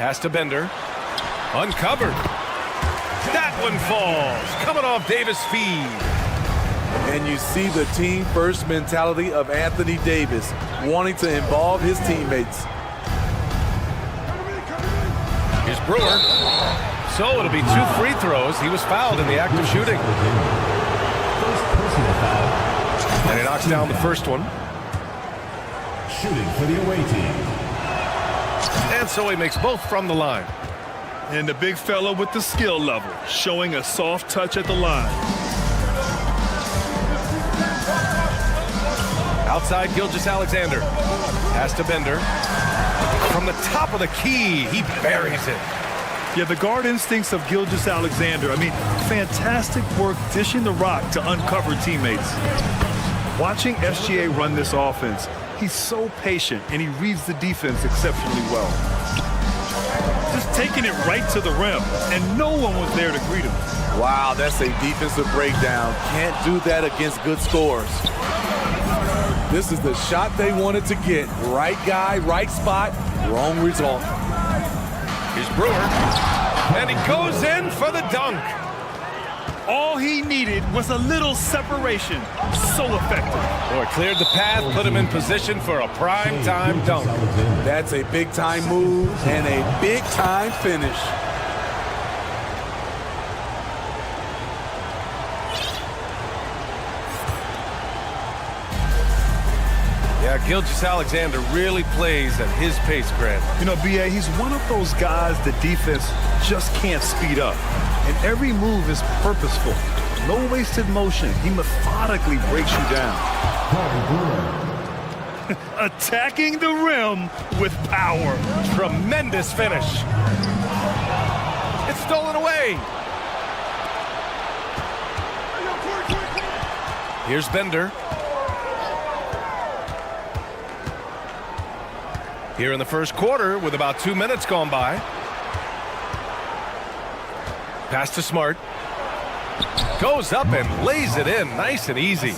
Pass to Bender. Uncovered. That one falls. Coming off Davis' feed. And you see the team-first mentality of Anthony Davis, wanting to involve his teammates. Here's Brewer. So it'll be 2 free throws. He was fouled in the act of shooting. And he knocks down the first one. Shooting for the away team. And so he makes both from the line. And the big fella with the skill level, showing a soft touch at the line. Outside Gilgeous-Alexander. Pass to Bender. From the top of the key, he buries it. Yeah, the guard instincts of Gilgeous-Alexander. I mean, fantastic work dishing the rock to uncover teammates. Watching SGA run this offense, he's so patient and he reads the defense exceptionally well. Just taking it right to the rim, and no one was there to greet him. Wow, that's a defensive breakdown. Can't do that against good scores. This is the shot they wanted to get. Right guy, right spot, wrong result. Here's Brewer. And he goes in for the dunk. All he needed was a little separation. So effective. Boy, cleared the path, put him in position for a prime-time dunk. That's a big-time move and a big-time finish. Yeah, Gilgeous-Alexander really plays at his pace, Grant. You know, B.A., he's one of those guys the defense just can't speed up. And every move is purposeful. No wasted motion. He methodically breaks you down. Attacking the rim with power. Tremendous finish. It's stolen away. Here's Bender. Here in the first quarter with about 2 minutes gone by. Pass to Smart. Goes up and lays it in nice and easy.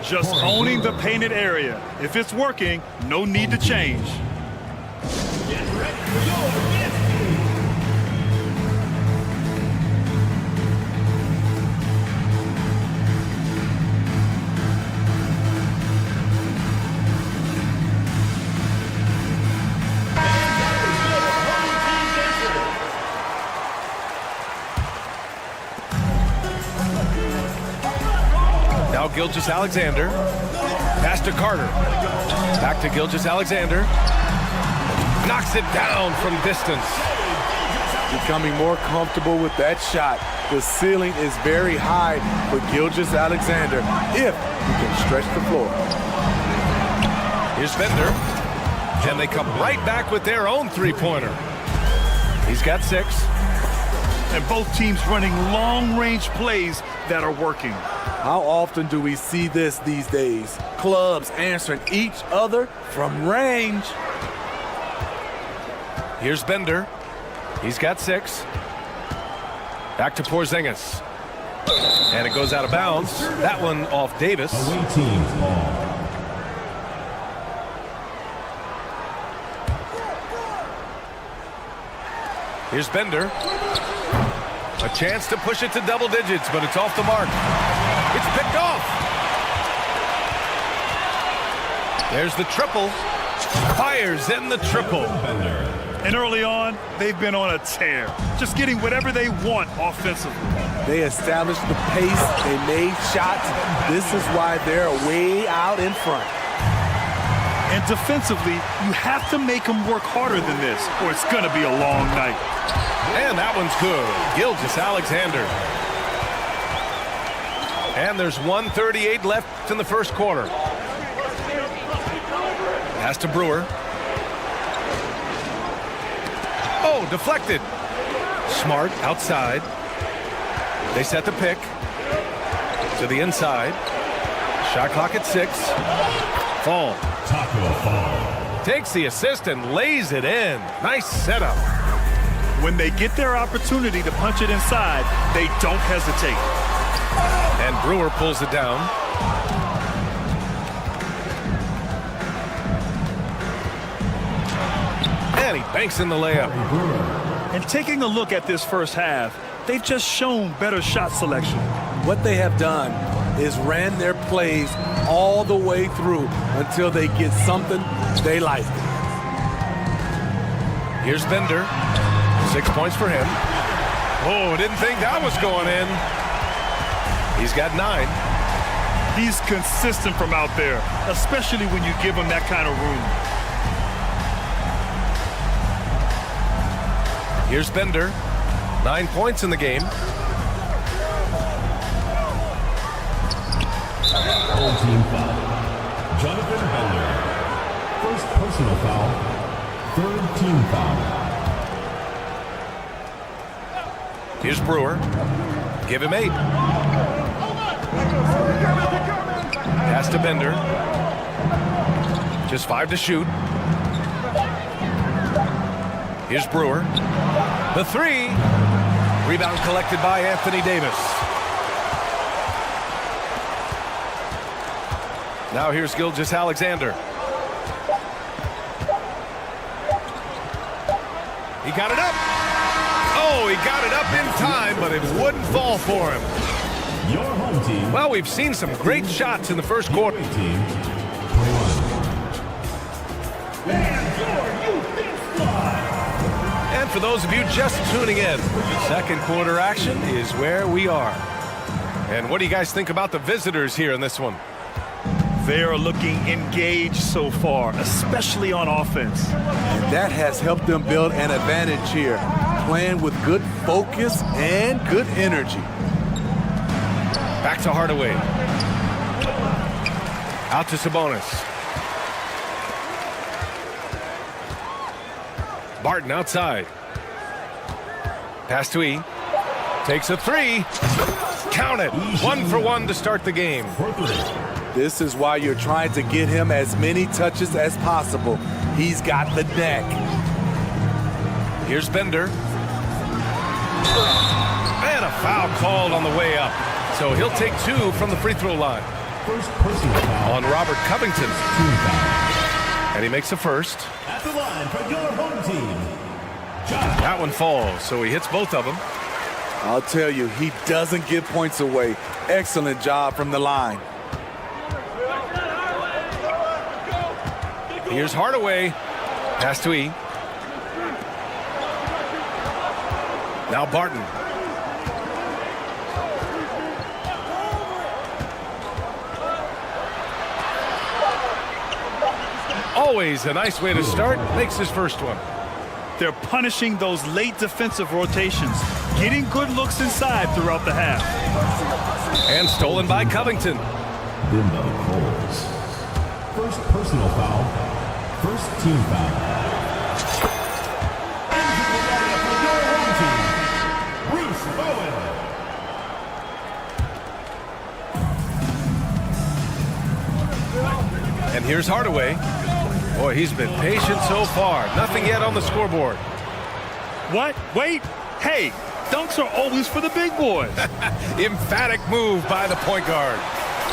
Just owning the painted area. If it's working, no need to change. Now Gilgeous-Alexander. Pass to Carter. Back to Gilgeous-Alexander. Knocks it down from distance. Becoming more comfortable with that shot. The ceiling is very high for Gilgeous-Alexander if he can stretch the floor. Here's Bender. And they come right back with their own three-pointer. He's got 6. And both teams running long-range plays that are working. How often do we see this these days? Clubs answering each other from range. Here's Bender. He's got 6. Back to Porzingis. And it goes out of bounds. That one off Davis. Away team's ball. Here's Bender. A chance to push it to double digits, but it's off the mark. It's picked off. There's the triple. Fires in the triple. And early on, they've been on a tear. Just getting whatever they want offensively. They established the pace. They made shots. This is why they're way out in front. And defensively, you have to make them work harder than this, or it's going to be a long night. And that one's good. Gilgeous-Alexander. And there's 1:38 left in the first quarter. Pass to Brewer. Oh, deflected. Smart outside. They set the pick to the inside. Shot clock at 6. Fall. Taco fall. Takes the assist and lays it in. Nice setup. When they get their opportunity to punch it inside, they don't hesitate. And Brewer pulls it down. And he banks in the layup. And taking a look at this first half, they've just shown better shot selection. What they have done is ran their plays all the way through until they get something they like. Here's Bender. 6 points for him. Oh, didn't think that was going in. He's got 9. He's consistent from out there, especially when you give him that kind of room. Here's Bender. 9 points in the game. Full team foul. Jonathan Bender. First personal foul. Third team foul. Here's Brewer. Give him 8. Pass to Bender. Just 5 to shoot. Here's Brewer. The 3. Rebound collected by Anthony Davis. Now here's Gilgeous-Alexander. He got it up. Oh, he got it up in time, but it wouldn't fall for him. Your home team. Well, we've seen some great shots in the first quarter. Team 21. And for those of you just tuning in, second quarter action is where we are. And what do you guys think about the visitors here in this one? They are looking engaged so far, especially on offense. And that has helped them build an advantage here, playing with good focus and good energy. Back to Hardaway. Out to Sabonis. Barton outside. Pass to E. Takes a 3. Count it. 1 for 1 to start the game. This is why you're trying to get him as many touches as possible. He's got the neck. Here's Bender. And a foul called on the way up. So he'll take 2 from the free throw line. First personal foul. On Robert Covington. Team foul. And he makes a first. At the line for your home team. That one falls, so he hits both of them. I'll tell you, he doesn't give points away. Excellent job from the line. Here's Hardaway. Pass to E. Now Barton. Always a nice way to start. Makes his first one. They're punishing those late defensive rotations, getting good looks inside throughout the half. And stolen by Covington. Bimbo Coles. First personal foul. First team foul. Into the area for your home team, Bruce Bowen. And here's Hardaway. Boy, he's been patient so far. Nothing yet on the scoreboard. What? Wait. Hey, dunks are always for the big boys. Emphatic move by the point guard.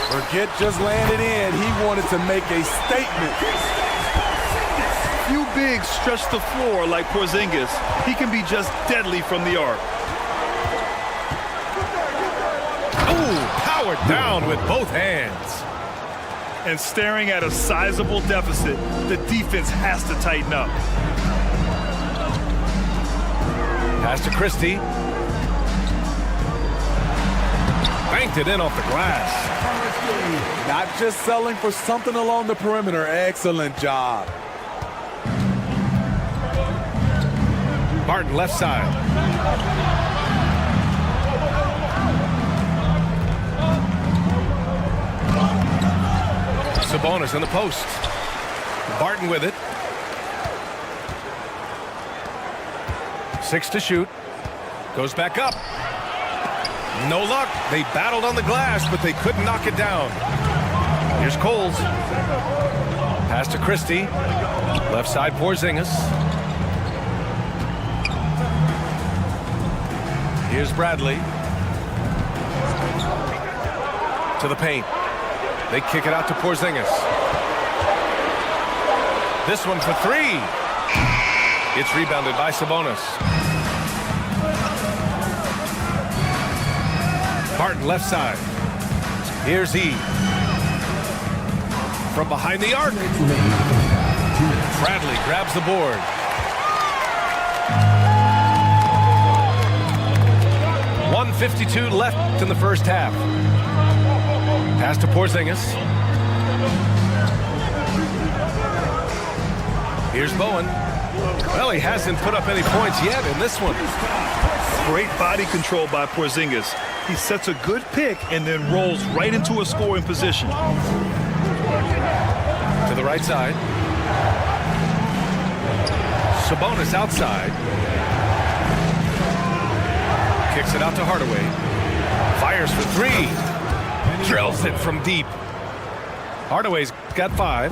Forget just landed in. He wanted to make a statement. Few bigs stretch the floor like Porzingis. He can be just deadly from the arc. Ooh, powered down with both hands. And staring at a sizable deficit, the defense has to tighten up. Pass to Christie. Banked it in off the glass. Not just selling for something along the perimeter. Excellent job. Barton left side. Sabonis in the post. Barton with it. 6 to shoot. Goes back up. No luck. They battled on the glass, but they couldn't knock it down. Here's Coles. Pass to Christie. Left side Porzingis. Here's Bradley. To the paint. They kick it out to Porzingis. This one for 3. It's rebounded by Sabonis. Barton left side. Here's E. From behind the arc. Bradley grabs the board. .152 left in the first half. Pass to Porzingis. Here's Bowen. Well, he hasn't put up any points yet in this one. Great body control by Porzingis. He sets a good pick and then rolls right into a scoring position. To the right side. Sabonis outside. Kicks it out to Hardaway. Fires for three. Drills it from deep. Hardaway's got 5.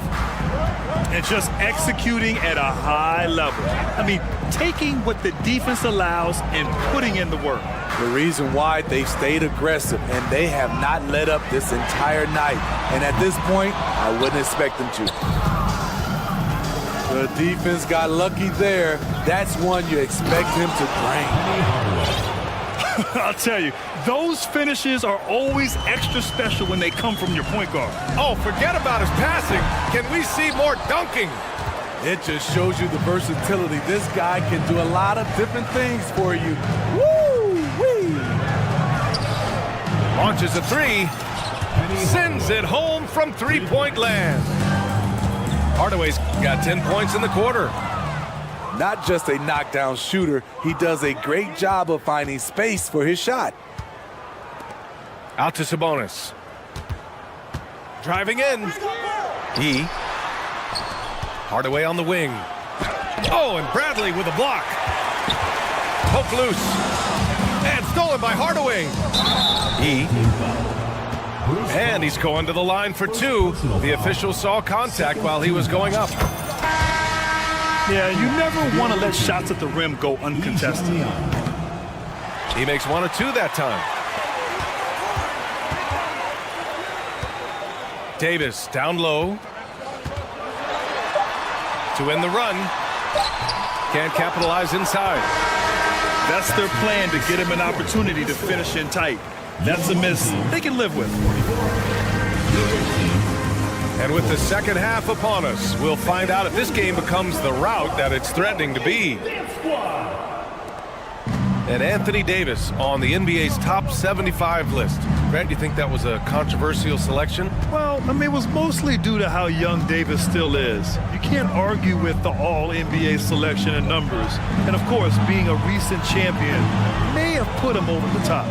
And just executing at a high level. I mean, taking what the defense allows and putting in the work. The reason why they've stayed aggressive and they have not let up this entire night. And at this point, I wouldn't expect them to. The defense got lucky there. That's one you expect him to drain. I'll tell you, those finishes are always extra special when they come from your point guard. Oh, forget about his passing. Can we see more dunking? It just shows you the versatility. This guy can do a lot of different things for you. Woo-wee! Launches a 3. Sends it home from three-point land. Hardaway's got 10 points in the quarter. Not just a knockdown shooter, he does a great job of finding space for his shot. Out to Sabonis. Driving in. E. Hardaway on the wing. Oh, and Bradley with a block. Poke loose. And stolen by Hardaway. E. And he's going to the line for 2. The official saw contact while he was going up. Yeah, you never want to let shots at the rim go uncontested. He makes 1 of 2 that time. Davis down low. To end the run. Can't capitalize inside. That's their plan, to get him an opportunity to finish in tight. That's a miss they can live with. And with the second half upon us, we'll find out if this game becomes the rout that it's threatening to be. And Anthony Davis on the NBA's top 75 list. Grant, you think that was a controversial selection? Well, I mean, it was mostly due to how young Davis still is. You can't argue with the all-NBA selection and numbers. And, of course, being a recent champion may have put him over the top.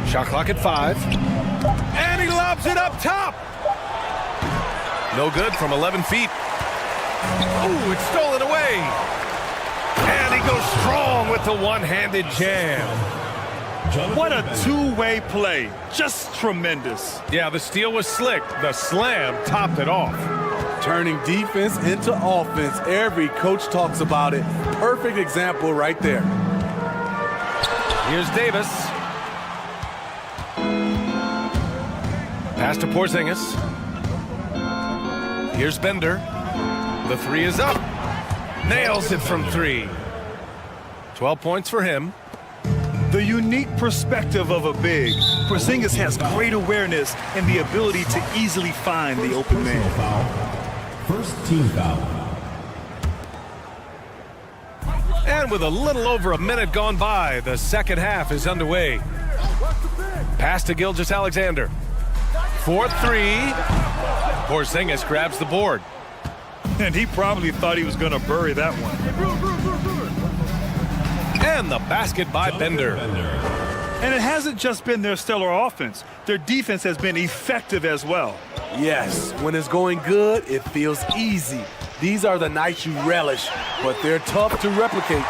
Shot clock at 5. And he lobs it up top. No good from 11 feet. Ooh, it's stolen away. And he goes strong with the one-handed jam. What a two-way play. Just tremendous. Yeah, the steal was slick. The slam topped it off. Turning defense into offense. Every coach talks about it. Perfect example right there. Here's Davis. Pass to Porzingis. Here's Bender. The 3 is up. Nails it from 3. 12 points for him. The unique perspective of a big. Porzingis has great awareness and the ability to easily find the open man. First team foul. And with a little over a minute gone by, the second half is underway. Pass to Gilgeous-Alexander. 4-3. Porzingis grabs the board. And he probably thought he was going to bury that one. And the basket by Bender. And it hasn't just been their stellar offense. Their defense has been effective as well. Yes, when it's going good, it feels easy. These are the nights you relish, but they're tough to replicate.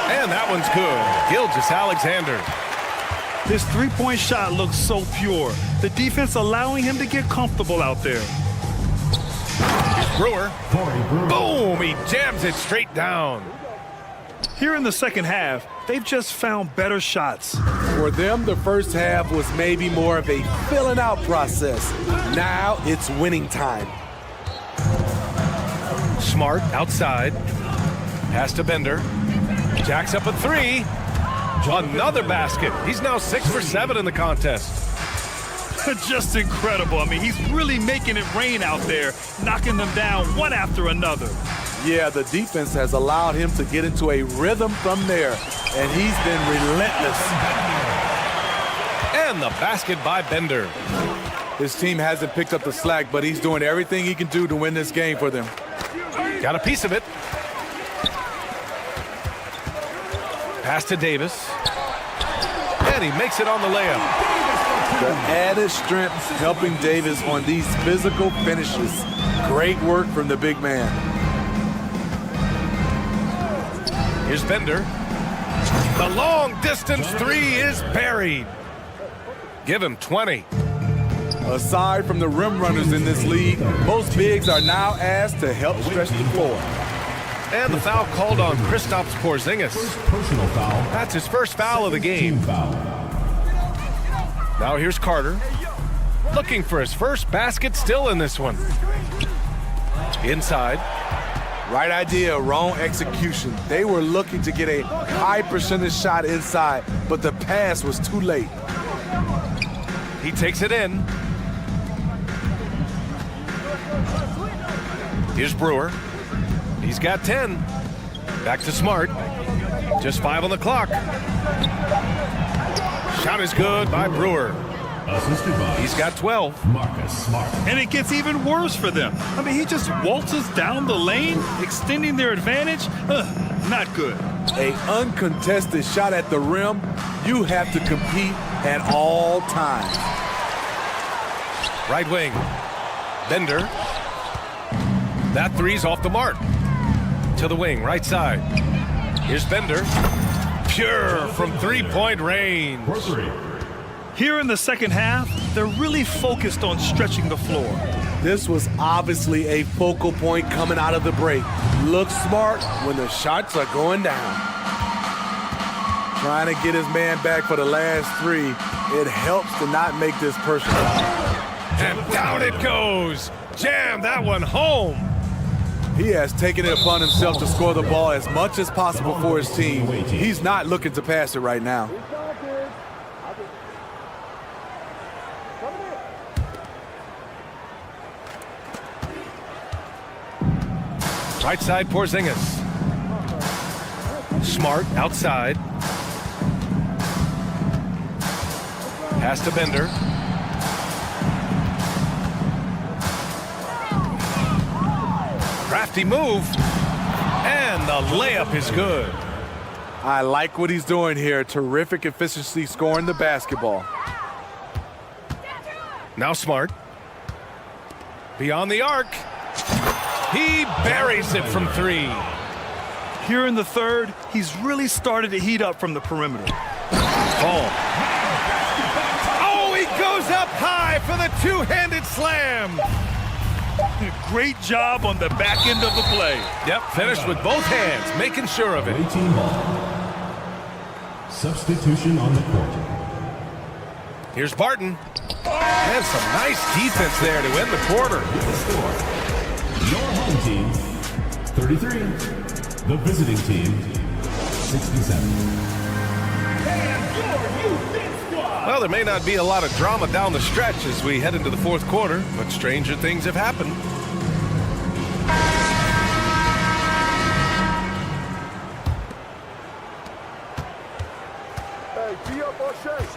And that one's good. Gilgeous-Alexander. His three-point shot looks so pure. The defense allowing him to get comfortable out there. Brewer. Boom! He jams it straight down. Here in the second half, they've just found better shots. For them, the first half was maybe more of a filling out process. Now it's winning time. Smart outside. Pass to Bender. Jacks up a three. Another basket. He's now 6 for 7 in the contest. Just incredible. I mean, he's really making it rain out there, knocking them down one after another. Yeah, the defense has allowed him to get into a rhythm from there, and he's been relentless. And the basket by Bender. His team hasn't picked up the slack, but he's doing everything he can do to win this game for them. Got a piece of it. Pass to Davis. And he makes it on the layup. The added strength helping Davis on these physical finishes. Great work from the big man. Here's Bender. The long distance three is buried. Give him 20. Aside from the rim runners in this league, most bigs are now asked to help stretch the floor. And the foul called on Kristaps Porzingis. First personal foul. That's his first foul of the game. Team foul. Now here's Carter. Looking for his first basket still in this one. Inside. Right idea, wrong execution. They were looking to get a high percentage shot inside, but the pass was too late. He takes it in. Here's Brewer. He's got 10. Back to Smart. Just 5 on the clock. Shot is good by Brewer. Assisted by He's got 12. Marcus Smart. And it gets even worse for them. I mean, he just waltzes down the lane, extending their advantage. Not good. An uncontested shot at the rim, you have to compete at all times. Right wing. Bender. That three's off the mark. To the wing, right side. Here's Bender. Pure from three-point range. For three. Here in the second half, they're really focused on stretching the floor. This was obviously a focal point coming out of the break. Look smart when the shots are going down. Trying to get his man back for the last three. It helps to not make this personal. And down it goes. Jam that one home. He has taken it upon himself to score the ball as much as possible for his team. He's not looking to pass it right now. Right side, Porzingis. Smart outside. Pass to Bender. Crafty move. And the layup is good. I like what he's doing here. Terrific efficiency scoring the basketball. Now Smart. Beyond the arc. He buries it from three. Here in the third, he's really started to heat up from the perimeter. Ball. Oh, he goes up high for the two-handed slam. Great job on the back end of the play. Yep, finished with both hands, making sure of it. 18 ball. Substitution on the court. Here's Barton. And some nice defense there to end the quarter. The score. Your home team, 33. The visiting team, 67. Well, there may not be a lot of drama down the stretch as we head into the fourth quarter, but stranger things have happened.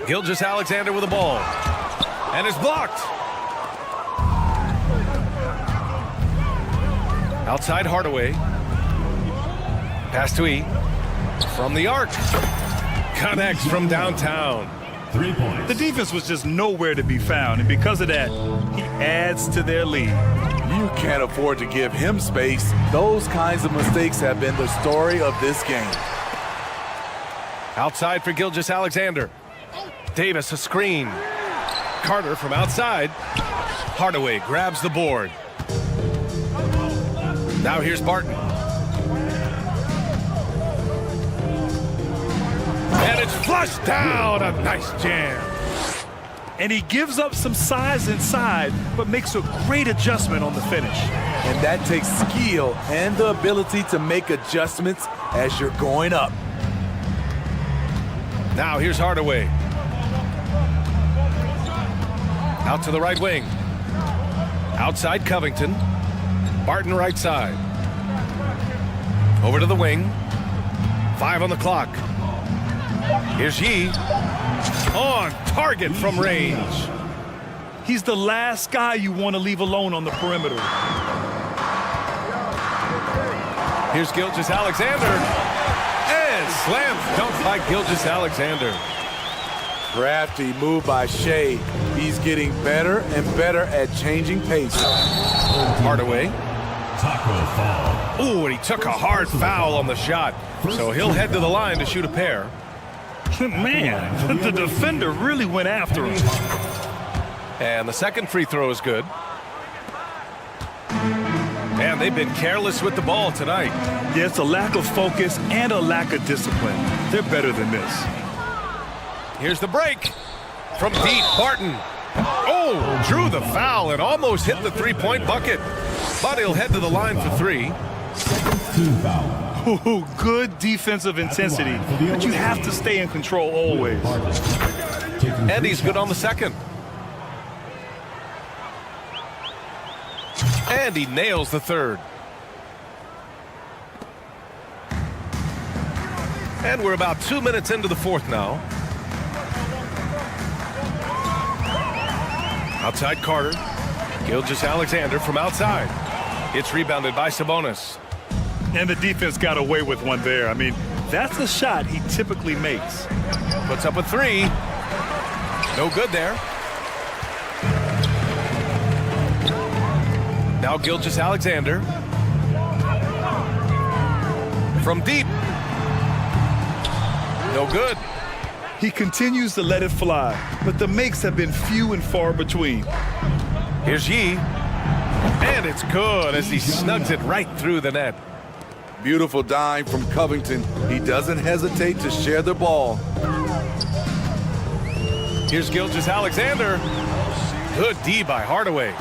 Gilgeous-Alexander with the ball. And is blocked. Outside Hardaway. Pass to E. From the arc. Connects from downtown. 3 points. The defense was just nowhere to be found, and because of that, he adds to their lead. You can't afford to give him space. Those kinds of mistakes have been the story of this game. Outside for Gilgeous-Alexander. Davis a screen. Carter from outside. Hardaway grabs the board. Now here's Barton. And it's flushed down. A nice jam. And he gives up some size inside, but makes a great adjustment on the finish. And that takes skill and the ability to make adjustments as you're going up. Now here's Hardaway. Out to the right wing. Outside Covington. Barton right side. Over to the wing. 5 on the clock. Here's Yee. On target from range. He's the last guy you want to leave alone on the perimeter. Here's Gilgeous-Alexander. And slam dunk by Gilgeous-Alexander. Crafty move by Shea. He's getting better and better at changing pace. Hardaway. Taco foul. Ooh, and he took a hard foul on the shot. So he'll head to the line to shoot a pair. Man, the defender really went after him. And the second free throw is good. And they've been careless with the ball tonight. Yeah, it's a lack of focus and a lack of discipline. They're better than this. Here's the break. From deep, Barton. Oh, drew the foul and almost hit the three-point bucket. But he'll head to the line for 3. Team foul. Ooh, good defensive intensity, but you have to stay in control always. And he's good on the second. And he nails the third. And we're about 2 minutes into the fourth now. Outside Carter. Gilgeous-Alexander from outside. It's rebounded by Sabonis. And the defense got away with one there. I mean, that's the shot he typically makes. Puts up a 3. No good there. Now Gilgeous-Alexander. From deep. No good. He continues to let it fly, but the makes have been few and far between. Here's Yee. And it's good as he snugs it right through the net. Beautiful dime from Covington. He doesn't hesitate to share the ball. Here's Gilgeous-Alexander. Good D by Hardaway.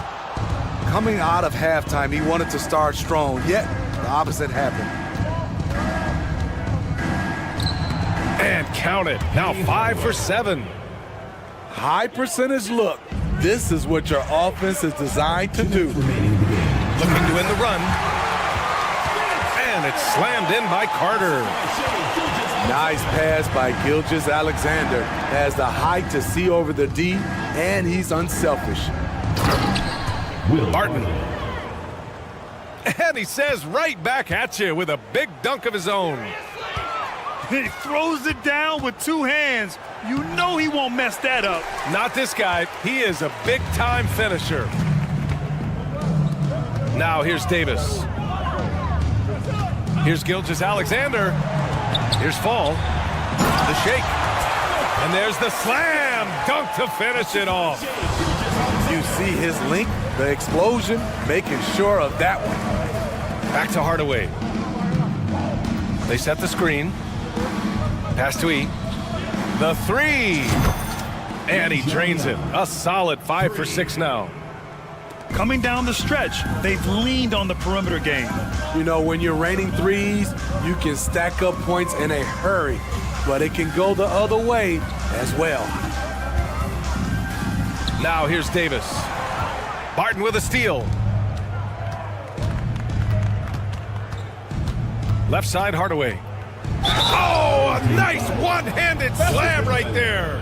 Coming out of halftime, he wanted to start strong, yet the opposite happened. And count it. Now 5 for 7. High percentage look. This is what your offense is designed to do. Looking to end the run. And it's slammed in by Carter. Nice pass by Gilgeous-Alexander. Has the height to see over the D, and he's unselfish. Barton. And he says right back at you with a big dunk of his own. He throws it down with 2 hands. You know he won't mess that up. Not this guy. He is a big-time finisher. Now here's Davis. Here's Gilgeous-Alexander. Here's Fall. The shake. And there's the slam dunk to finish it off. You see his length, the explosion, making sure of that one. Back to Hardaway. They set the screen. Pass to E. The 3. And he drains it. A solid 5 for 6 now. Coming down the stretch, they've leaned on the perimeter game. You know, when you're raining threes, you can stack up points in a hurry, but it can go the other way as well. Now here's Davis. Barton with a steal. Left side, Hardaway. Oh, a nice one-handed slam right there.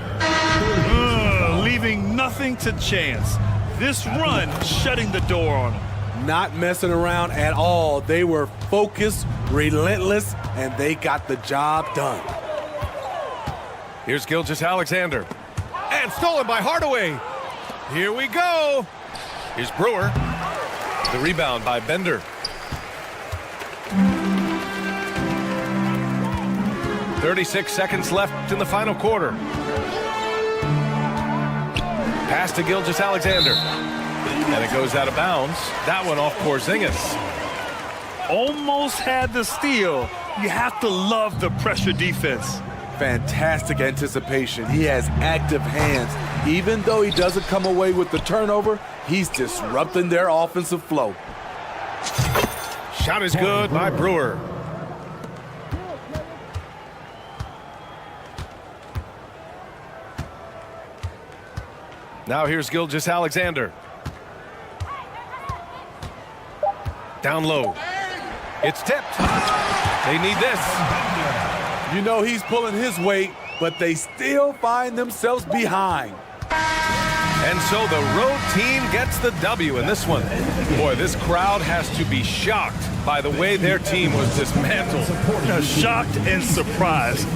Leaving nothing to chance. This run shutting the door on him. Not messing around at all. They were focused, relentless, and they got the job done. Here's Gilgeous-Alexander. And stolen by Hardaway. Here we go. Here's Brewer. The rebound by Bender. 36 seconds left in the final quarter. Pass to Gilgeous-Alexander. And it goes out of bounds. That one off Porzingis. Almost had the steal. You have to love the pressure defense. fantastic anticipation. He has active hands. Even though he doesn't come away with the turnover, he's disrupting their offensive flow. Shot is good by Brewer. Now here's Gilgeous-Alexander. Down low. It's tipped. They need this. You know he's pulling his weight, but they still find themselves behind. And so the road team gets the W in this one. Boy, this crowd has to be shocked by the way their team was dismantled. Shocked and surprised.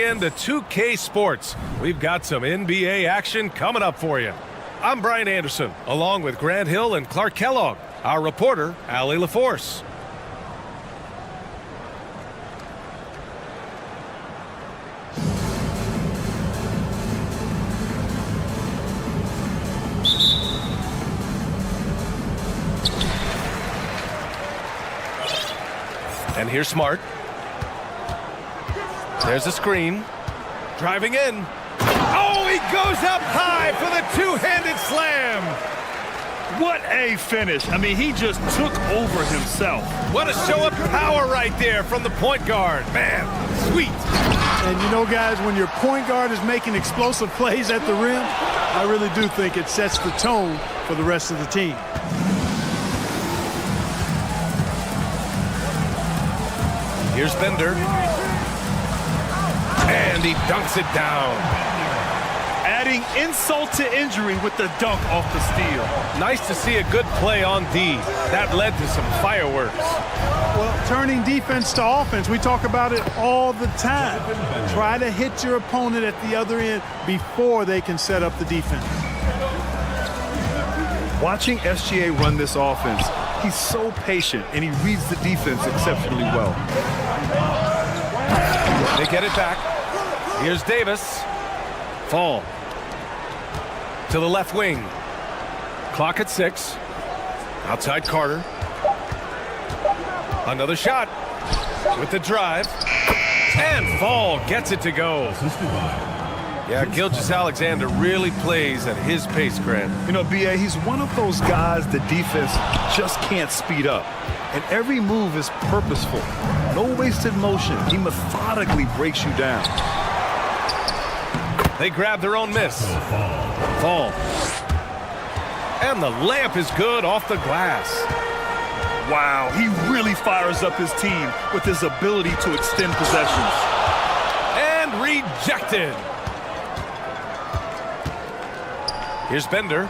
tuning in to 2K Sports. We've got some NBA action coming up for you. I'm Brian Anderson, along with Grant Hill and Clark Kellogg. Our reporter, Allie LaForce. And here's Smart. There's a screen. Driving in. Oh, he goes up high for the two-handed slam. What a finish. I mean, he just took over himself. What a show of power right there from the point guard. Man, sweet. And you know, guys, when your point guard is making explosive plays at the rim, I really do think it sets the tone for the rest of the team. Here's Bender. And he dunks it down. Adding insult to injury with the dunk off the steal. Nice to see a good play on D. That led to some fireworks. Well, turning defense to offense, we talk about it all the time. Try to hit your opponent at the other end before they can set up the defense. Watching SGA run this offense, he's so patient and he reads the defense exceptionally well. They get it back. Here's Davis. Fall. To the left wing. Clock at 6. Outside Carter. Another shot. With the drive. And Fall gets it to go. Yeah, Gilgeous-Alexander really plays at his pace, Grant. You know, B.A., he's one of those guys the defense just can't speed up. And every move is purposeful. No wasted motion. He methodically breaks you down. They grab their own miss. Fall. And the layup is good off the glass. Wow, he really fires up his team with his ability to extend possessions. And rejected. Here's Bender.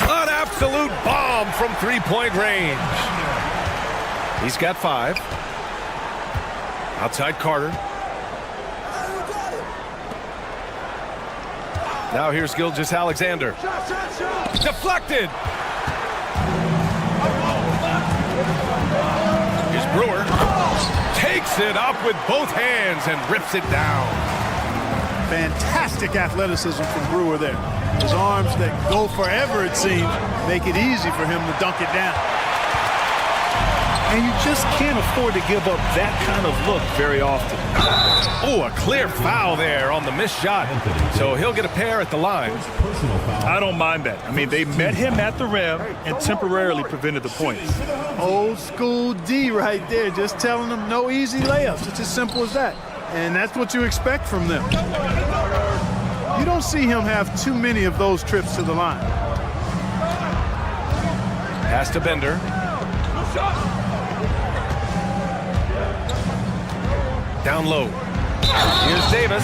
An absolute bomb from three-point range. He's got 5. Outside Carter. Now here's Gilgeous-Alexander. Deflected. Here's Brewer. Takes it up with both hands and rips it down. Fantastic athleticism from Brewer there. His arms that go forever, it seems, make it easy for him to dunk it down. And you just can't afford to give up that kind of look very often. Oh, a clear foul there on the missed shot. So he'll get a pair at the line. I don't mind that. I mean, they met him at the rim and temporarily prevented the points. Old school D right there, just telling them no easy layups. It's as simple as that. And that's what you expect from them. You don't see him have too many of those trips to the line. Pass to Bender. Down low. Here's Davis.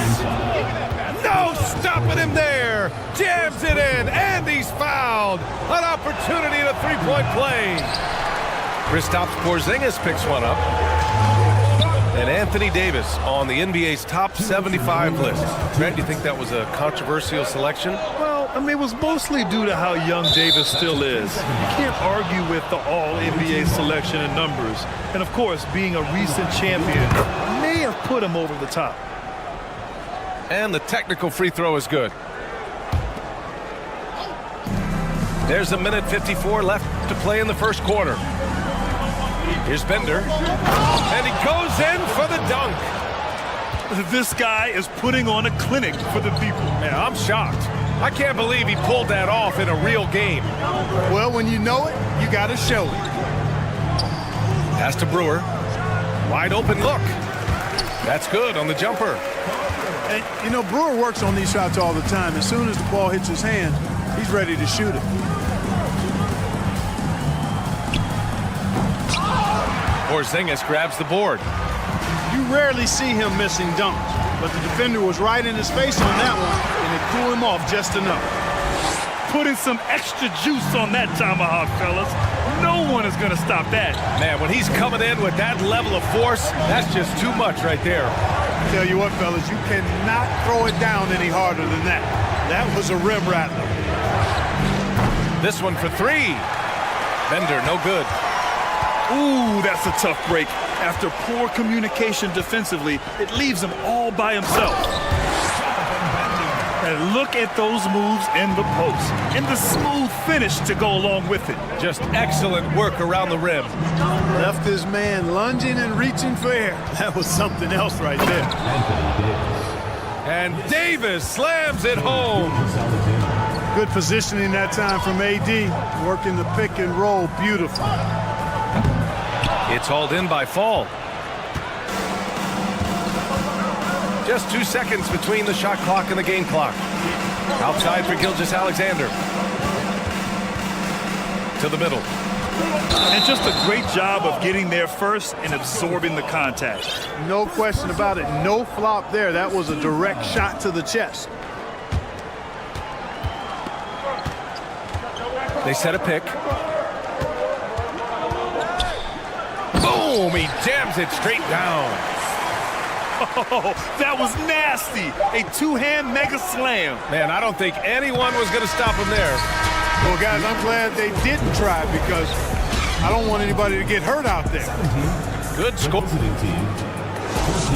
No stopping him there. Jams it in, and he's fouled. An opportunity at a three-point play. Kristaps Porzingis picks one up. And Anthony Davis on the NBA's top 75 list. Grant, do you think that was a controversial selection? Well, I mean, it was mostly due to how young Davis still is. You can't argue with the all-NBA selection and numbers. And, of course, being a recent champion may have put him over the top. And the technical free throw is good. There's 1:54 left to play in the first quarter. Here's Bender. And he goes in for the dunk. This guy is putting on a clinic for the people. Yeah, I'm shocked. I can't believe he pulled that off in a real game. Well, when you know it, you got to show it. Pass to Brewer. Wide open look. That's good on the jumper. And, you know, Brewer works on these shots all the time. As soon as the ball hits his hand, he's ready to shoot it. Porzingis grabs the board. You rarely see him missing dunks, but the defender was right in his face on that one, and it threw him off just enough. Putting some extra juice on that tomahawk, fellas. No one is going to stop that. Man, when he's coming in with that level of force, that's just too much right there. Tell you what, fellas, you cannot throw it down any harder than that. That was a rim rattler. This one for three. Bender, no good. Ooh, that's a tough break. After poor communication defensively, it leaves him all by himself. And look at those moves in the post. And the smooth finish to go along with it. Just excellent work around the rim. Left his man lunging and reaching for air. That was something else right there. And Davis slams it home. Good positioning that time from AD. Working the pick and roll beautiful. It's hauled in by Fall. Just 2 seconds between the shot clock and the game clock. Outside for Gilgeous-Alexander. To the middle. And just a great job of getting there first and absorbing the contact. No question about it. No flop there. That was a direct shot to the chest. They set a pick. Boom! He jams it straight down. Oh, that was nasty. A two-hand mega slam. Man, I don't think anyone was going to stop him there. Well, guys, I'm glad they didn't try because I don't want anybody to get hurt out there. Good score. Visiting team, 14.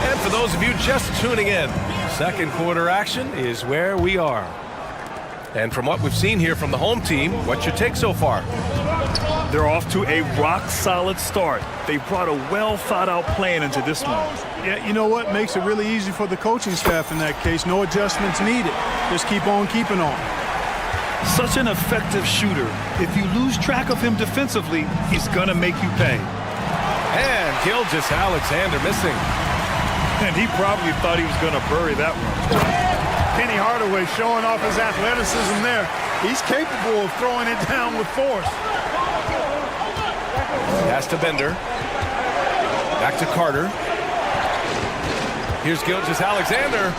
And for those of you just tuning in, second quarter action is where we are. And from what we've seen here from the home team, what's your take so far? They're off to a rock-solid start. They brought a well-thought-out plan into this one. Yeah, you know what? Makes it really easy for the coaching staff in that case. No adjustments needed. Just keep on keeping on. Such an effective shooter. If you lose track of him defensively, he's gonna make you pay. And Gilgeous-Alexander missing. And he probably thought he was gonna bury that one. Penny Hardaway showing off his athleticism there. He's capable of throwing it down with force. Pass to Bender. Back to Carter. Here's Gilgeous-Alexander.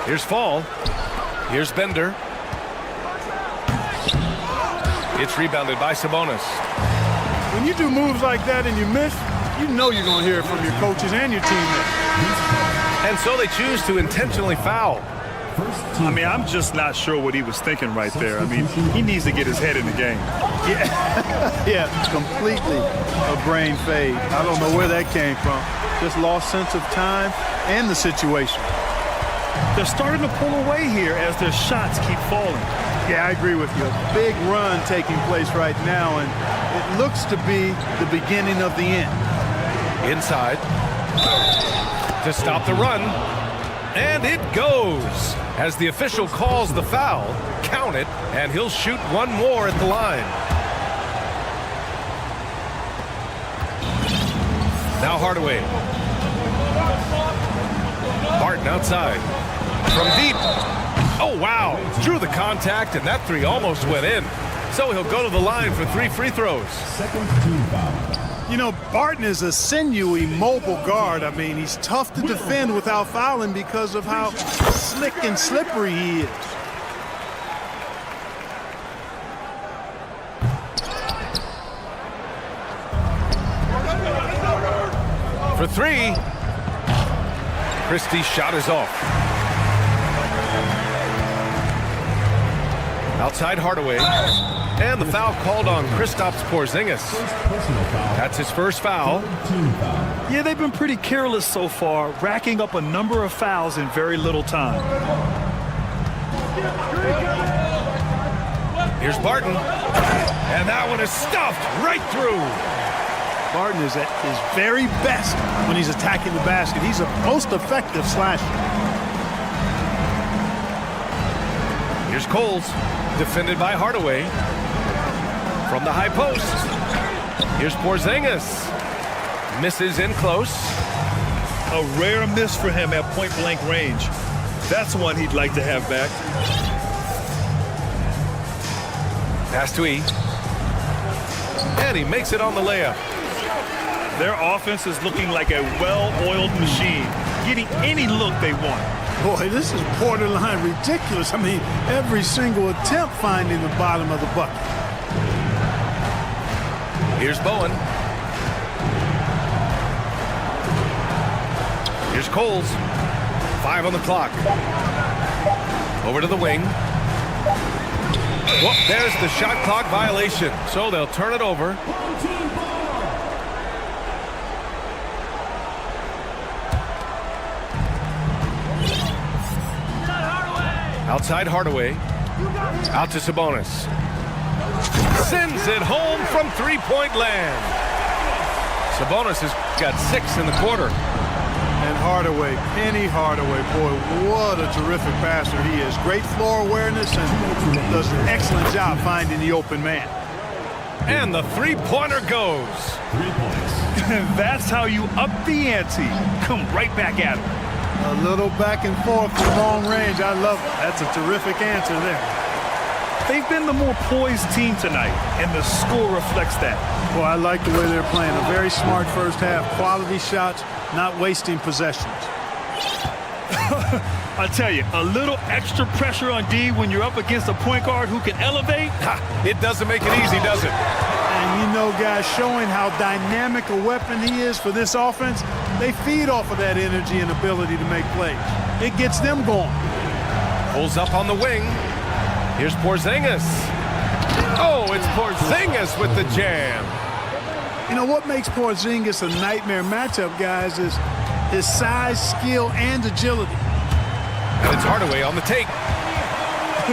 Here's Fall. Here's Bender. It's rebounded by Sabonis. When you do moves like that and you miss, you know you're going to hear it from your coaches and your teammates. And so they choose to intentionally foul. I mean, I'm just not sure what he was thinking right there. I mean, he needs to get his head in the game. Yeah, completely a brain fade. I don't know where that came from. Just lost sense of time and the situation. They're starting to pull away here as their shots keep falling. Yeah, I agree with you. A big run taking place right now, and it looks to be the beginning of the end. Inside. To stop the run. And it goes. As the official calls the foul, count it, and he'll shoot one more at the line. Now Hardaway. Barton outside. From deep. Oh, wow. Drew the contact, and that three almost went in. So he'll go to the line for 3 free throws. Second team foul. You know, Barton is a sinewy, mobile guard. I mean, he's tough to defend without fouling because of how slick and slippery he is. For three. Christie's shot is off. Outside Hardaway. And the foul called on Kristaps Porzingis. That's his first foul. Yeah, they've been pretty careless so far, racking up a number of fouls in very little time. Here's Barton. And that one is stuffed right through. Barton is at his very best when he's attacking the basket. He's a most effective slasher. Here's Coles, defended by Hardaway. From the high post. Here's Porzingis. Misses in close. A rare miss for him at point-blank range. That's one he'd like to have back. Pass to E. And he makes it on the layup. Their offense is looking like a well-oiled machine, getting any look they want. Boy, this is borderline ridiculous. I mean, every single attempt finding the bottom of the bucket. Here's Bowen. Here's Coles. 5 on the clock. Over to the wing. Well, there's the shot clock violation. So they'll turn it over. Outside Hardaway. Out to Sabonis. Sends it home from three-point land. Sabonis has got 6 in the quarter. And Hardaway, Penny Hardaway, boy, what a terrific passer he is. Great floor awareness and does an excellent job finding the open man. And the three-pointer goes. 3 points. That's how you up the ante. Come right back at him. A little back and forth from long range. I love it. That's a terrific answer there. They've been the more poised team tonight, and the score reflects that. Boy, I like the way they're playing. A very smart first half. Quality shots, not wasting possessions. I tell you, a little extra pressure on D when you're up against a point guard who can elevate. It doesn't make it easy, does it? And you know, guys, showing how dynamic a weapon he is for this offense, they feed off of that energy and ability to make plays. It gets them going. Pulls up on the wing. Here's Porzingis. Oh, it's Porzingis with the jam. You know, what makes Porzingis a nightmare matchup, guys, is his size, skill, and agility. And it's Hardaway on the take.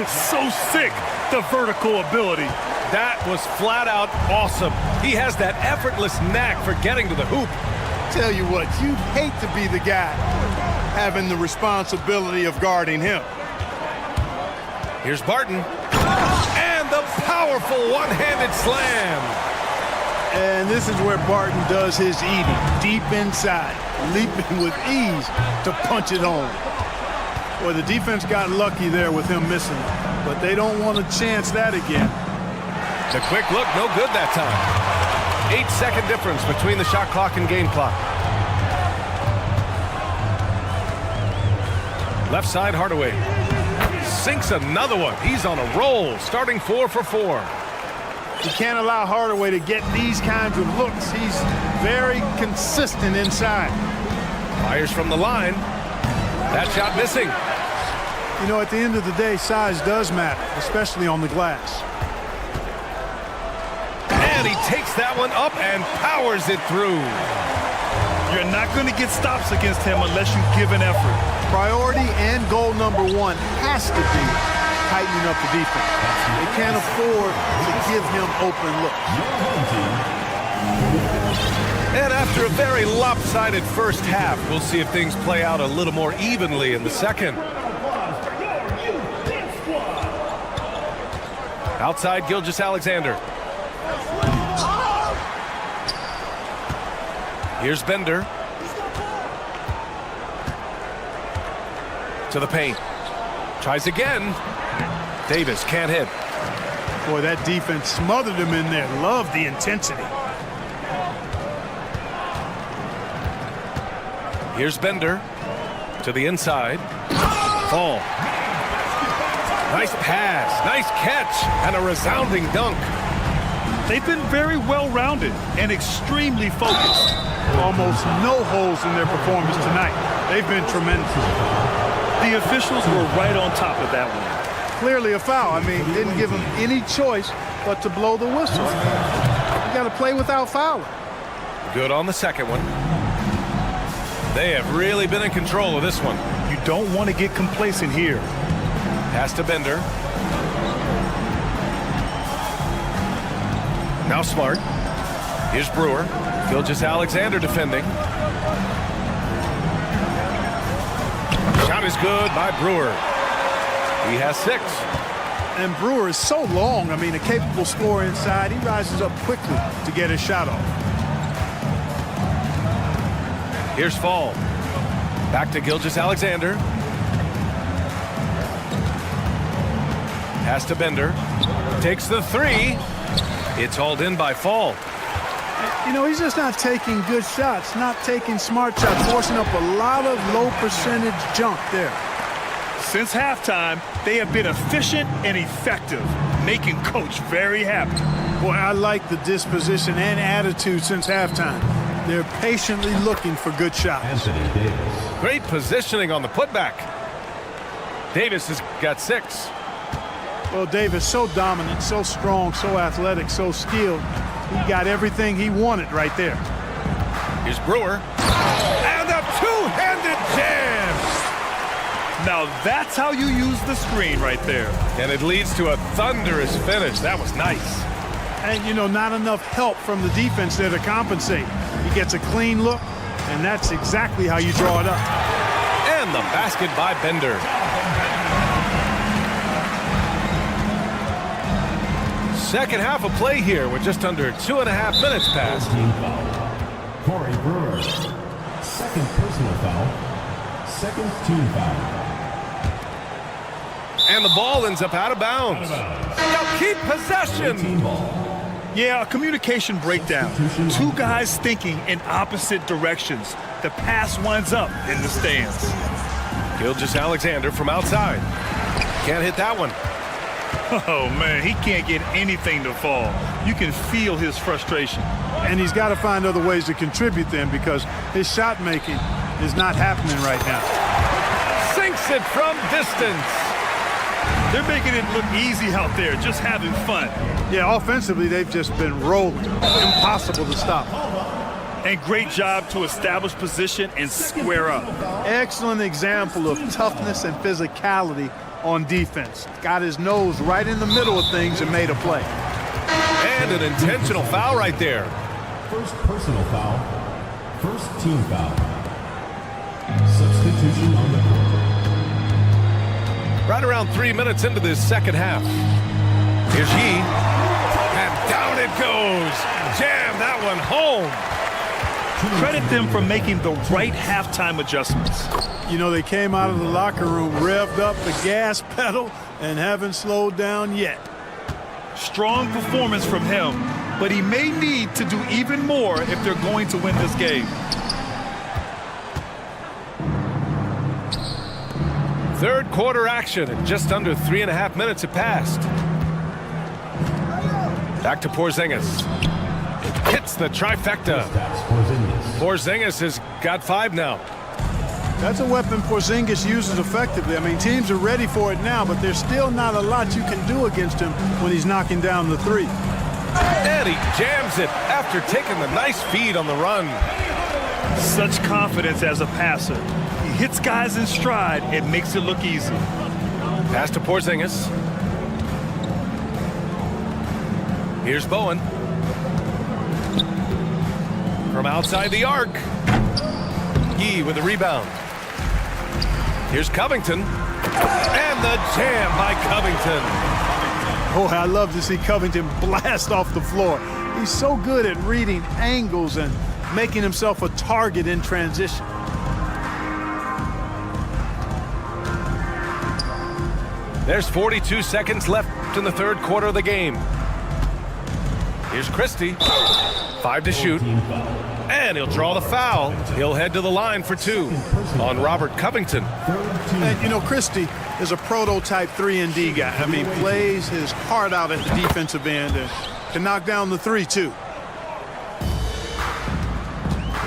So sick, the vertical ability. That was flat out awesome. He has that effortless knack for getting to the hoop. Tell you what, you'd hate to be the guy having the responsibility of guarding him. Here's Barton. And the powerful one-handed slam. And this is where Barton does his eating, deep inside, leaping with ease to punch it home. Boy, the defense got lucky there with him missing it, but they don't want to chance that again. The quick look, no good that time. 8-second difference between the shot clock and game clock. Left side, Hardaway. Sinks another one. He's on a roll, starting 4 for 4. You can't allow Hardaway to get these kinds of looks. He's very consistent inside. Fires from the line. That shot missing. You know, at the end of the day, size does matter, especially on the glass. And he takes that one up and powers it through. You're not going to get stops against him unless you give an effort. Priority and goal number 1 has to be tightening up the defense. They can't afford to give him open looks. And after a very lopsided first half, we'll see if things play out a little more evenly in the second. Outside, Gilgeous-Alexander. Here's Bender. To the paint. Tries again. Davis can't hit. Boy, that defense smothered him in there. Love the intensity. Here's Bender. To the inside. Fall. Nice pass. Nice catch. And a resounding dunk. They've been very well-rounded and extremely focused. Almost no holes in their performance tonight. They've been tremendous. The officials were right on top of that one. Clearly a foul. I mean, didn't give him any choice but to blow the whistle. You got to play without fouling. Good on the second one. They have really been in control of this one. You don't want to get complacent here. Pass to Bender. Now Smart. Here's Brewer. Gilgeous-Alexander defending. Shot is good by Brewer. He has 6. And Brewer is so long. I mean, a capable scorer inside. He rises up quickly to get his shot off. Here's Fall. Back to Gilgeous-Alexander. Pass to Bender. Takes the 3. It's hauled in by Fall. You know, he's just not taking good shots, not taking smart shots, forcing up a lot of low percentage junk there. Since halftime, they have been efficient and effective, making Coach very happy. Boy, I like the disposition and attitude since halftime. They're patiently looking for good shots. Anthony Davis. Great positioning on the putback. Davis has got 6. Well, Davis, so dominant, so strong, so athletic, so skilled. He got everything he wanted right there. Here's Brewer. And a two-handed jam! Now that's how you use the screen right there. And it leads to a thunderous finish. That was nice. And, you know, not enough help from the defense there to compensate. He gets a clean look, and that's exactly how you draw it up. And the basket by Bender. Second half of play here with just under 2.5 minutes passed. Team foul. Corey Brewer. Second personal foul. Second team foul. And the ball ends up out of bounds. They'll keep possession. Team ball. Yeah, a communication breakdown. Two guys thinking in opposite directions. The pass winds up in the stands. Gilgeous-Alexander from outside. Can't hit that one. Oh, man, he can't get anything to fall. You can feel his frustration. And he's got to find other ways to contribute then because his shot making is not happening right now. Sinks it from distance. They're making it look easy out there, just having fun. Yeah, offensively, they've just been rolling. Impossible to stop. And great job to establish position and square up. Excellent example of toughness and physicality on defense. Got his nose right in the middle of things and made a play. And an intentional foul right there. First personal foul. First team foul. Substitution on the court. Right around 3 minutes into this second half. Here's Yee. And down it goes. Jam that one home. Credit them for making the right halftime adjustments. You know, they came out of the locker room, revved up the gas pedal, and haven't slowed down yet. Strong performance from him, but he may need to do even more if they're going to win this game. Third quarter action, and just under 3.5 minutes have passed. Back to Porzingis. Hits the trifecta. Porzingis has got 5 now. That's a weapon Porzingis uses effectively. I mean, teams are ready for it now, but there's still not a lot you can do against him when he's knocking down the 3. And he jams it after taking the nice feed on the run. Such confidence as a passer. He hits guys in stride and makes it look easy. Pass to Porzingis. Here's Bowen. From outside the arc. Yee with the rebound. Here's Covington. And the jam by Covington. Oh, I love to see Covington blast off the floor. He's so good at reading angles and making himself a target in transition. There's 42 seconds left in the third quarter of the game. Here's Christie. 5 to shoot. And he'll draw the foul. He'll head to the line for 2 on Robert Covington. And, you know, Christie is a prototype 3-and-D guy. I mean, plays his heart out at the defensive end and can knock down the 3, too.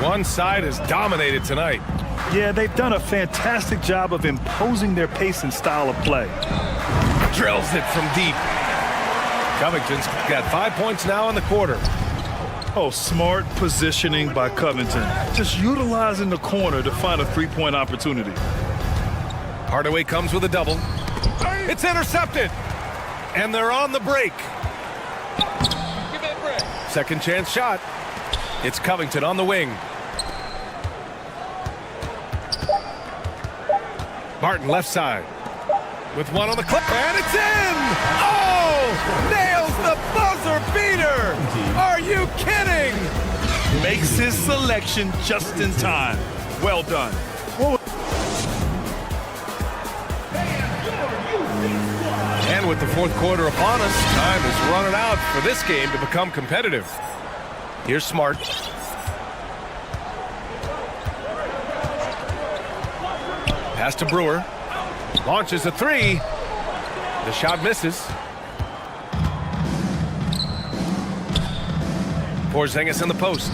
One side has dominated tonight. Yeah, they've done a fantastic job of imposing their pace and style of play. Drills it from deep. Covington's got 5 points now in the quarter. Oh, smart positioning by Covington. Just utilizing the corner to find a three-point opportunity. Hardaway comes with a double. It's intercepted. And they're on the break. Second chance shot. It's Covington on the wing. Martin left side. With one on the clip. And it's in! Oh! Nails the buzzer beater! Are you kidding? Makes his selection just in time. Well done. And with the fourth quarter upon us, time is running out for this game to become competitive. Here's Smart. Pass to Brewer. Launches a 3. The shot misses. Porzingis in the post.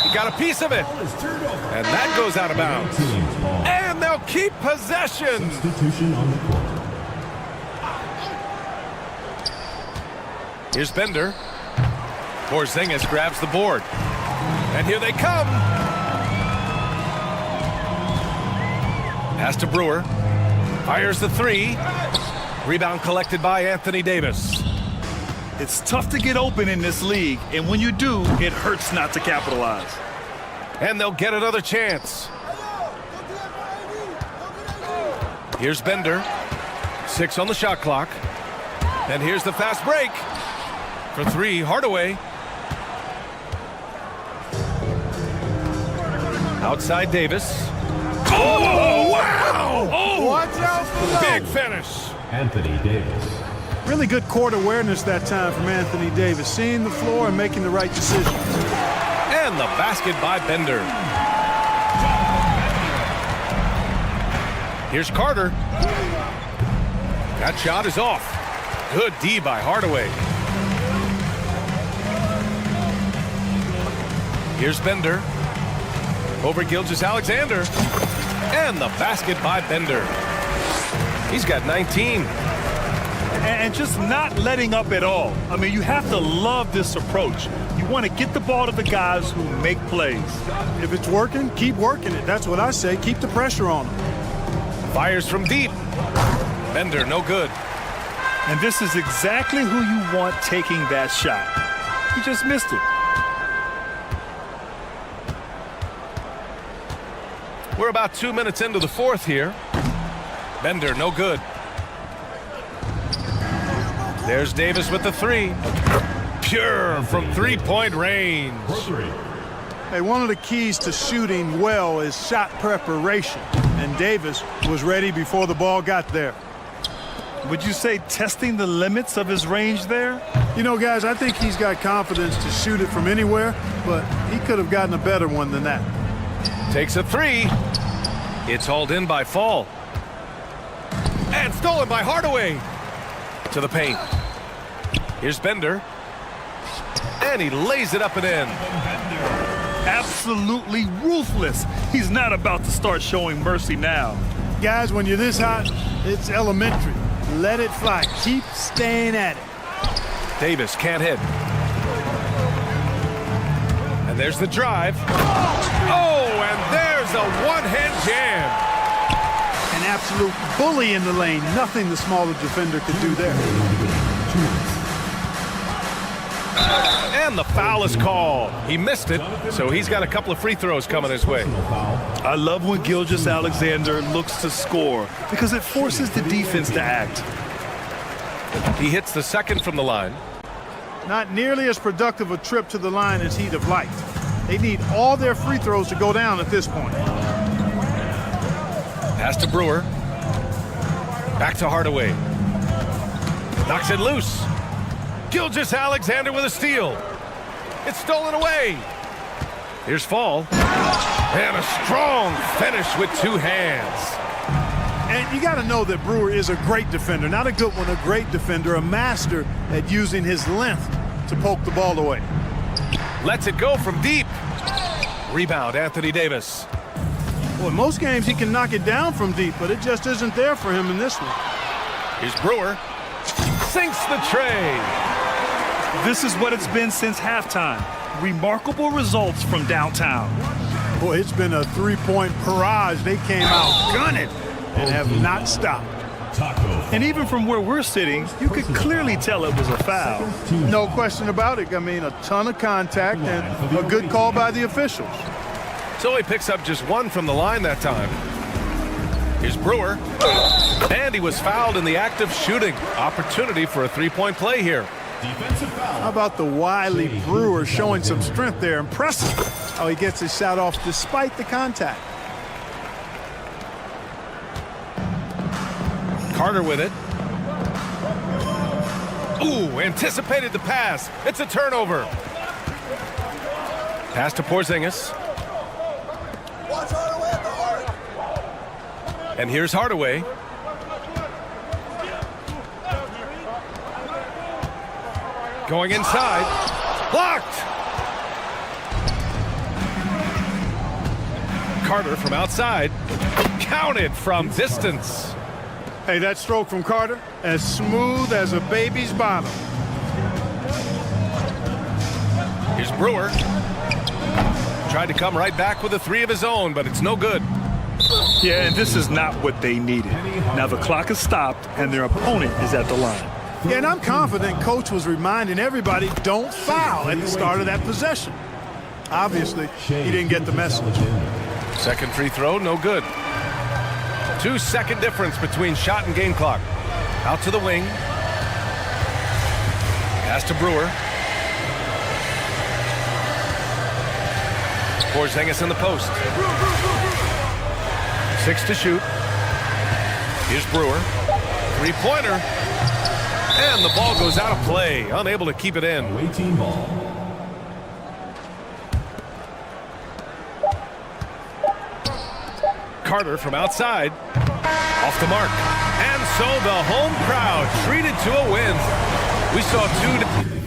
He got a piece of it. And that goes out of bounds. And they'll keep possession. Substitution on the court. Here's Bender. Porzingis grabs the board. And here they come. Pass to Brewer. Fires the three. Rebound collected by Anthony Davis. It's tough to get open in this league, and when you do, it hurts not to capitalize. And they'll get another chance. Here's Bender. 6 on the shot clock. And here's the fast break. For 3, Hardaway. Outside Davis. Oh, wow! Oh, Watch out for those. big finish. Anthony Davis. Really good court awareness that time from Anthony Davis, seeing the floor and making the right decision. And the basket by Bender. Here's Carter. That shot is off. Good D by Hardaway. Here's Bender. Over Gilgeous-Alexander. And the basket by Bender. He's got 19. And just not letting up at all. I mean, you have to love this approach. You want to get the ball to the guys who make plays. If it's working, keep working it. That's what I say. Keep the pressure on them. Fires from deep. Bender, no good. And this is exactly who you want taking that shot. He just missed it. We're about 2 minutes into the fourth here. Bender, no good. There's Davis with the three. Pure from three-point range. Hey, one of the keys to shooting well is shot preparation. And Davis was ready before the ball got there. Would you say testing the limits of his range there? You know, guys, I think he's got confidence to shoot it from anywhere, but he could have gotten a better one than that. Takes a three. It's hauled in by Fall. And stolen by Hardaway. To the paint. Here's Bender. And he lays it up and in. Absolutely ruthless. He's not about to start showing mercy now. Guys, when you're this hot, it's elementary. Let it fly. Keep staying at it. Davis can't hit. And there's the drive. Oh, and there's a one-hand jam. An absolute bully in the lane. Nothing the smaller defender could do there. And the foul is called. He missed it, so he's got a couple of free throws coming his way. I love when Gilgeous-Alexander looks to score because it forces the defense to act. He hits the second from the line. Not nearly as productive a trip to the line as he'd have liked. They need all their free throws to go down at this point. Pass to Brewer. Back to Hardaway. Knocks it loose. Gilgeous-Alexander with a steal. It's stolen away. Here's Fall. And a strong finish with two hands. And you got to know that Brewer is a great defender. Not a good one, a great defender, a master at using his length to poke the ball away. Lets it go from deep. Rebound, Anthony Davis. Well, in most games he can knock it down from deep, but it just isn't there for him in this one. Here's Brewer. Sinks the tray. This is what it's been since halftime. Remarkable results from downtown. Boy, it's been a three-point barrage. They came out gunning and have not stopped. And even from where we're sitting, you could clearly tell it was a foul. No question about it. I mean, a ton of contact and a good call by the officials. So he picks up just one from the line that time. Here's Brewer. And he was fouled in the act of shooting. Opportunity for a three-point play here. How about the wily Brewer showing some strength there? Impressive how he gets his shot off despite the contact. Carter with it. Ooh, anticipated the pass. It's a turnover. Pass to Porzingis. And here's Hardaway. Going inside. Blocked. Carter from outside. Counted from distance. Hey, that stroke from Carter, as smooth as a baby's bottom. Here's Brewer. Tried to come right back with a three of his own, but it's no good. Yeah, and this is not what they needed. Now the clock is stopped, and their opponent is at the line. Yeah, and I'm confident Coach was reminding everybody, don't foul at the start of that possession. Obviously, he didn't get the message. Second free throw, no good. 2-second difference between shot and game clock. Out to the wing. Pass to Brewer. Porzingis in the post. 6 to shoot. Here's Brewer. Three-pointer. And the ball goes out of play. Unable to keep it in. Away team ball. Carter from outside. Off the mark. And so the home crowd treated to a win. We saw two...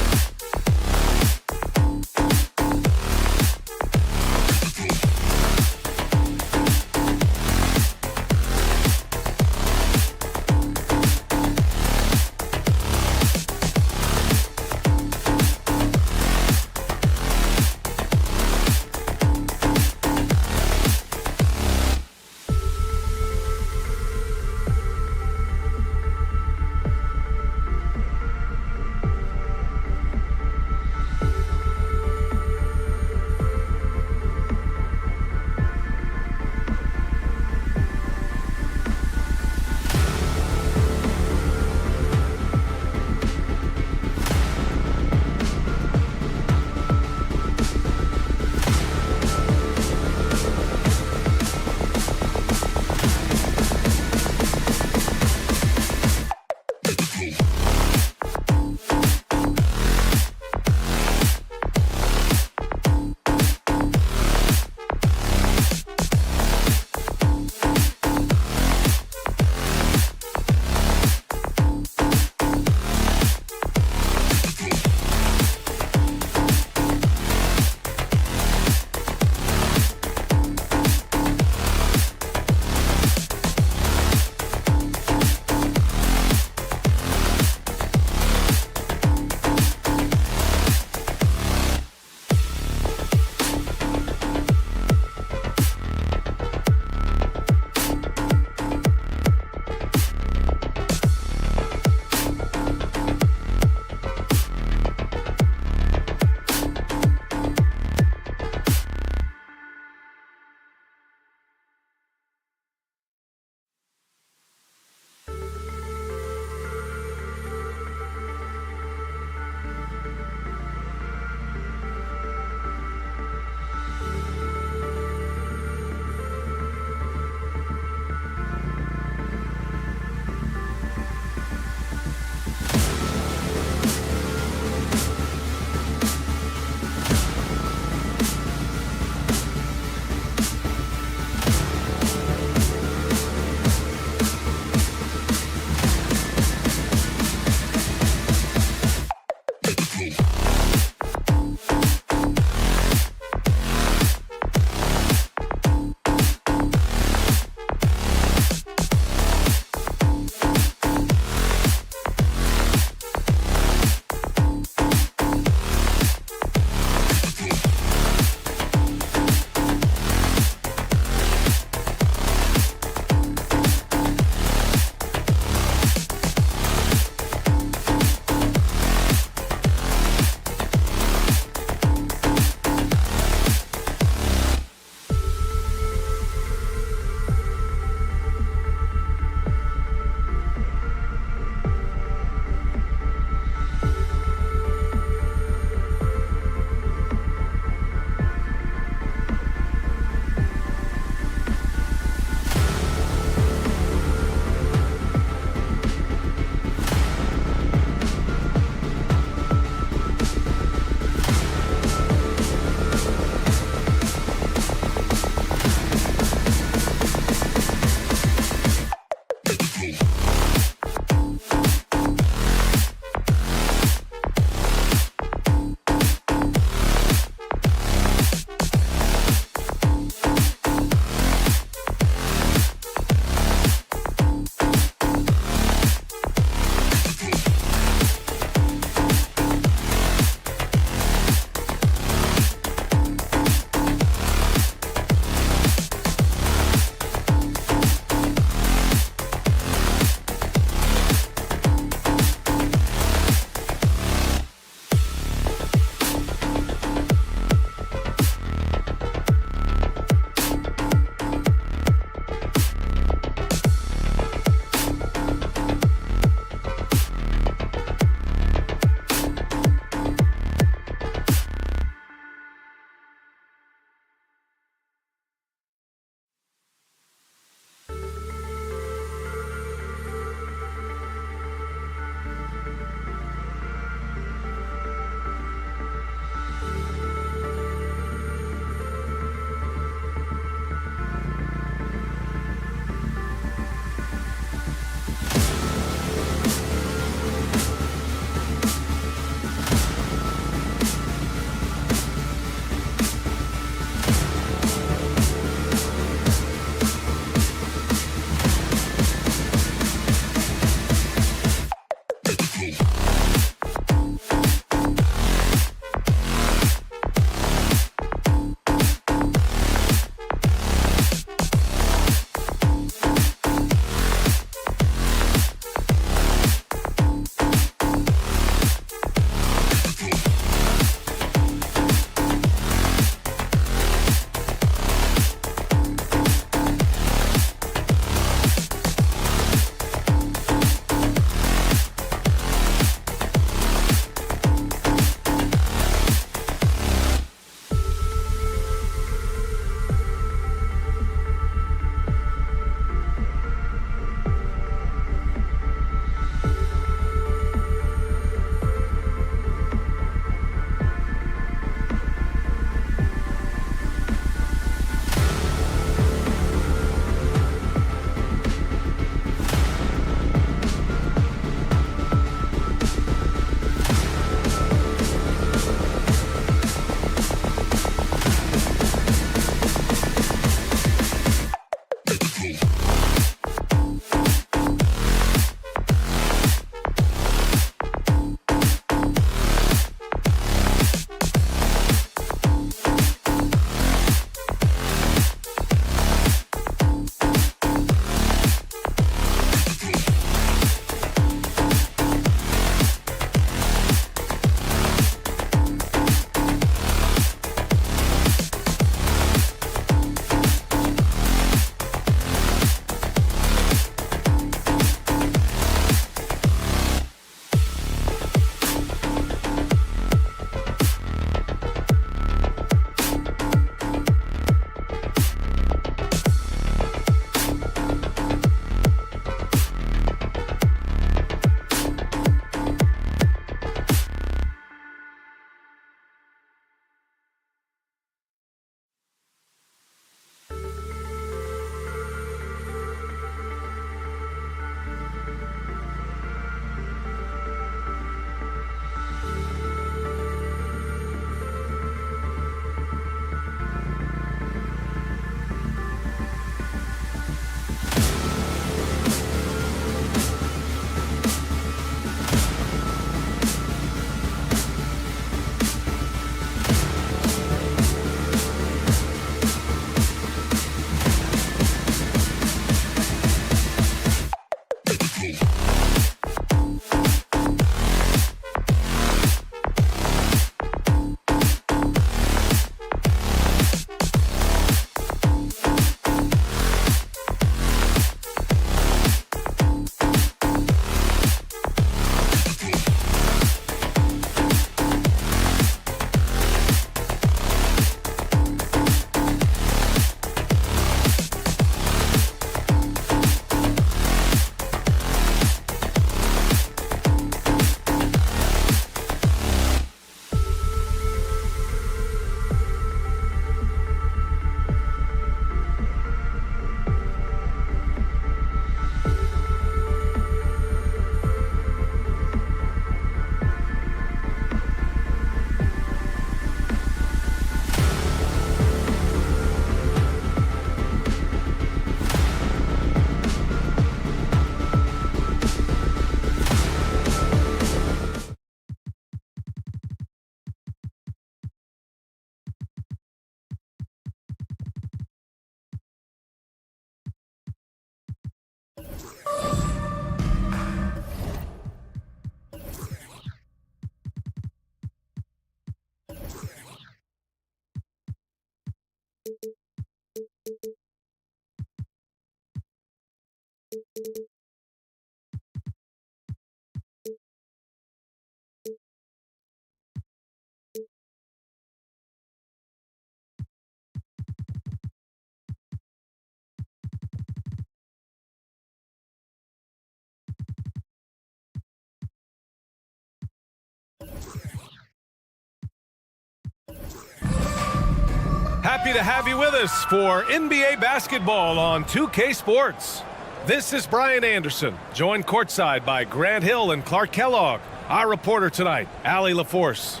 Happy to have you with us for NBA basketball on 2K Sports. This is Brian Anderson, joined courtside by Grant Hill and Clark Kellogg. Our reporter tonight, Allie LaForce.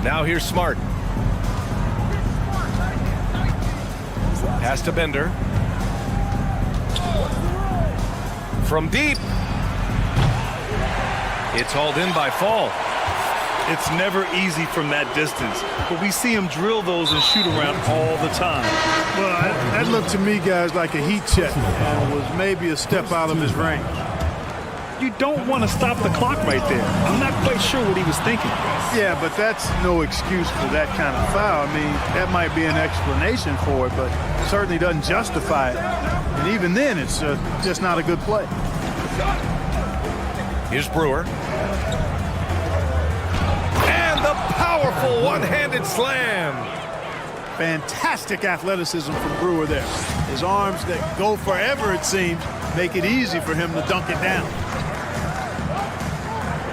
Now here's Smart. Pass to Bender. From deep. It's hauled in by Fall. It's never easy from that distance, but we see him drill those and shoot around all the time. Well, that looked to me, guys, like a heat check and was maybe a step out of his range. You don't want to stop the clock right there. I'm not quite sure what he was thinking. Yeah, but that's no excuse for that kind of foul. I mean, that might be an explanation for it, but certainly doesn't justify it. And even then, it's just not a good play. Here's Brewer. And the powerful one-handed slam. Fantastic athleticism from Brewer there. His arms that go forever, it seems, make it easy for him to dunk it down.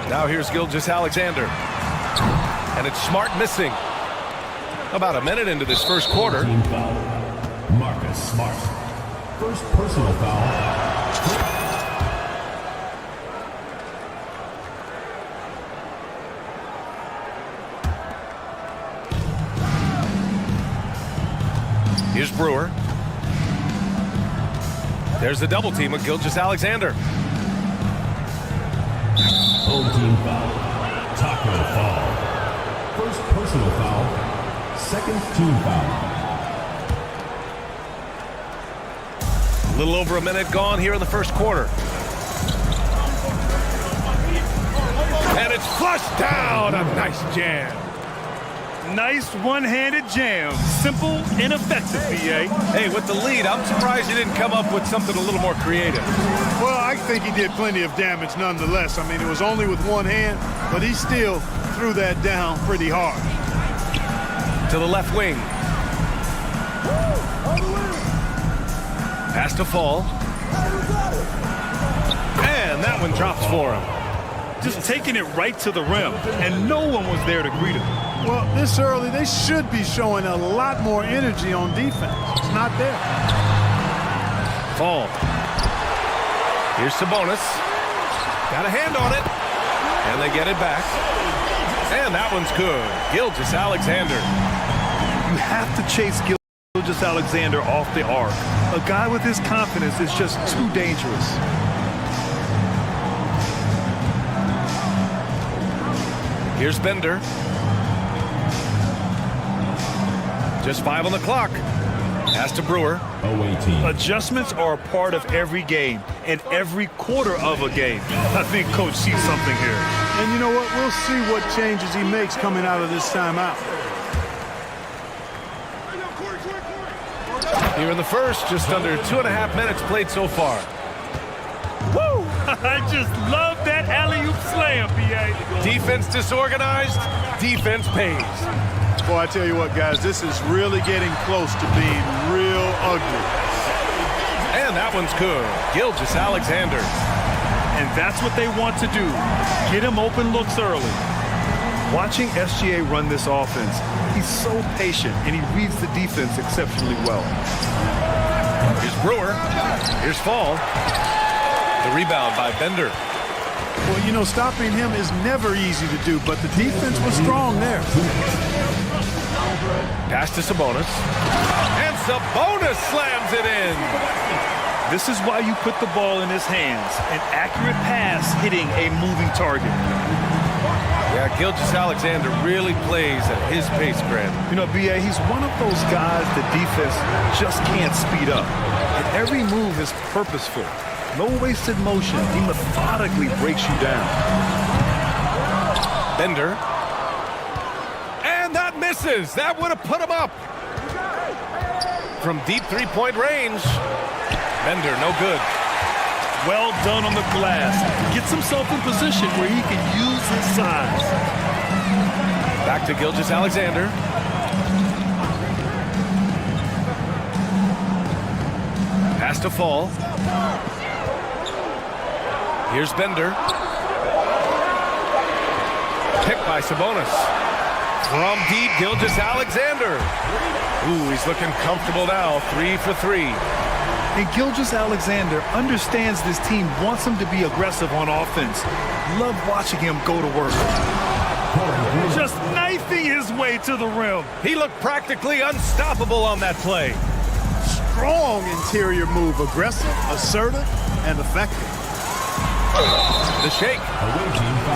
Now here's Gilgeous-Alexander. And it's Smart missing. About a minute into this first quarter. Team foul. Marcus Smart. First personal foul. Here's Brewer. There's the double team with Gilgeous-Alexander. Home team foul. Taco foul. First personal foul. Second team foul. A little over a minute gone here in the first quarter. And it's flushed down. A nice jam. Nice one-handed jam. Simple and effective, B.A. Hey, with the lead, I'm surprised you didn't come up with something a little more creative. Well, I think he did plenty of damage nonetheless. I mean, it was only with one hand, but he still threw that down pretty hard. To the left wing. Pass to Fall. And that one drops for him. Just taking it right to the rim, and no one was there to greet him. Well, this early, they should be showing a lot more energy on defense. It's not there. Fall. Here's Sabonis. Got a hand on it. And they get it back. And that one's good. Gilgeous-Alexander. You have to chase Gilgeous-Alexander off the arc. A guy with his confidence is just too dangerous. Here's Bender. Just 5 on the clock. Pass to Brewer. Away team. Adjustments are a part of every game and every quarter of a game. I think Coach sees something here. And you know what? We'll see what changes he makes coming out of this timeout. Here in the first, just under 2.5 minutes played so far. Woo! I just love that alley-oop slam, B.A. Defense disorganized, defense pays. Boy, I tell you what, guys, this is really getting close to being real ugly. And that one's good. Gilgeous-Alexander. And that's what they want to do. Get him open looks early. Watching SGA run this offense, he's so patient, and he reads the defense exceptionally well. Here's Brewer. Here's Fall. The rebound by Bender. Well, you know, stopping him is never easy to do, but the defense was strong there. Pass to Sabonis. And Sabonis slams it in. This is why you put the ball in his hands. An accurate pass hitting a moving target. Yeah, Yeah, Gilgeous-Alexander really plays at his pace, Grant. You know, B.A., he's one of those guys the defense just can't speed up. And every move is purposeful. No wasted motion. He methodically breaks you down. Bender. And that misses. That would have put him up. From deep three-point range. Bender, no good. Well done on the glass. Gets himself in position where he can use his size. Back to Gilgeous-Alexander. Pass to Fall. Here's Bender. Picked by Sabonis. From deep, Gilgeous-Alexander. Ooh, he's looking comfortable now. 3 for 3. And Gilgeous-Alexander understands this team wants him to be aggressive on offense. Love watching him go to work. Just knifing his way to the rim. He looked practically unstoppable on that play. Strong interior move. Aggressive, assertive, and effective. The shake.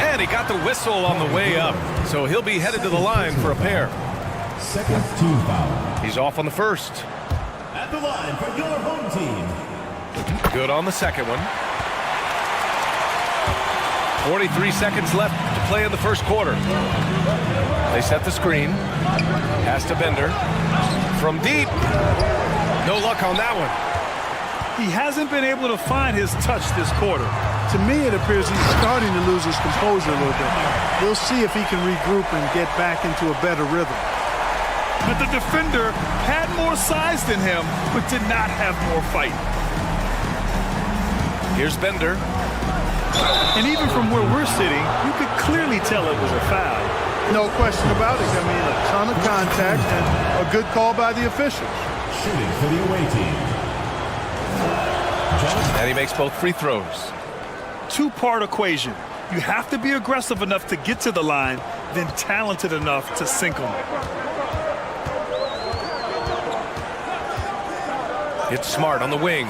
And he got the whistle on the way up. So he'll be headed to the line for a pair. Second team foul. He's off on the first. At the line for your home team. Good on the second one. 43 seconds left to play in the first quarter. They set the screen. Pass to Bender. From deep. No luck on that one. He hasn't been able to find his touch this quarter. To me, it appears he's starting to lose his composure a little bit. We'll see if he can regroup and get back into a better rhythm. But the defender had more size than him, but did not have more fight. Here's Bender. And even from where we're sitting, you could clearly tell it was a foul. No question about it. I mean, a ton of contact and a good call by the officials. Shooting for the away team. And he makes both free throws. Two-part equation. You have to be aggressive enough to get to the line, then talented enough to sink them. It's Smart on the wing.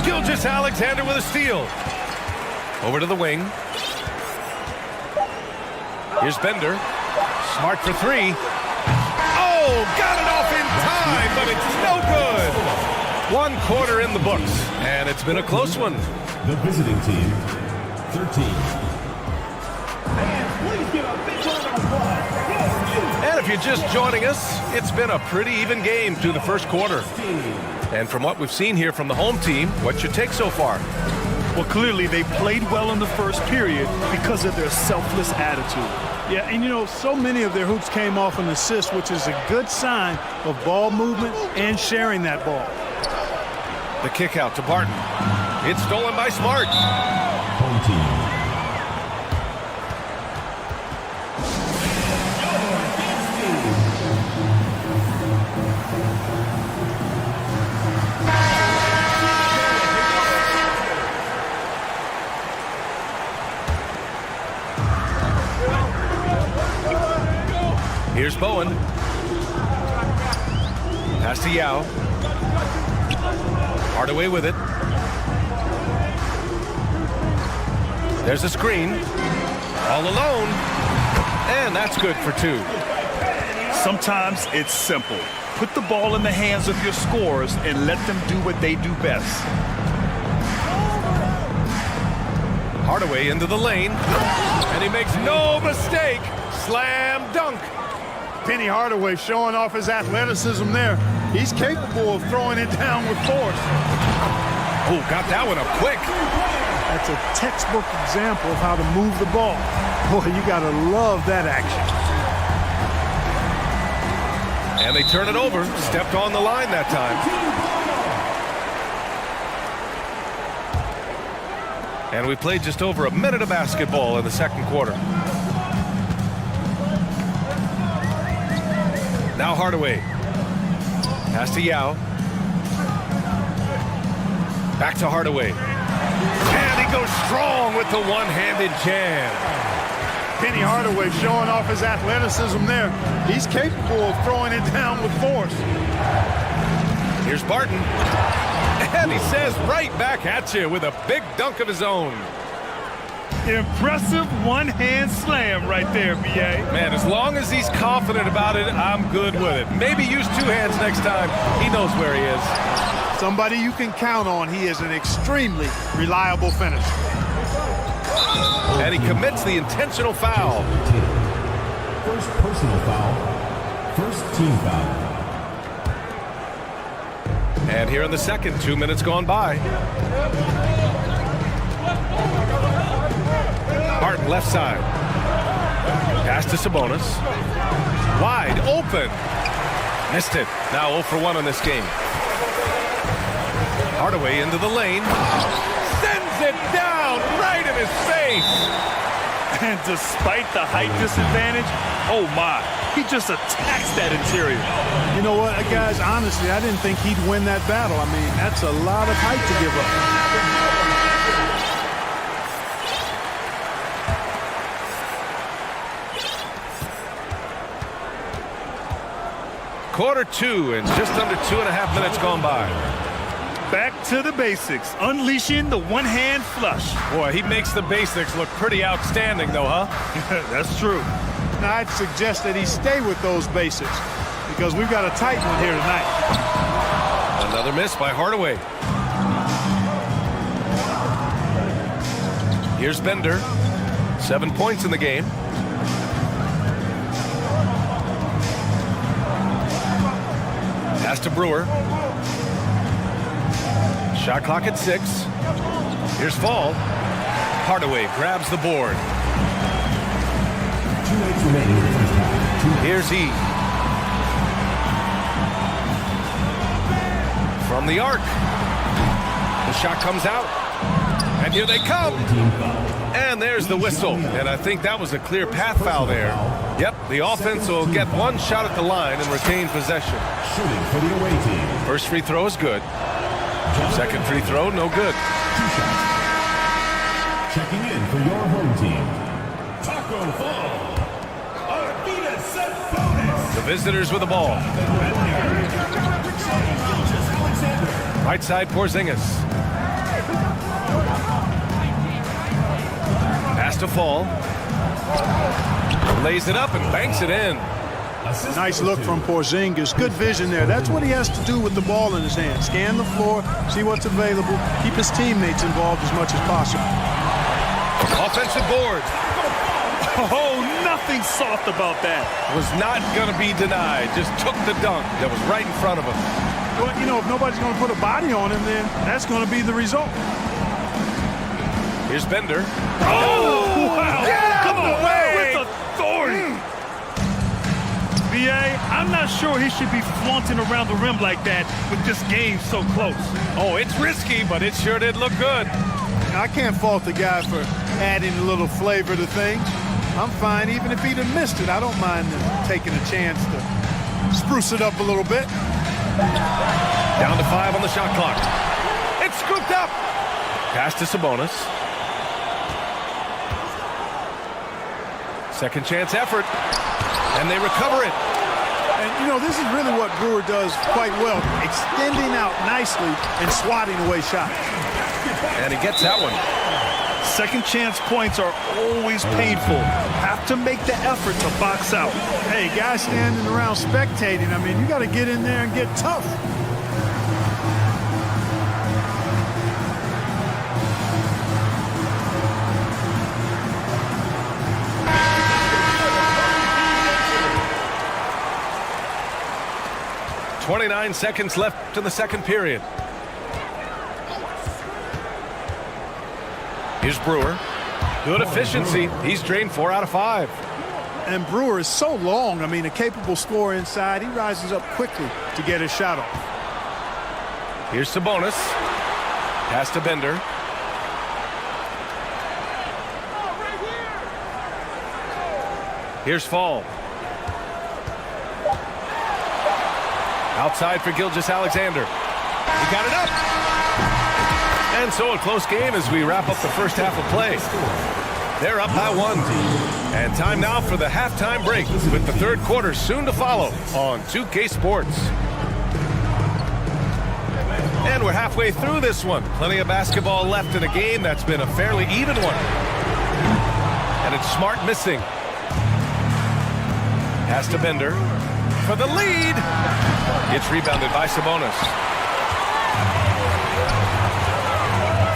Gilgeous-Alexander with a steal. Over to the wing. Here's Bender. Smart for three. Oh, got it off in time, but it's no good. 1 quarter in the books, and it's been a close one. The visiting team, 13. And if you're just joining us, it's been a pretty even game through the first quarter. And from what we've seen here from the home team, what's your take so far? Well, clearly they played well in the first period because of their selfless attitude. Yeah, and you know, so many of their hoops came off an assist, which is a good sign of ball movement and sharing that ball. The kick out to Barton. It's stolen by Smart. Home team. Here's Bowen. Pass to Yao. Hardaway with it. There's a screen. All alone. And that's good for 2. Sometimes it's simple. Put the ball in the hands of your scorers and let them do what they do best. Hardaway into the lane. And he makes no mistake. Slam dunk. Penny Hardaway showing off his athleticism there. He's capable of throwing it down with force. Oh, got that one up quick. That's a textbook example of how to move the ball. Boy, you got to love that action. And they turn it over. Stepped on the line that time. And we played just over a minute of basketball in the second quarter. Now Hardaway. Pass to Yao. Back to Hardaway. And he goes strong with the one-handed jam. Penny Hardaway showing off his athleticism there. He's capable of throwing it down with force. Here's Barton. And he says right back at you with a big dunk of his own. Impressive one-hand slam right there, B.A. Man, as long as he's confident about it, I'm good with it. Maybe use two hands next time. He knows where he is. Somebody you can count on. He is an extremely reliable finisher. And he commits the intentional foul. First personal foul. First team foul. And here in the second, 2 minutes gone by. Hart left side. Pass to Sabonis. Wide open. Missed it. Now 0 for 1 on this game. Hardaway into the lane. Sends it down right in his face. And despite the height disadvantage, oh my, he just attacks that interior. You know what, guys, honestly, I didn't think he'd win that battle. I mean, that's a lot of height to give up. Quarter 2 and just under 2.5 minutes gone by. Back to the basics, unleashing the one-hand flush. Boy, he makes the basics look pretty outstanding, though, huh? That's true. Now, I'd suggest that he stay with those basics because we've got a tight one here tonight. Another miss by Hardaway. Here's Bender. 7 points in the game. Pass to Brewer. Shot clock at 6. Here's Fall. Hardaway grabs the board. 2 minutes remaining in the first half. Here's E. From the arc. The shot comes out. And here they come. Team foul. And there's the whistle. And I think that was a clear path foul there. Yep, the offense will get one shot at the line and retain possession. Shooting for the away team. First free throw is good. Second free throw, no good. 2 shots. Checking in for your home team. Taco Fall. The visitors with the ball. Right side, Porzingis. Pass to Fall. Lays it up and banks it in. Nice look from Porzingis. Good vision there. That's what he has to do with the ball in his hand. Scan the floor, see what's available, keep his teammates involved as much as possible. Offensive board. Oh, nothing soft about that. Was not going to be denied. Just took the dunk that was right in front of him. Well, you know, if nobody's going to put a body on him, then that's going to be the result. Here's Bender. Oh, wow. Get out Come of the on, way. with authority. B.A., I'm not sure he should be flaunting around the rim like that with this game so close. Oh, it's risky, but it sure did look good. I can't fault the guy for adding a little flavor to things. I'm fine even if he'd have missed it. I don't mind him taking a chance to spruce it up a little bit. Down to 5 on the shot clock. It's scooped up. Pass to Sabonis. Second chance effort. And they recover it. And, you know, this is really what Brewer does quite well, extending out nicely and swatting away shots. And he gets that one. Second chance points are always painful. Have to make the effort to box out. Hey, guys standing around spectating, I mean, you got to get in there and get tough. .29 seconds left in the second period. Here's Brewer. Good efficiency. He's drained 4 out of 5. And Brewer is so long. I mean, a capable scorer inside. He rises up quickly to get his shot off. Here's Sabonis. Pass to Bender. Here's Fall. Outside for Gilgeous-Alexander. He got it up. And so a close game as we wrap up the first half of play. They're up by 1. And time now for the halftime break with the third quarter soon to follow on 2K Sports. And we're halfway through this one. Plenty of basketball left in a game that's been a fairly even one. And it's Smart missing. Pass to Bender for the lead. Gets rebounded by Sabonis.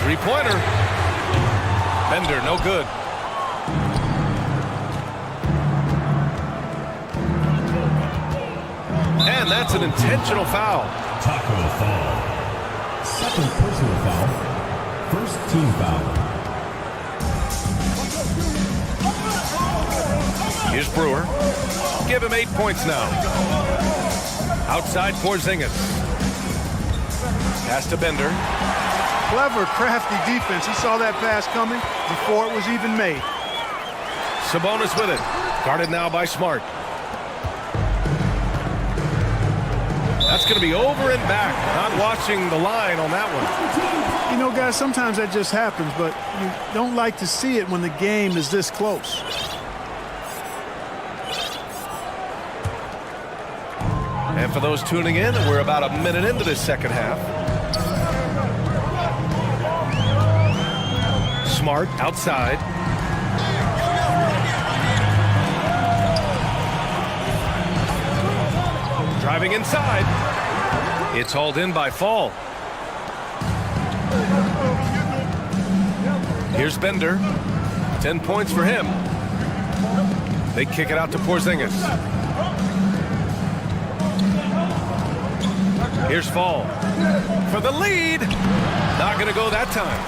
Three-pointer. Bender, no good. And that's an intentional foul. Taco foul. Second personal foul. First team foul. Here's Brewer. Give him 8 points now. Outside Porzingis. Pass to Bender. Clever, crafty defense. He saw that pass coming before it was even made. Sabonis with it. Guarded now by Smart. That's going to be over and back. Not watching the line on that one. You know, guys, sometimes that just happens, but you don't like to see it when the game is this close. And for those tuning in, we're about a minute into this second half. Smart outside. Driving inside. It's hauled in by Fall. Here's Bender. 10 points for him. They kick it out to Porzingis. Here's Fall for the lead. Not going to go that time.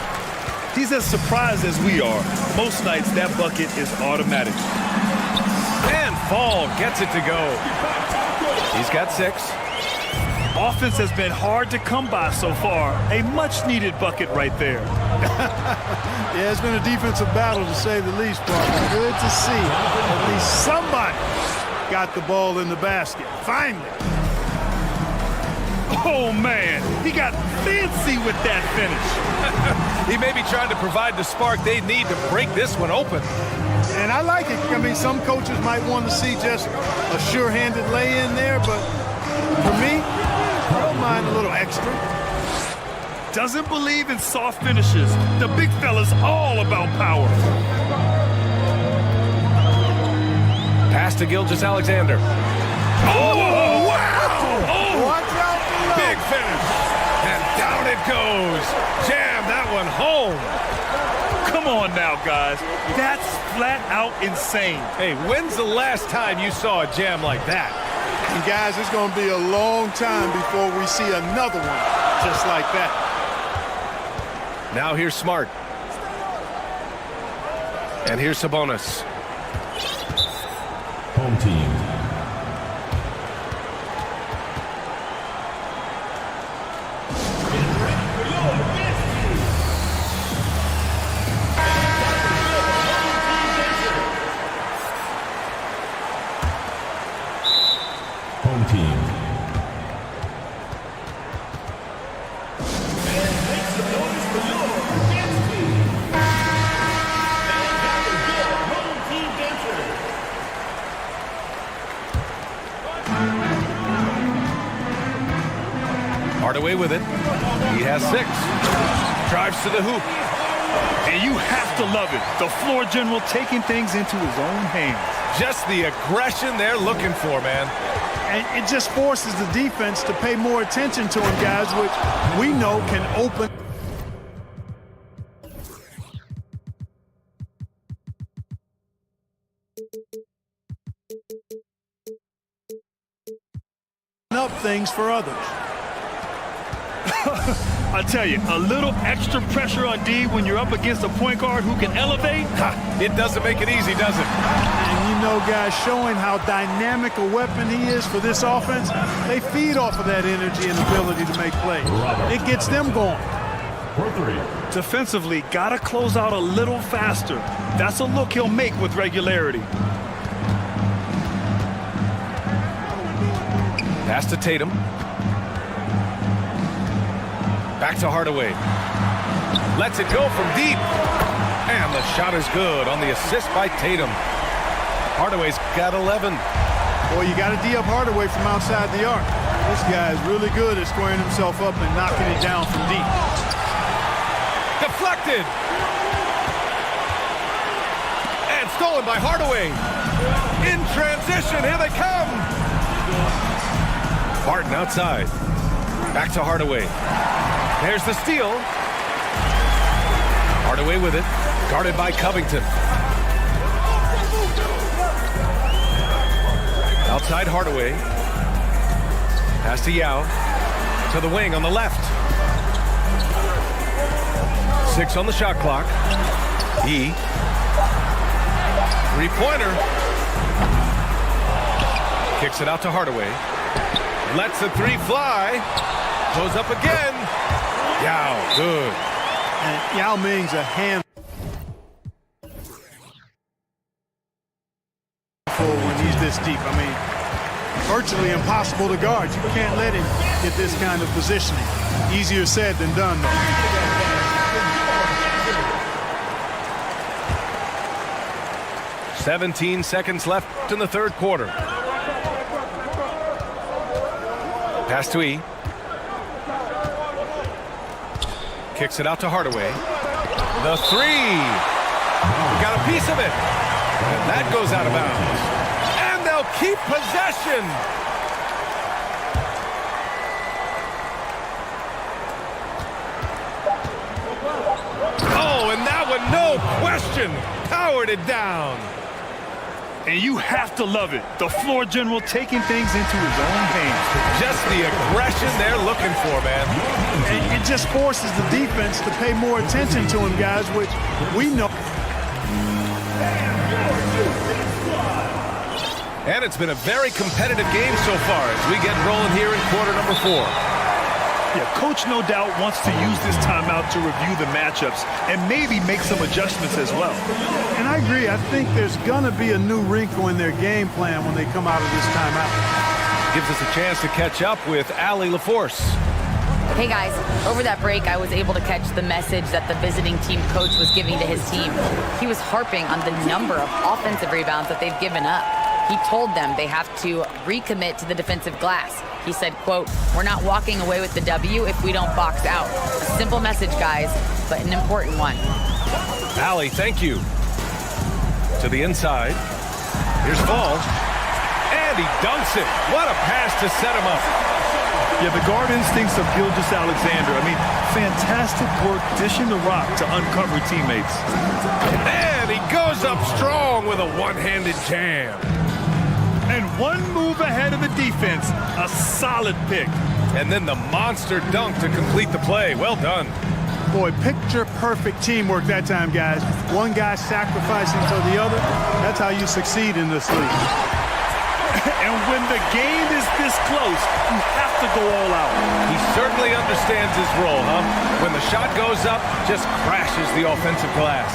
He's as surprised as we are. Most nights, that bucket is automatic. And Fall gets it to go. He's got 6. Offense has been hard to come by so far. A much-needed bucket right there. Yeah, it's been a defensive battle, to say the least, partner. Good to see. At least somebody got the ball in the basket. Finally. Oh, man. He got fancy with that finish. He may be trying to provide the spark they need to break this one open. And I like it. I mean, some coaches might want to see just a sure-handed lay-in there, but for me, I don't mind a little extra. Doesn't believe in soft finishes. The big fella's all about power. Pass to Gilgeous-Alexander. Oh, wow! Oh, Watch out below. big finish. And down it goes. Jam that one home. Come on now, guys. That's flat out insane. Hey, when's the last time you saw a jam like that? And guys, it's going to be a long time before we see another one just like that. Now here's Smart. And here's Sabonis. Home team. Home team. Hardaway with it. He has 6. Drives to the hoop. And you have to love it. The floor general taking things into his own hands. Just the aggression they're looking for, man. And it just forces the defense to pay more attention to him, guys, which we know can open up things for others. I tell you, a little extra pressure on D when you're up against a point guard who can elevate. It doesn't make it easy, does it? And you know, guys, showing how dynamic a weapon he is for this offense, they feed off of that energy and ability to make plays. It gets them going. For 3. Defensively, gotta close out a little faster. That's a look he'll make with regularity. Pass to Tatum. Back to Hardaway. Lets it go from deep. And the shot is good on the assist by Tatum. Hardaway's got 11. Boy, you got to D up Hardaway from outside the arc. This guy is really good at squaring himself up and knocking it down from deep. Deflected. And stolen by Hardaway. In transition, here they come. Barton outside. Back to Hardaway. There's the steal. Hardaway with it. Guarded by Covington. Outside Hardaway. Pass to Yao. To the wing on the left. 6 on the shot clock. E. Three-pointer. Kicks it out to Hardaway. Lets the three fly. Goes up again. Yao, good. And Yao Ming's a handful when he's this deep. I mean, virtually impossible to guard. You can't let him get this kind of positioning. Easier said than done, though. 17 seconds left in the third quarter. Pass to E. Kicks it out to Hardaway. The three. Got a piece of it. And that goes out of bounds. And they'll keep possession. Oh, and that one, no question, powered it down. And you have to love it. The floor general taking things into his own hands. Just the aggression they're looking for, man. And it just forces the defense to pay more attention to him, guys, which we know. And it's been a very competitive game so far as we get rolling here in quarter number 4. Yeah, coach no doubt wants to use this timeout to review the matchups and maybe make some adjustments as well. And I agree. I think there's going to be a new wrinkle in their game plan when they come out of this timeout. Gives us a chance to catch up with Allie LaForce. Hey guys, over that break, I was able to catch the message that the visiting team coach was giving to his team. He was harping on the number of offensive rebounds that they've given up. He told them they have to recommit to the defensive glass. He said, quote, "We're not walking away with the W if we don't box out." A simple message, guys, but an important one. Allie, thank you. To the inside. Here's Fall. And he dunks it. What a pass to set him up. Yeah, the guard instincts of Gilgeous-Alexander. I mean, fantastic work dishing the rock to uncover teammates. And he goes up strong with a one-handed jam. And one move ahead of the defense, a solid pick. And then the monster dunk to complete the play. Well done. Boy, picture-perfect teamwork that time, guys. One guy sacrificing for the other. That's how you succeed in this league. And when the game is this close, you have to go all out. He certainly understands his role, huh? When the shot goes up, just crashes the offensive glass.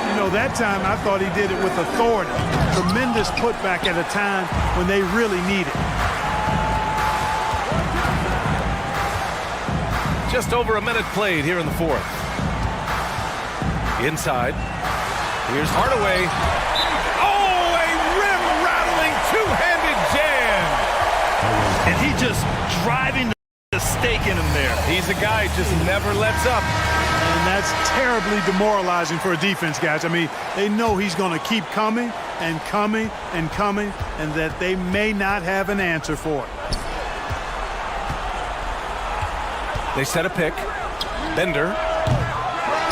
You know, that time I thought he did it with authority. Tremendous putback at a time when they really need it. Just over a minute played here in the fourth. Inside. Here's Hardaway. Oh, a rim-rattling two-handed jam. And he just driving the stake in him there. He's a guy who just never lets up. And that's terribly demoralizing for a defense, guys. I mean, they know he's going to keep coming and coming and coming, and that they may not have an answer for it. They set a pick. Bender.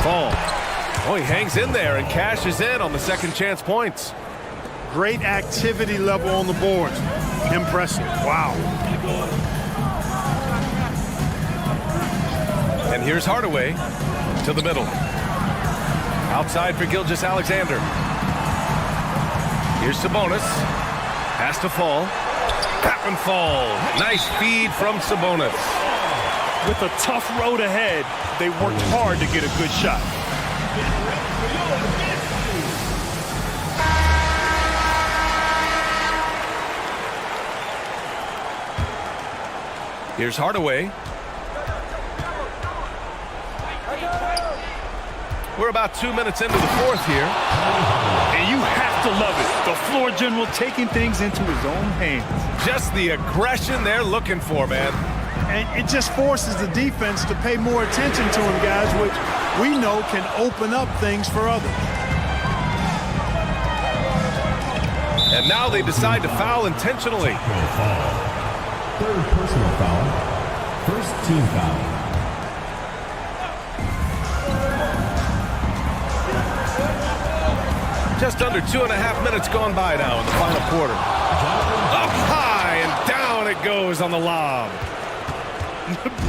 Fall. Oh, he hangs in there and cashes in on the second chance points. Great activity level on the boards. Impressive. Wow. And here's Hardaway to the middle. Outside for Gilgeous-Alexander. Here's Sabonis. Has to Fall. That one Fall. Nice feed from Sabonis. With a tough road ahead, they worked hard to get a good shot. Here's Hardaway. We're about 2 minutes into the fourth here. And you have to love it. The floor general taking things into his own hands. Just the aggression they're looking for, man. And it just forces the defense to pay more attention to him, guys, which we know can open up things for others. And now they decide to foul intentionally. Will foul. Third personal foul. First team foul. Just under 2.5 minutes gone by now in the final quarter. Up high and down it goes on the lob.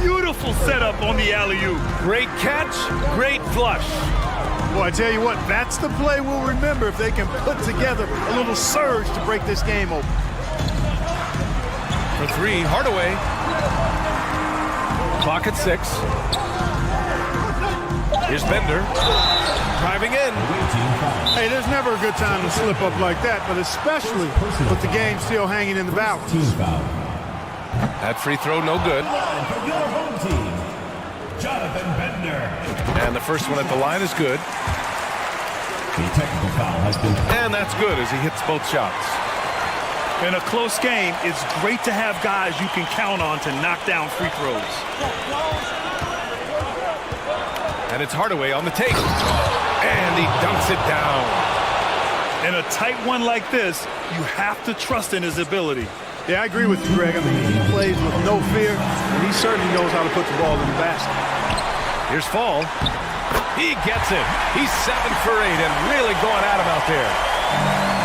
Beautiful setup on the alley-oop. Great catch, great flush. Boy, I tell you what, that's the play we'll remember if they can put together a little surge to break this game open. For three, Hardaway. Clock at 6. Here's Bender. Driving in. Hey, there's never a good time to slip up like that, but especially with the game still hanging in the balance. Team foul. That free throw no good. Line for your home team, Jonathan Bender. And the first one at the line is good. The technical foul has been. And that's good as he hits both shots. In a close game, it's great to have guys you can count on to knock down free throws. And it's Hardaway on the take. And he dunks it down. In a tight one like this, you have to trust in his ability. Yeah, I agree with you, Greg. I mean, he plays with no fear, and he certainly knows how to put the ball in the basket. Here's Fall. He gets it. He's 7 for 8 and really going at him out there.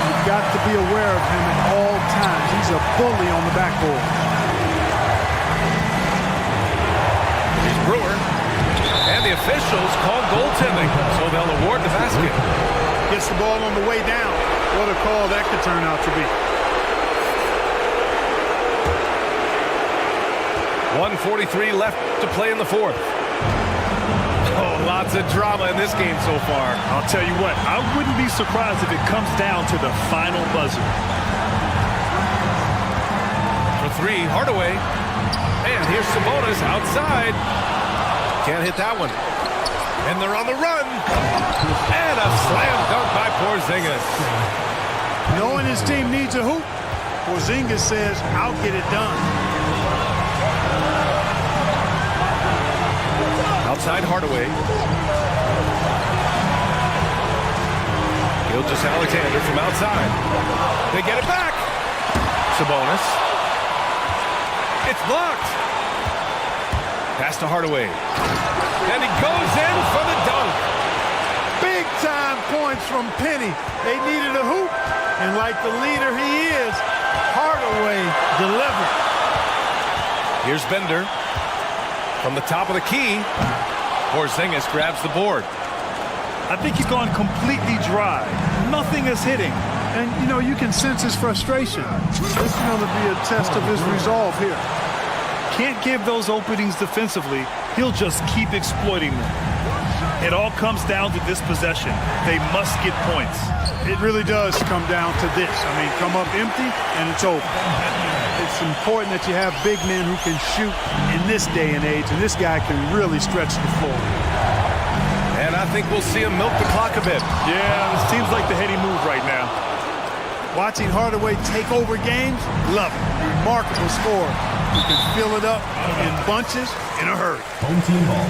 You've got to be aware of him at all times. He's a bully on the backboard. Here's Brewer. And the officials call goaltending, so they'll award the basket. Gets the ball on the way down. What a call that could turn out to be. 1:43 left to play in the fourth. Oh, lots of drama in this game so far. I'll tell you what, I wouldn't be surprised if it comes down to the final buzzer. For three, Hardaway. And here's Sabonis outside. Can't hit that one. And they're on the run. And a slam dunk by Porzingis. Knowing his team needs a hoop, Porzingis says, I'll get it done. Outside Hardaway. Gilgeous-Alexander from outside. They get it back. Sabonis. It's blocked. Pass to Hardaway. And he goes in for the dunk. Big time points from Penny. They needed a hoop, and like the leader he is, Hardaway delivered. Here's Bender. From the top of the key, Porzingis grabs the board. I think he's gone completely dry. Nothing is hitting. And, you know, you can sense his frustration. This is going to be a test of his resolve here. Can't give those openings defensively. He'll just keep exploiting them. It all comes down to this possession. They must get points. It really does come down to this. I mean, come up empty, and it's over. It's important that you have big men who can shoot in this day and age, and this guy can really stretch the floor. And I think we'll see him milk the clock a bit. Yeah, this seems like the heady move right now. Watching Hardaway take over games, love it. Remarkable score. You can fill it up in bunches in a hurry. Home team ball.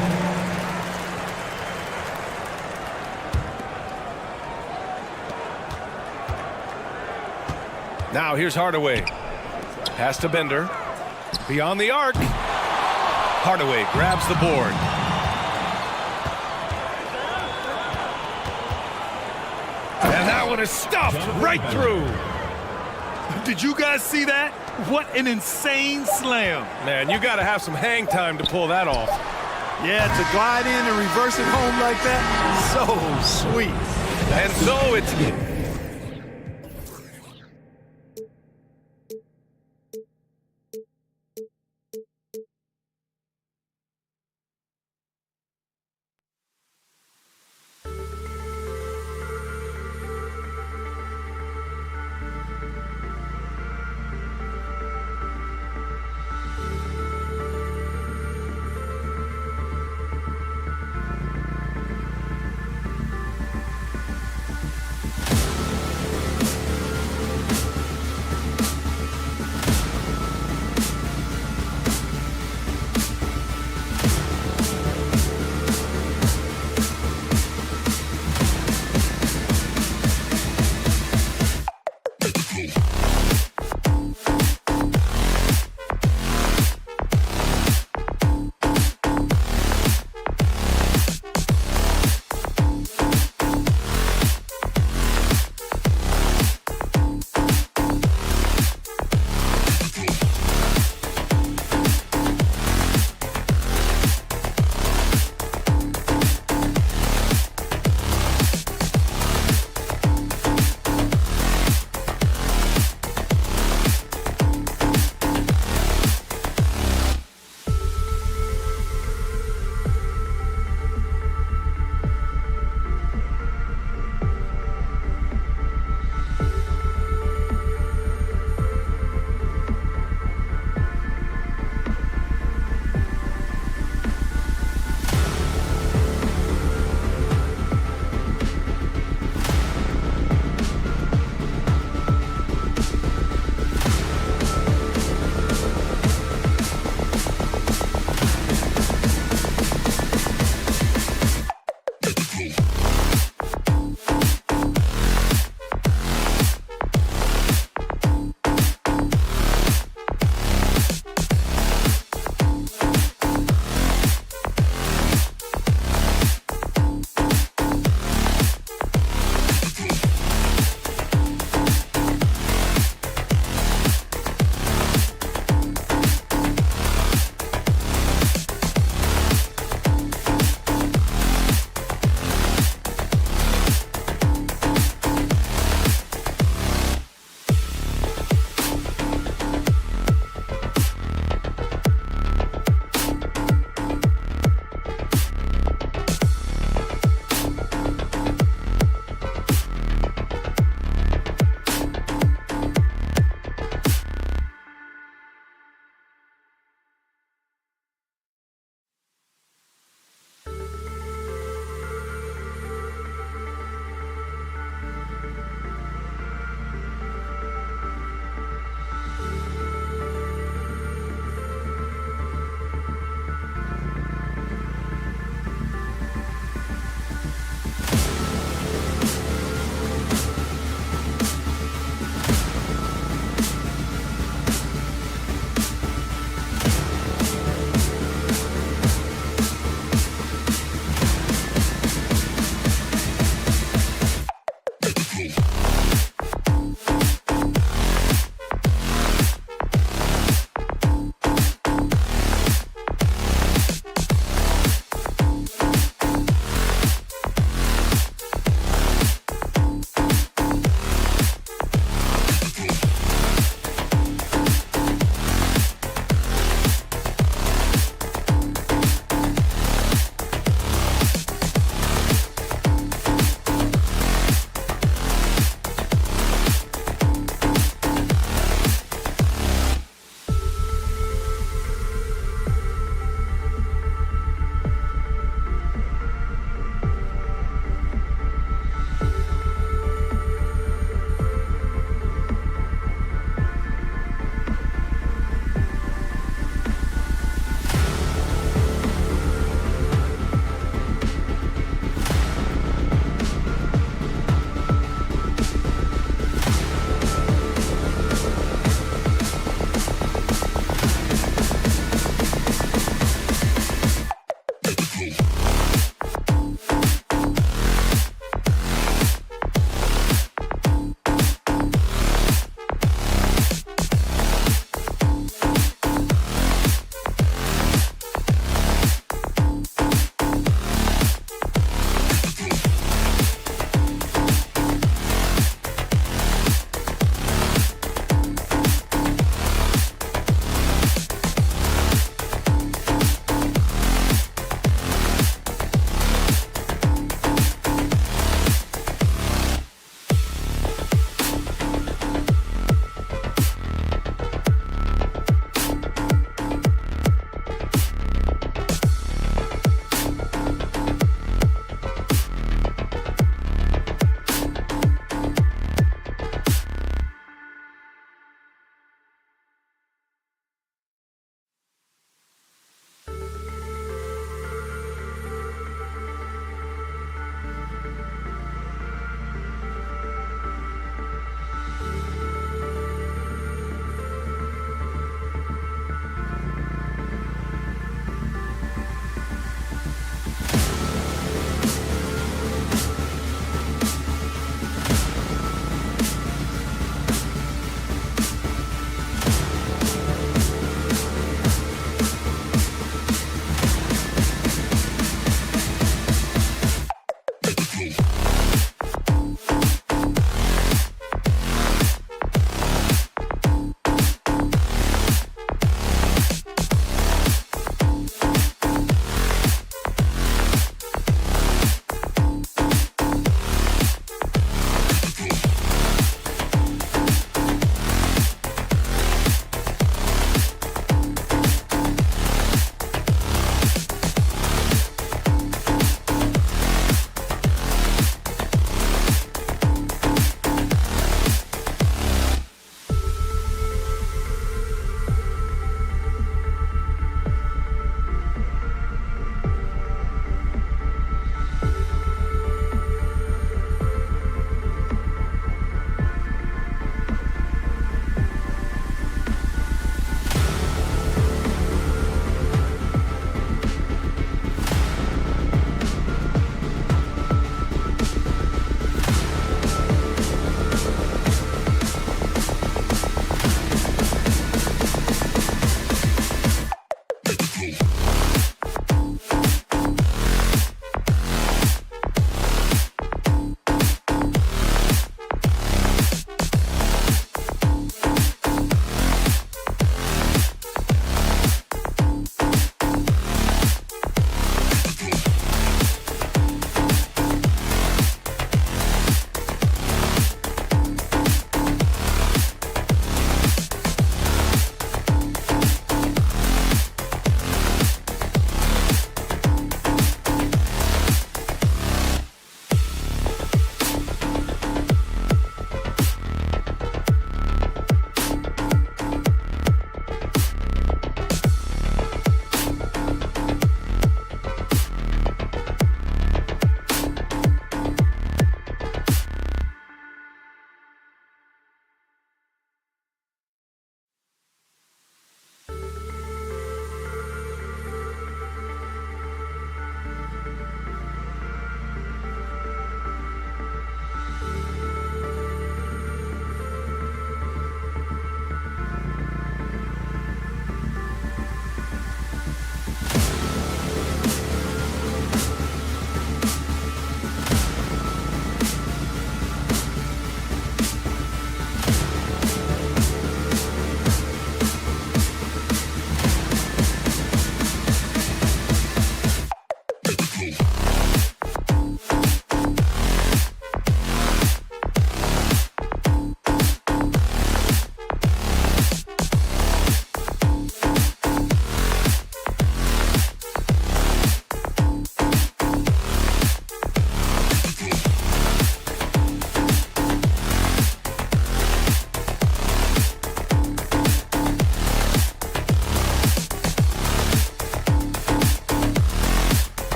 Now here's Hardaway. Pass to Bender. Beyond the arc. Hardaway grabs the board. And that one is stuffed right through. Did you guys see that? What an insane slam. Man, you got to have some hang time to pull that off. Yeah, to glide in and reverse it home like that, so sweet. And so it's...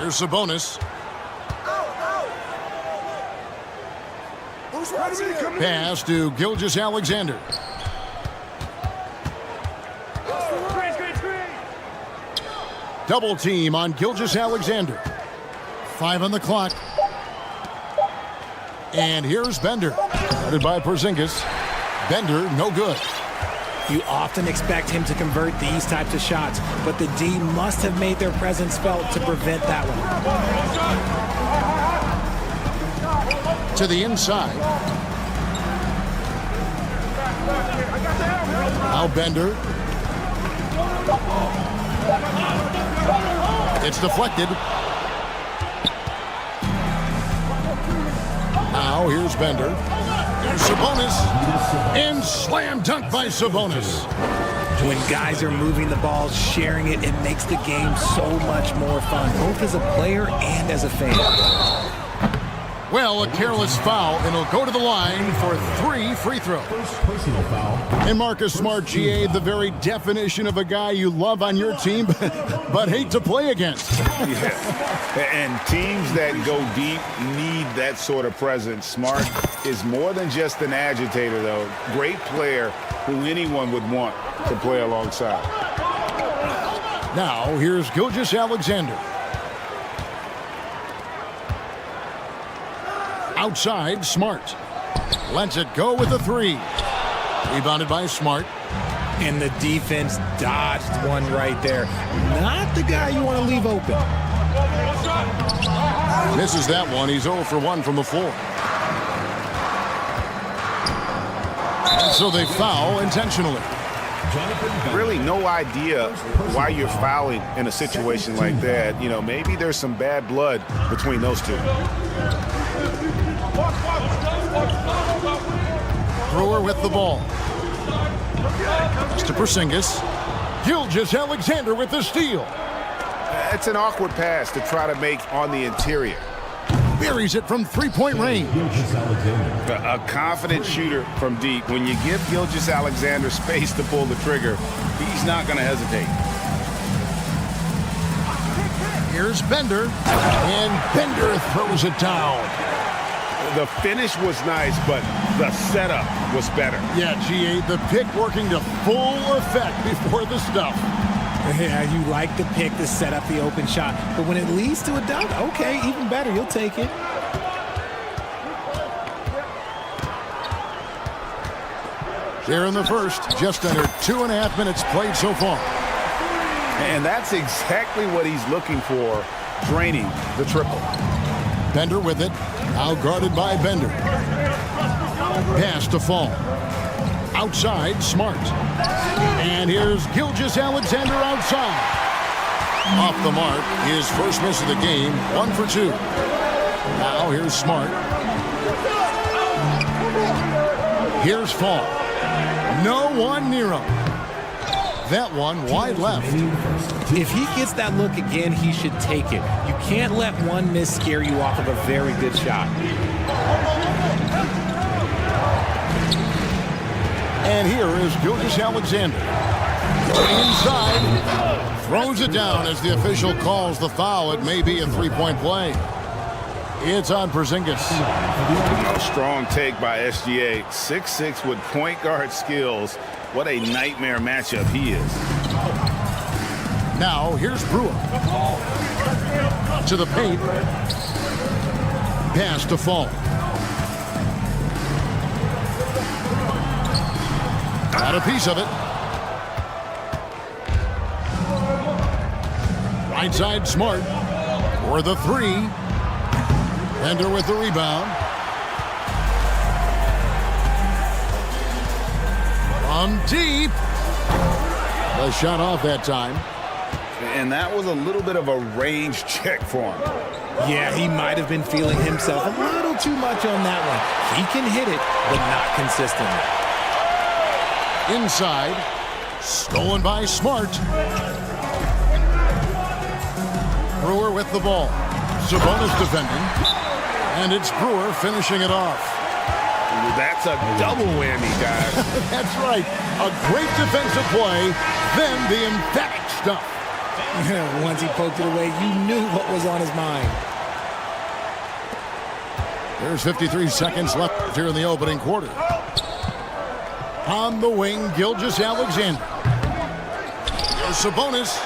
Here's Sabonis. Pass to Gilgeous-Alexander. Double team on Gilgeous-Alexander. 5 on the clock. And here's Bender. Guarded by Porzingis. Bender, no good. You often expect him to convert these types of shots, but the D must have made their presence felt to prevent that one. To the inside. Now Bender. It's deflected. Now here's Bender. Here's Sabonis. And slam dunk by Sabonis. When guys are moving the ball, sharing it, it makes the game so much more fun, both as a player and as a fan. Well, a careless foul, and he'll go to the line for 3 free throws. First personal foul. And Marcus Smart, GA, the very definition of a guy you love on your team, but hate to play against. Yeah. And teams that go deep need that sort of presence. Smart is more than just an agitator, though. Great player who anyone would want to play alongside. Now, here's Gilgeous-Alexander. Outside, Smart. Lets it go with a 3. Rebounded by Smart. And the defense dodged one right there. Not the guy you want to leave open. Misses that one. He's 0 for 1 from the floor. And so they foul intentionally. Really no idea why you're fouling in a situation like that. You know, maybe there's some bad blood between those two. Brewer with the ball. Pass to Porzingis. Gilgeous-Alexander with the steal. It's an awkward pass to try to make on the interior. Buries it from 3-point range. A confident shooter from deep. When you give Gilgeous-Alexander space to pull the trigger, he's not going to hesitate. Here's Bender. And Bender throws it down. The finish was nice, but the setup was better. Yeah, GA, the pick working to full effect before the stuff. Yeah, you like the pick to set up the open shot, but when it leads to a dunk, okay, even better, you'll take it. Here in the first, just under 2.5 minutes played so far. And that's exactly what he's looking for, draining the triple. Bender with it, now guarded by Bender. Pass to Fall. Outside, Smart. And here's Gilgeous-Alexander outside. Off the mark, his first miss of the game, 1 for 2. Now here's Smart. Here's Fall. No one near him. That one wide left. If he gets that look again, he should take it. You can't let one miss scare you off of a very good shot. And here is Gilgeous-Alexander. Inside. Throws it down as the official calls the foul. It may be a 3-point play. It's on Porzingis. A strong take by SGA. 6'6" with point guard skills. What a nightmare matchup he is. Now, here's Brewer. To the paint. Pass to Fall. Got a piece of it. Right side, Smart. For the 3. Bender with the rebound. From deep. The shot off that time. And that was a little bit of a range check for him. Yeah, he might have been feeling himself a little too much on that one. He can hit it, but not consistently. Inside. Stolen by Smart. Brewer with the ball. Sabonis defending. And it's Brewer finishing it off. That's a double whammy, guys. That's right. A great defensive play, then the emphatic stuff. Once he poked it away, you knew what was on his mind. There's 53 seconds left here in the opening quarter. On the wing, Gilgeous-Alexander. There's Sabonis.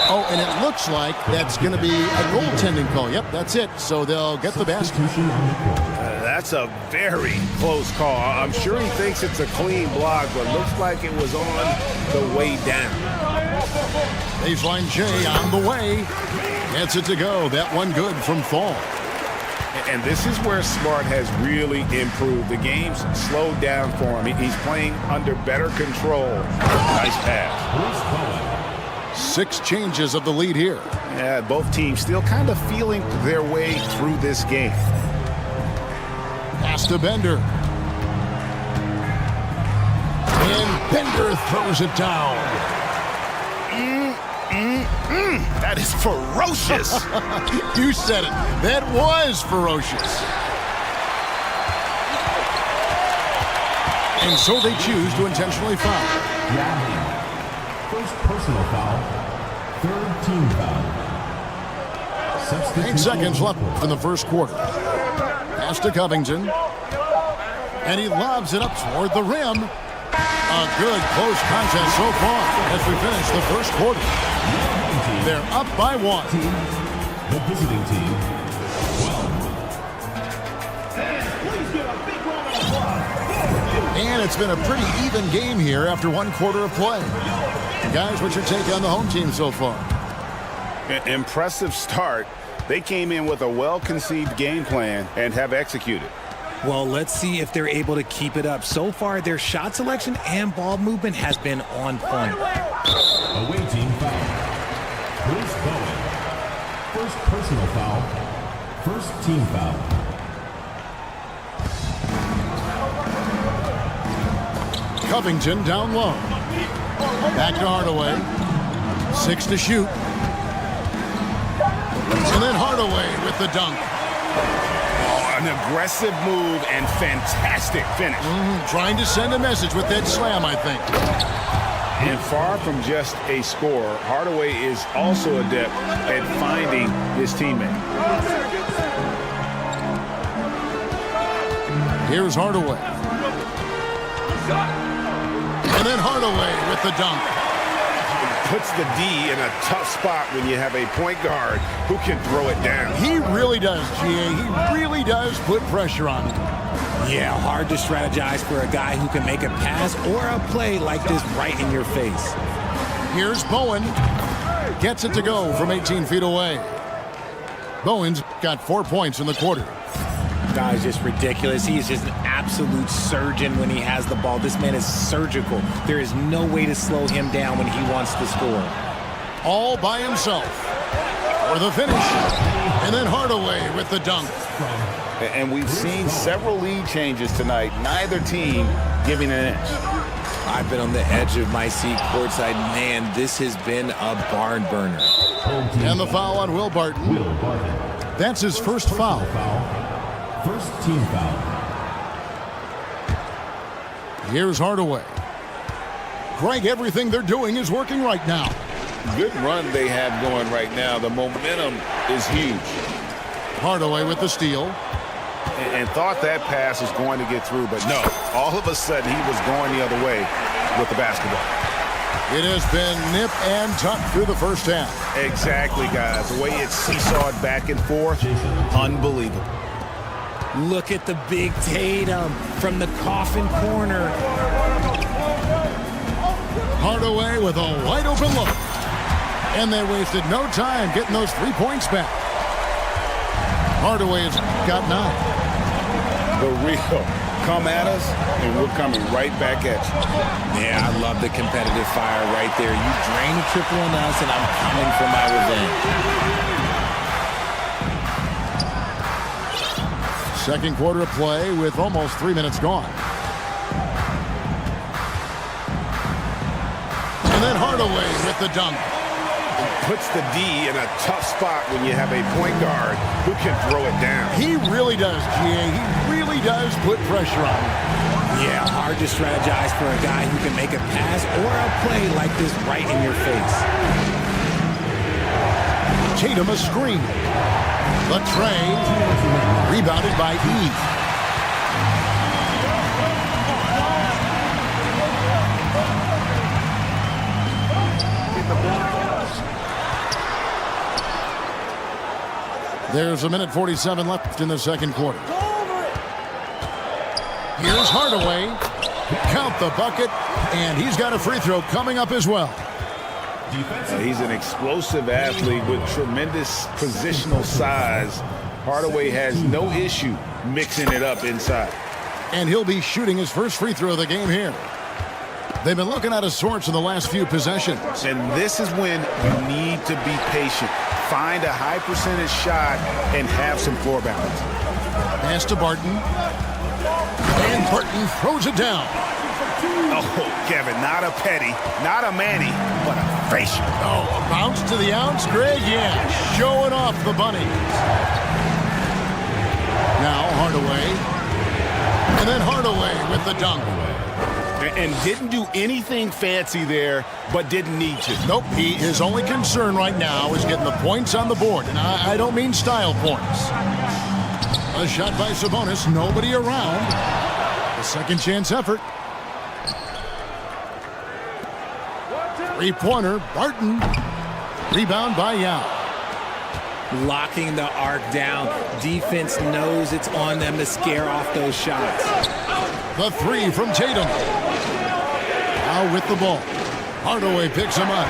Oh, and it looks like that's going to be a goaltending call. Yep, that's it. So they'll get the basket. That's a very close call. I'm sure he thinks it's a clean block, but looks like it was on the way down. Baseline J on the way. Gets it to go. That one good from Fall. And this is where Smart has really improved. The game's slowed down for him. He's playing under better control. Nice pass. 6 changes of the lead here. Yeah, both teams still kind of feeling their way through this game. Pass to Bender. And Bender throws it down. That is ferocious. You said it. That was ferocious. And so they choose to intentionally foul. First personal foul. Third team foul. 8 seconds left in the first quarter. Pass to Covington. And he lobs it up toward the rim. A good close contest so far as we finish the first quarter. They're up by 1. The visiting team. 12. And it's been a pretty even game here after 1 quarter of play. Guys, what's your take on the home team so far? Impressive start. They came in with a well-conceived game plan and have executed. Well, let's see if they're able to keep it up. So far, their shot selection and ball movement has been on point. Away team foul. Chris Bowen. First personal foul. First team foul. Covington down low. Back to Hardaway. 6 to shoot. And then Hardaway with the dunk. An aggressive move and fantastic finish. Trying to send a message with that slam, I think. And far from just a scorer, Hardaway is also adept at finding his teammate. Here's Hardaway. And then Hardaway with the dunk. Puts the D in a tough spot when you have a point guard who can throw it down. He really does, GA. He really does put pressure on him. Yeah, hard to strategize for a guy who can make a pass or a play like this right in your face. Here's Bowen. Gets it to go from 18 feet away. Bowen's got 4 points in the quarter. Guy's just ridiculous. He is just an absolute surgeon when he has the ball. This man is surgical. There is no way to slow him down when he wants to score. All by himself for the finish. And then Hardaway with the dunk. And we've seen several lead changes tonight. Neither team giving an inch. I've been on the edge of my seat courtside. Man, this has been a barn burner. And the foul on Will Barton. That's his first foul. First team foul. Here's Hardaway. Greg, everything they're doing is working right now. Good run they have going right now. The momentum is huge. Hardaway with the steal. And thought that pass was going to get through, but no. All of a sudden, he was going the other way with the basketball. It has been nip and tuck through the first half. Exactly, guys. The way it's seesawed back and forth, unbelievable. Look at the big Tatum from the coffin corner. Hardaway with a wide open look. And they wasted no time getting those 3 points back. Hardaway has got 9. The real come at us, and we're coming right back at you. Yeah, I love the competitive fire right there. You drain a triple on us, and I'm coming for my revenge. Second quarter of play with almost 3 minutes gone. And then Hardaway with the dunk. Puts the D in a tough spot when you have a point guard who can throw it down. He really does, GA. He really does put pressure on him. Yeah, hard to strategize for a guy who can make a pass or a play like this right in your face. Tatum a screen. The tray. Rebounded by E. There's a minute 47 left in the second quarter. Here's Hardaway. Count the bucket, and he's got a free throw coming up as well. He's an explosive athlete with tremendous positional size. Hardaway has no issue mixing it up inside. And he'll be shooting his first free throw of the game here. They've been looking out of sorts in the last few possessions. And this is when you need to be patient. Find a high percentage shot and have some floor balance. Pass to Barton. And Barton throws it down. Oh, Kevin, not a petty, not a Manny, but a facial. Oh, a bounce to the ounce, Greg? Yeah, showing off the bunny. Now Hardaway. And then Hardaway with the dunk. And didn't do anything fancy there, but didn't need to. Nope, his only concern right now is getting the points on the board. And I don't mean style points. A shot by Sabonis, nobody around. A second chance effort. Three-pointer, Barton. Rebound by Yao. Locking the arc down. Defense knows it's on them to scare off those shots. The three from Tatum. Now with the ball. Hardaway picks him up.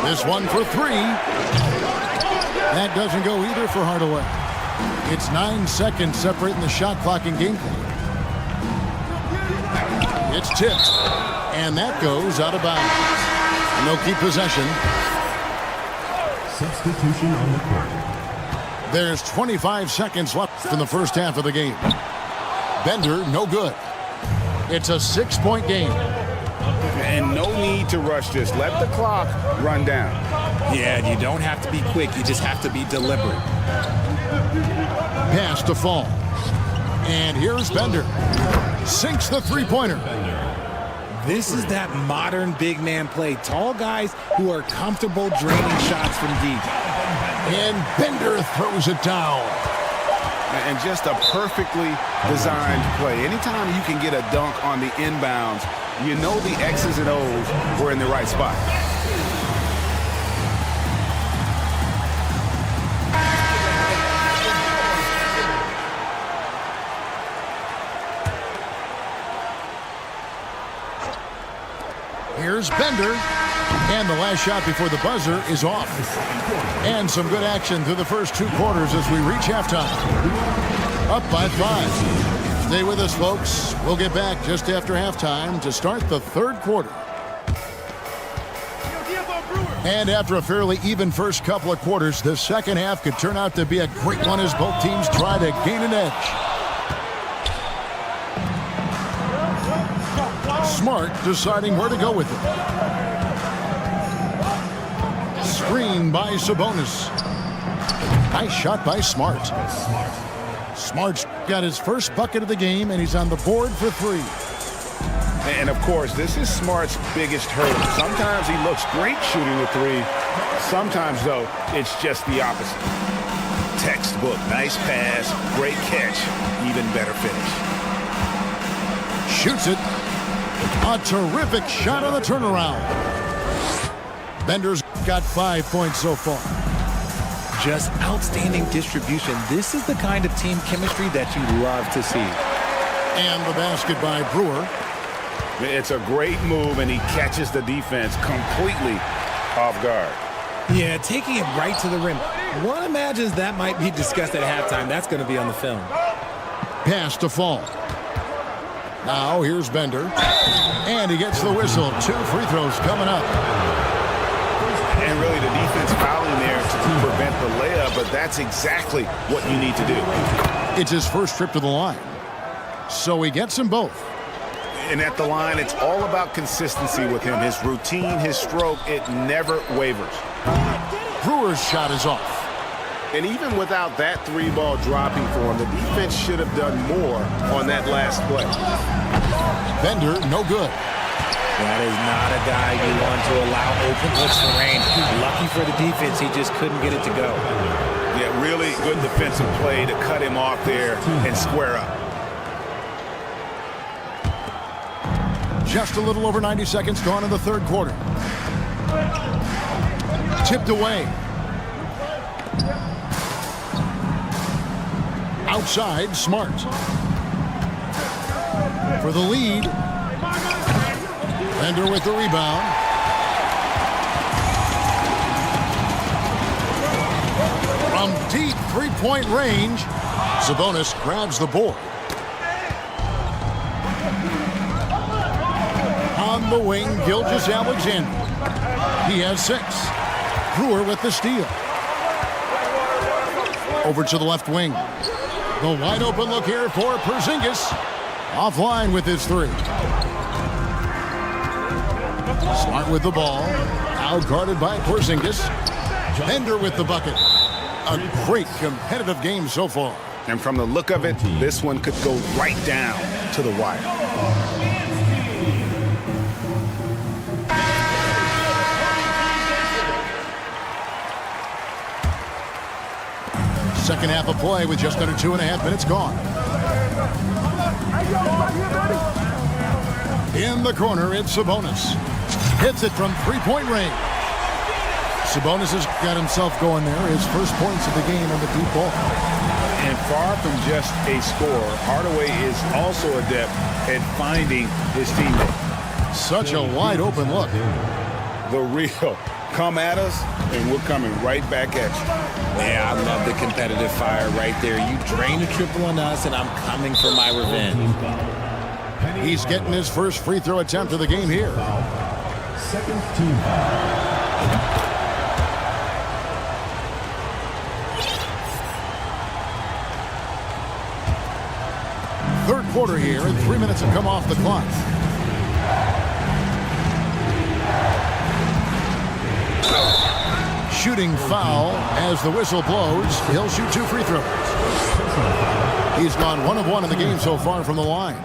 This one for three. That doesn't go either for Hardaway. It's 9 seconds separating the shot clock and game clock. It's tipped. And that goes out of bounds. And they'll keep possession. Substitution on the court. There's 25 seconds left in the first half of the game. Bender, no good. It's a 6-point game. And no need to rush this. Let the clock run down. Yeah, you don't have to be quick. You just have to be deliberate. Pass to Fall. And here's Bender. Sinks the three-pointer. This is that modern big man play. Tall guys who are comfortable draining shots from deep. And Bender throws it down. And just a perfectly designed play. Anytime you can get a dunk on the inbounds, you know the X's and O's were in the right spot. Here's Bender. And the last shot before the buzzer is off. And some good action through the first 2 quarters as we reach halftime. Up by 5. Stay with us, folks. We'll get back just after halftime to start the third quarter. And after a fairly even first couple of quarters, the second half could turn out to be a great one as both teams try to gain an edge. Smart deciding where to go with it. Screen by Sabonis. Nice shot by Smart. Smart's got his first bucket of the game, and he's on the board for 3. And, of course, this is Smart's biggest hurdle. Sometimes he looks great shooting the 3. Sometimes, though, it's just the opposite. Textbook. Nice pass. Great catch. Even better finish. Shoots it. A terrific shot on the turnaround. Bender's got 5 points so far. Just outstanding distribution. This is the kind of team chemistry that you love to see. And the basket by Brewer. It's a great move, and he catches the defense completely off guard. Yeah, taking it right to the rim. One imagines that might be discussed at halftime. That's going to be on the film. Pass to Fall. Now here's Bender. And he gets the whistle. 2 free throws coming up. And really the defense fouling there to prevent the layup, but that's exactly what you need to do. It's his first trip to the line. So he gets them both. And at the line, it's all about consistency with him. His routine, his stroke, it never wavers. Brewer's shot is off. And even without that 3-ball dropping for him, the defense should have done more on that last play. Bender, no good. That is not a guy you want to allow open looks for range. Lucky for the defense, he just couldn't get it to go. Yeah, really good defensive play to cut him off there and square up. Just a little over 90 seconds gone in the third quarter. Tipped away. Outside, Smart. For the lead. Bender with the rebound. From deep three-point range, Sabonis grabs the board. On the wing, Gilgeous-Alexander. He has 6. Brewer with the steal. Over to the left wing. The wide open look here for Porzingis. Offline with his 3. Smart with the ball. Out guarded by Porzingis. Bender with the bucket. A great competitive game so far. And from the look of it, this one could go right down to the wire. Second half of play with just under 2.5 minutes gone. In the corner, it's Sabonis. Hits it from three-point range. Sabonis has got himself going there. His first points of the game on the deep ball. And far from just a scorer, Hardaway is also adept at finding his teammate. Such a wide open look. The real. Come at us, and we're coming right back at you. Yeah, I love the competitive fire right there. You drain a triple on us, and I'm coming for my revenge. He's getting his first free throw attempt of the game here. Second team foul. Third quarter here, and 3 minutes have come off the clock. Shooting foul as the whistle blows. He'll shoot 2 free throws. He's gone 1 of 1 in the game so far from the line.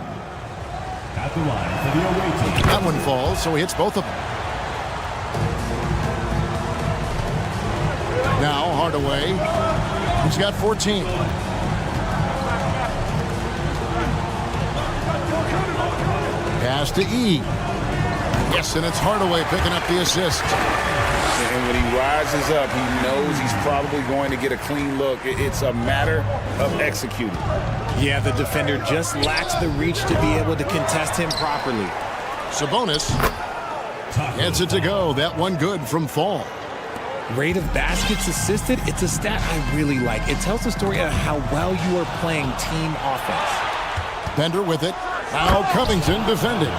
At the line for the away team. That one falls, so he hits both of them. Now Hardaway. He's got 14. Pass to E. Yes, and it's Hardaway picking up the assist. And when he rises up, he knows he's probably going to get a clean look. It's a matter of executing. Yeah, the defender just lacks the reach to be able to contest him properly. Sabonis gets it to go. That one good from Fall. Rate of baskets assisted, it's a stat I really like. It tells the story of how well you are playing team offense. Bender with it. Now Covington defending.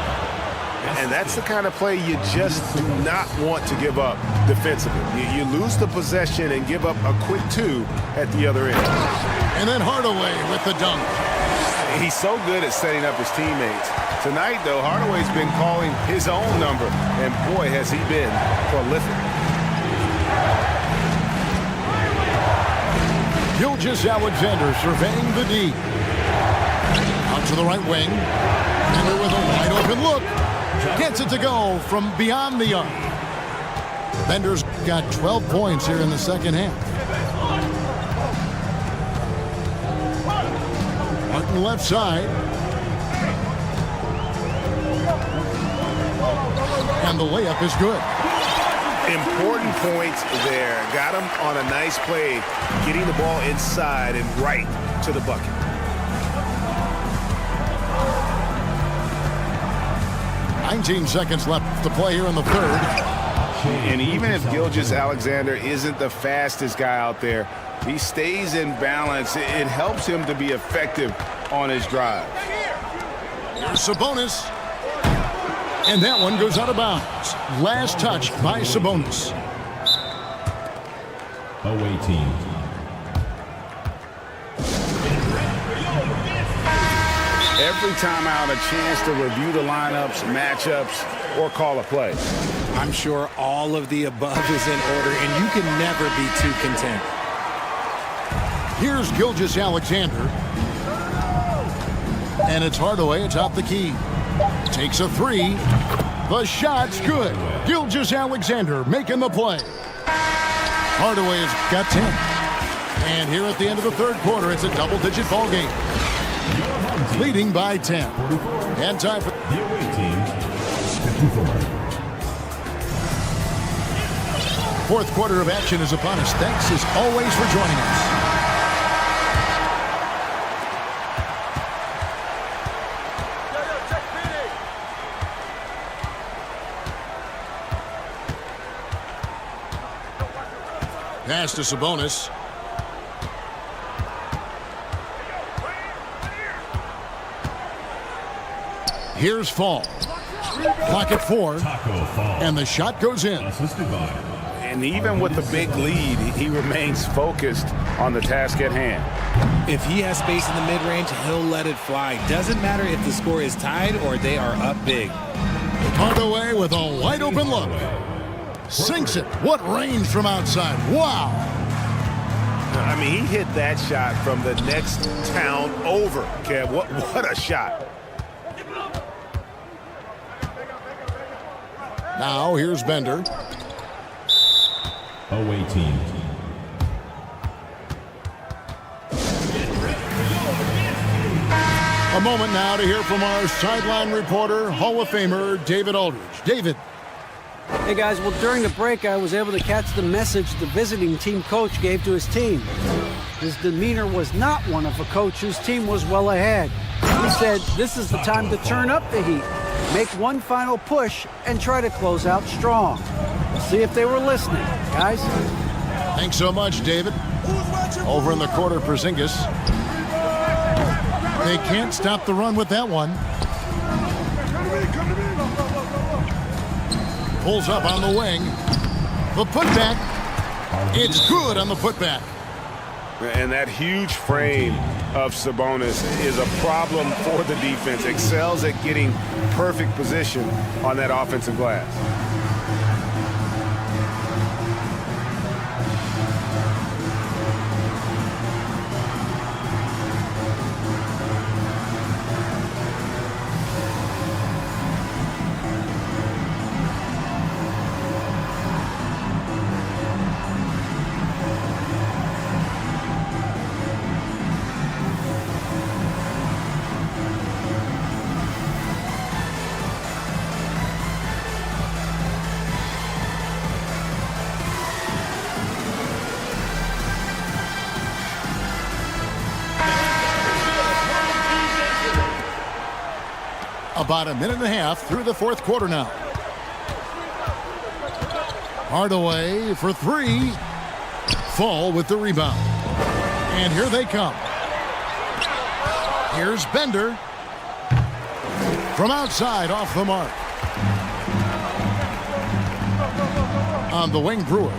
And that's the kind of play you just do not want to give up defensively. You lose the possession and give up a quick 2 at the other end. And then Hardaway with the dunk. He's so good at setting up his teammates. Tonight, though, Hardaway's been calling his own number, and boy, has he been prolific. Gilgeous-Alexander surveying the D. Out to the right wing. Bender with a wide open look. Gets it to go from beyond the arc. Bender's got 12 points here in the second half. Martin left side. And the layup is good. Important points there. Got him on a nice play, getting the ball inside and right to the bucket. $19 seconds left to play here in the third. And even if Gilgeous-Alexander isn't the fastest guy out there, he stays in balance. It helps him to be effective on his drive. Sabonis. And that one goes out of bounds. Last touch by Sabonis. Away team. Every time out, a chance to review the lineups, matchups, or call a play. I'm sure all of the above is in order, and you can never be too content. Here's Gilgeous-Alexander. And it's Hardaway atop the key. Takes a 3. The shot's good. Gilgeous-Alexander making the play. Hardaway has got 10. And here at the end of the third quarter, it's a double-digit ball game. Leading by 10. And time for The away team, 54. fourth quarter of action is upon us. Thanks as always for joining us. Pass to Sabonis. Here's Fall. Clock at 4. Taco Fall. And the shot goes in. Assisted by. And even with the big lead, he remains focused on the task at hand. If he has space in the mid-range, he'll let it fly. Doesn't matter if the score is tied or they are up big. Hardaway with a wide open look. Sinks it. What range from outside. Wow. I mean, he hit that shot from the next town over. Kev, what a shot. Now here's Bender. Away team. A moment now to hear from our sideline reporter, Hall of Famer David Aldridge. David. Hey guys, well during the break I was able to catch the message the visiting team coach gave to his team. His demeanor was not one of a coach whose team was well ahead. He said this is the time to turn up the heat, make one final push, and try to close out strong. We'll see if they were listening, guys. Thanks so much, David. Over in the corner, Porzingis. They can't stop the run with that one. Pulls up on the wing. The putback. It's good on the putback. And that huge frame of Sabonis is a problem for the defense. Excels at getting perfect position on that offensive glass. About a minute and a half through the fourth quarter now. Hardaway for 3. Fall with the rebound. And here they come. Here's Bender. From outside, off the mark. On the wing, Brewer.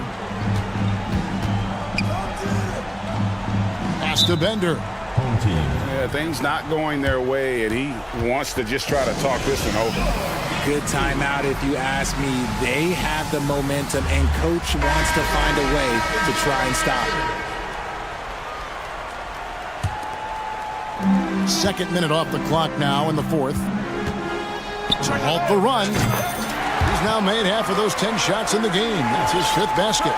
Pass to Bender. Home team. Yeah, things not going their way, and he wants to just try to talk this one over. Good timeout if you ask me. They have the momentum, and coach wants to find a way to try and stop it. Second minute off the clock now in the fourth. To halt the run. He's now made half of those 10 shots in the game. That's his 5th basket.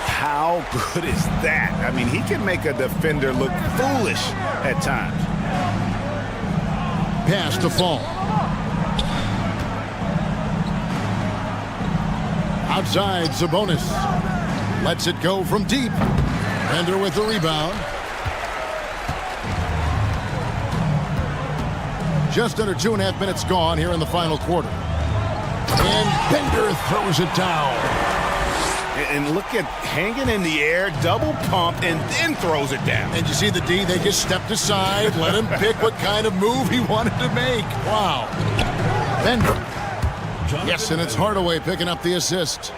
How good is that? I mean, he can make a defender look foolish at times. Pass to Fall. Outside, Sabonis. Lets it go from deep. Bender with the rebound. Just under 2.5 minutes gone here in the final quarter. And Bender throws it down. And look at hanging in the air, double pump, and then throws it down. And you see the D, they just stepped aside, let him pick what kind of move he wanted to make. Wow. Bender. Yes, and it's Hardaway picking up the assist.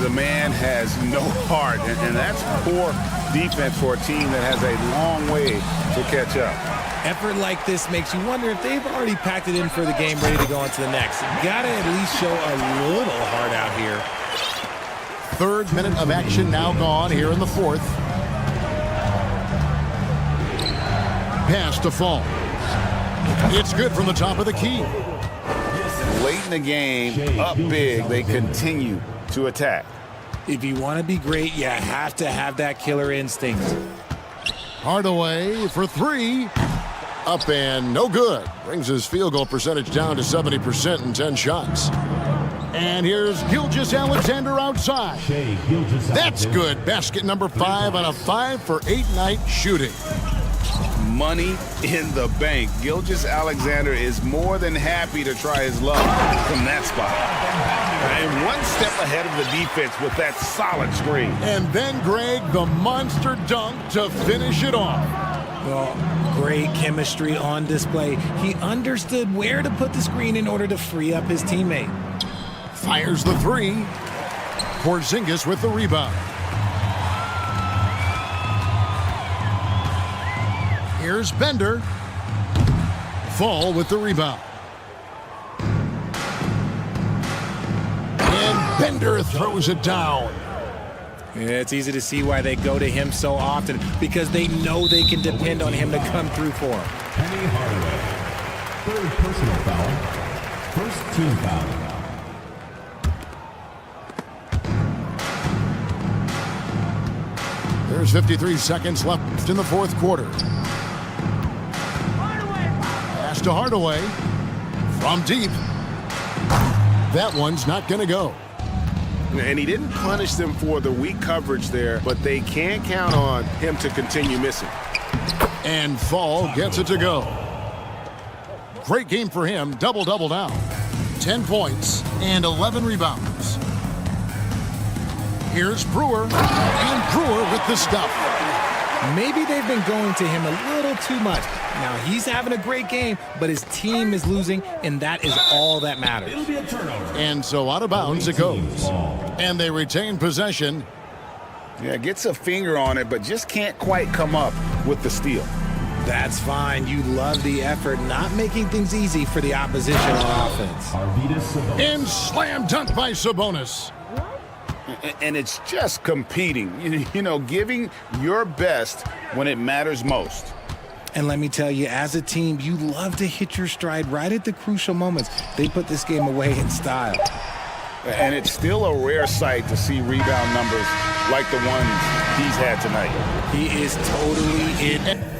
The man has no heart, and that's poor defense for a team that has a long way to catch up. Effort like this makes you wonder if they've already packed it in for the game, ready to go on to the next. Gotta at least show a little heart out here. Third minute of action now gone here in the fourth. Pass to Fall. It's good from the top of the key. late in the game, up big, they continue to attack. If you want to be great, you have to have that killer instinct. Hardaway for three. Up and no good. Brings his field goal percentage down to 70% in 10 shots. And here's Gilgeous-Alexander outside. That's good. Basket number 5 on a 5 for 8-night shooting. Money in the bank. Gilgeous-Alexander is more than happy to try his luck from that spot. And one step ahead of the defense with that solid screen. And then, Greg, the monster dunk to finish it off. Well, great chemistry on display. He understood where to put the screen in order to free up his teammate. Fires the three. Porzingis with the rebound. Here's Bender. Fall with the rebound. And Bender throws it down. Yeah, it's easy to see why they go to him so often, because they know they can depend on him to come through for them. Penny Hardaway. Third personal foul. First team foul. There's 53 seconds left in the fourth quarter. Pass to Hardaway. From deep. That one's not going to go. And he didn't punish them for the weak coverage there, but they can't count on him to continue missing. And Fall gets it to go. Great game for him. Double-double now. 10 points and 11 rebounds. Here's Brewer. And Brewer with the stuff. Maybe they've been going to him a little too much. Now, he's having a great game, but his team is losing, and that is all that matters. It'll be a turnover. And so out of bounds it goes. And they retain possession. Yeah, gets a finger on it, but just can't quite come up with the steal. That's fine. You love the effort, not making things easy for the opposition on offense. And slam dunk by Sabonis. And it's just competing, you know, giving your best when it matters most. And let me tell you, as a team, you love to hit your stride right at the crucial moments. They put this game away in style. And it's still a rare sight to see rebound numbers like the ones he's had tonight. He is totally in.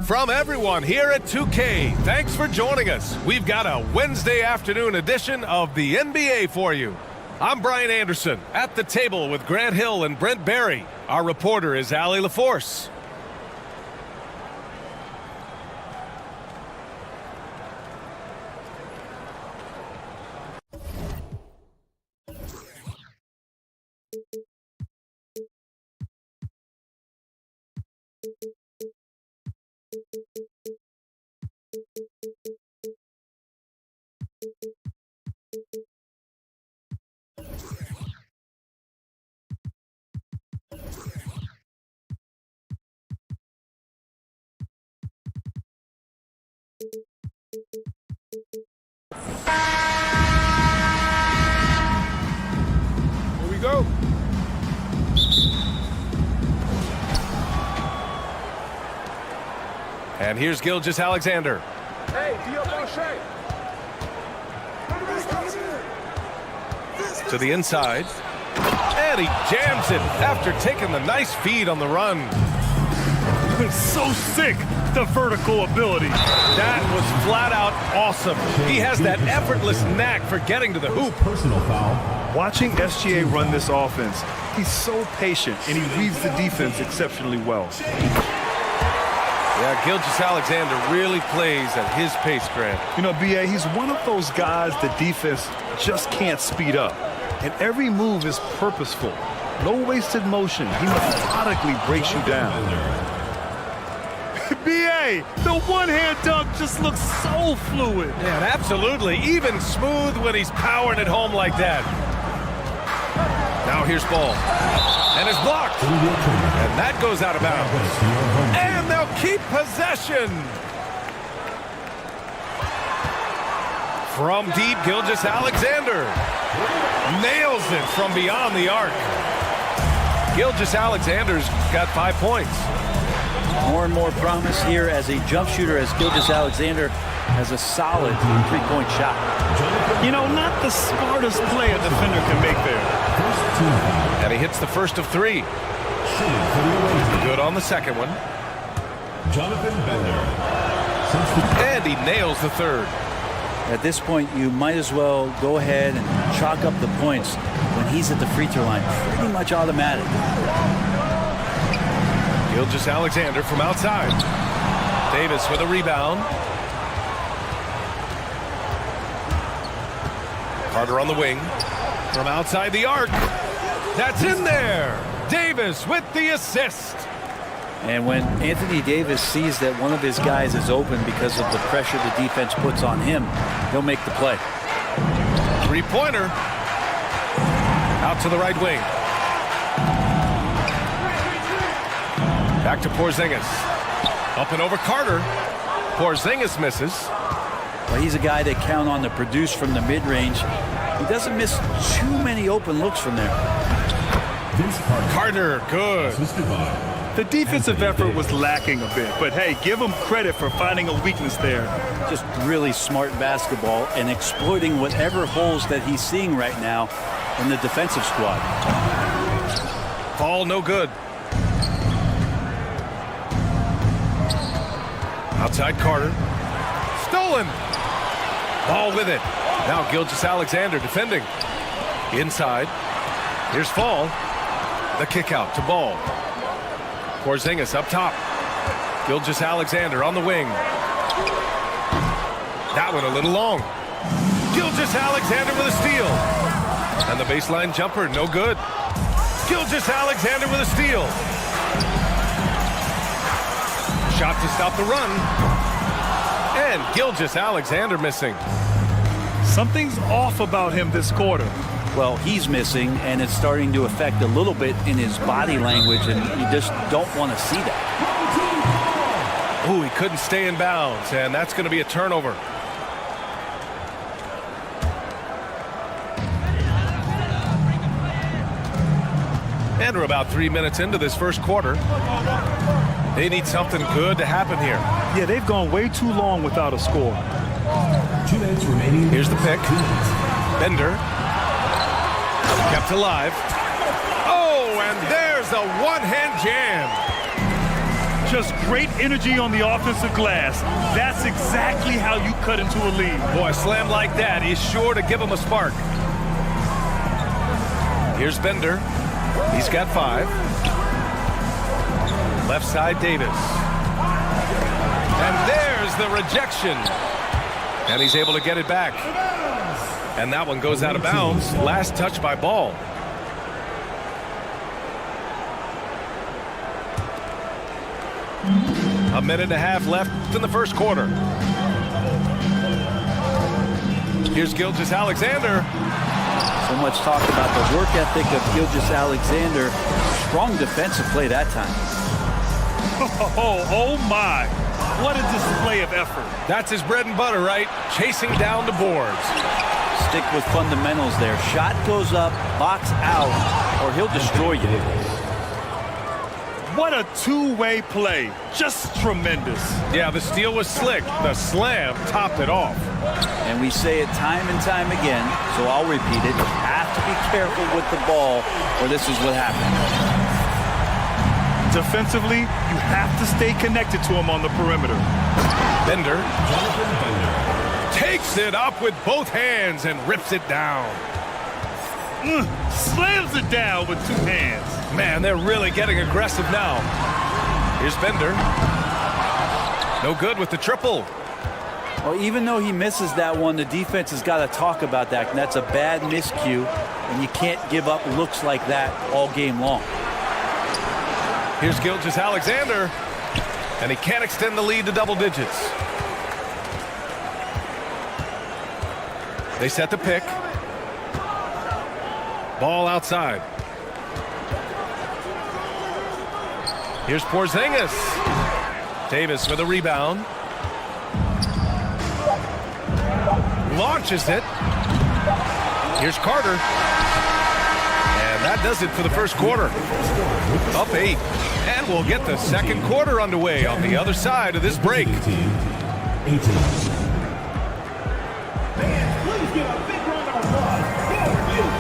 From everyone here at 2K, thanks for joining us. We've got a Wednesday afternoon edition of the NBA for you. I'm Brian Anderson, at the table with Grant Hill and Brent Barry. Our reporter is Allie LaForce. Here we go. And here's Gilgeous-Alexander. To the inside. And he jams it after taking the nice feed on the run. So sick, the vertical ability. That was flat out awesome. He has that effortless knack for getting to the hoop. Personal foul. Watching SGA run this offense, he's so patient and he reads the defense exceptionally well. Yeah, Gilgeous-Alexander really plays at his pace, Grant. You know, B.A., he's one of those guys the defense just can't speed up. And every move is purposeful. No wasted motion. He methodically breaks you down. B.A., the one-hand dunk just looks so fluid. Yeah, absolutely. Even smooth when he's powering it home like that. Now here's ball. And it's blocked. And that goes out of bounds. And they'll keep possession. From deep, Gilgeous-Alexander nails it from beyond the arc. Gilgeous-Alexander's got 5 points. More and more promise here as a jump shooter, as Gilgeous-Alexander has a solid three-point shot. You know, not the smartest play a defender can make there. And he hits the first of 3. Good on the second one. Jonathan Bender. And he nails the third. At this point, you might as well go ahead and chalk up the points when he's at the free throw line. Pretty much automatic. Gilgeous-Alexander from outside. Davis with a rebound. Carter on the wing. From outside the arc. That's in there. Davis with the assist. And when Anthony Davis sees that one of his guys is open because of the pressure the defense puts on him, he'll make the play. Three-pointer. Out to the right wing. Back to Porzingis. Up and over Carter. Porzingis misses. Well, he's a guy they count on to produce from the mid-range. He doesn't miss too many open looks from there. Carter, good. The defensive effort was lacking a bit, but hey, give him credit for finding a weakness there. Just really smart basketball and exploiting whatever holes that he's seeing right now in the defensive squad. Ball no good. Outside Carter. Stolen. Ball with it. Now Gilgeous-Alexander defending. Inside. Here's Fall. The kick out to Ball. Porzingis up top. Gilgeous-Alexander on the wing. That one a little long. Gilgeous-Alexander with a steal. And the baseline jumper, no good. Gilgeous-Alexander with a steal. Shot to stop the run. And Gilgeous-Alexander missing. Something's off about him this quarter. Well, he's missing, and it's starting to affect a little bit in his body language, and you just don't want to see that. Ooh, he couldn't stay in bounds, and that's going to be a turnover. And we're about 3 minutes into this first quarter. They need something good to happen here. Yeah, they've gone way too long without a score. 2 minutes remaining. Here's the pick. Bender. Kept alive. Oh, and there's a one-hand jam. Just great energy on the offensive glass. That's exactly how you cut into a lead. Boy, a slam like that is sure to give him a spark. Here's Bender. He's got 5. Left side, Davis. And there's the rejection. And he's able to get it back. And that one goes out of bounds. Last touch by Ball. A minute and a half left in the first quarter. Here's Gilgeous-Alexander. So much talk about the work ethic of Gilgeous-Alexander. Strong defensive play that time. Oh my. What a display of effort. That's his bread and butter, right? Chasing down the boards. Stick with fundamentals there. Shot goes up, box out, or he'll destroy you. What a two-way play. Just tremendous. Yeah, the steal was slick. The slam topped it off. And we say it time and time again, so I'll repeat it. You have to be careful with the ball, or this is what happens. Defensively, you have to stay connected to him on the perimeter. Bender takes it up with both hands and rips it down. Slams it down with 2 hands. Man, they're really getting aggressive now. Here's Bender. No good with the triple. Well, even though he misses that one, the defense has got to talk about that. And that's a bad miscue, and you can't give up looks like that all game long. Here's Gilgeous-Alexander, and he can't extend the lead to double digits. They set the pick. Ball outside. Here's Porzingis. Davis with a rebound. Launches it. Here's Carter. And that does it for the first quarter. Up 8. And we'll get the second quarter underway on the other side of this break.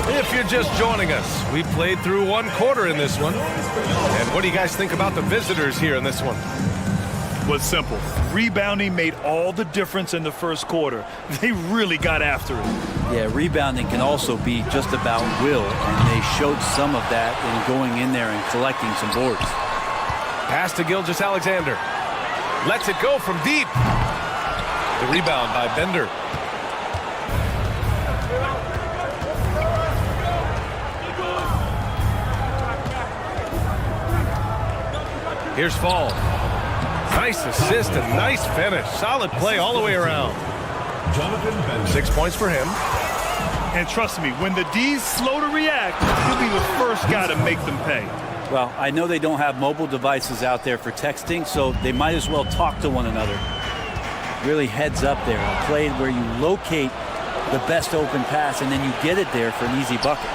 If you're just joining us, we played through 1 quarter in this one. And what do you guys think about the visitors here in this one? Was simple. Rebounding made all the difference in the first quarter. They really got after it. Yeah, rebounding can also be just about will, and they showed some of that in going in there and collecting some boards. Pass to Gilgeous-Alexander. Lets it go from deep. The rebound by Bender. Here's Fall. Nice assist and nice finish. Solid play all the way around. 6 points for him. And trust me, when the D's slow to react, he'll be the first guy to make them pay. Well, I know they don't have mobile devices out there for texting, so they might as well talk to one another. Really heads up there. A play where you locate the best open pass, and then you get it there for an easy bucket.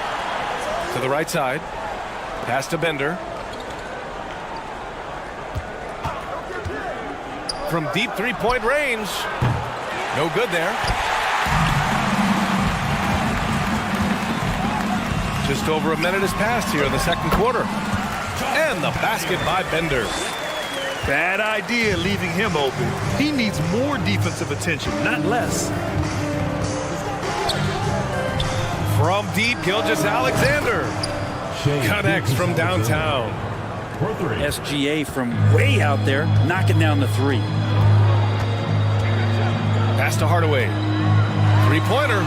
To the right side. Pass to Bender. From deep three-point range. No good there. Just over a minute has passed here in the second quarter. And the basket by Bender. Bad idea leaving him open. He needs more defensive attention, not less. From deep, Gilgeous-Alexander connects from downtown. SGA from way out there, knocking down the 3. Pass to Hardaway. Three-pointer.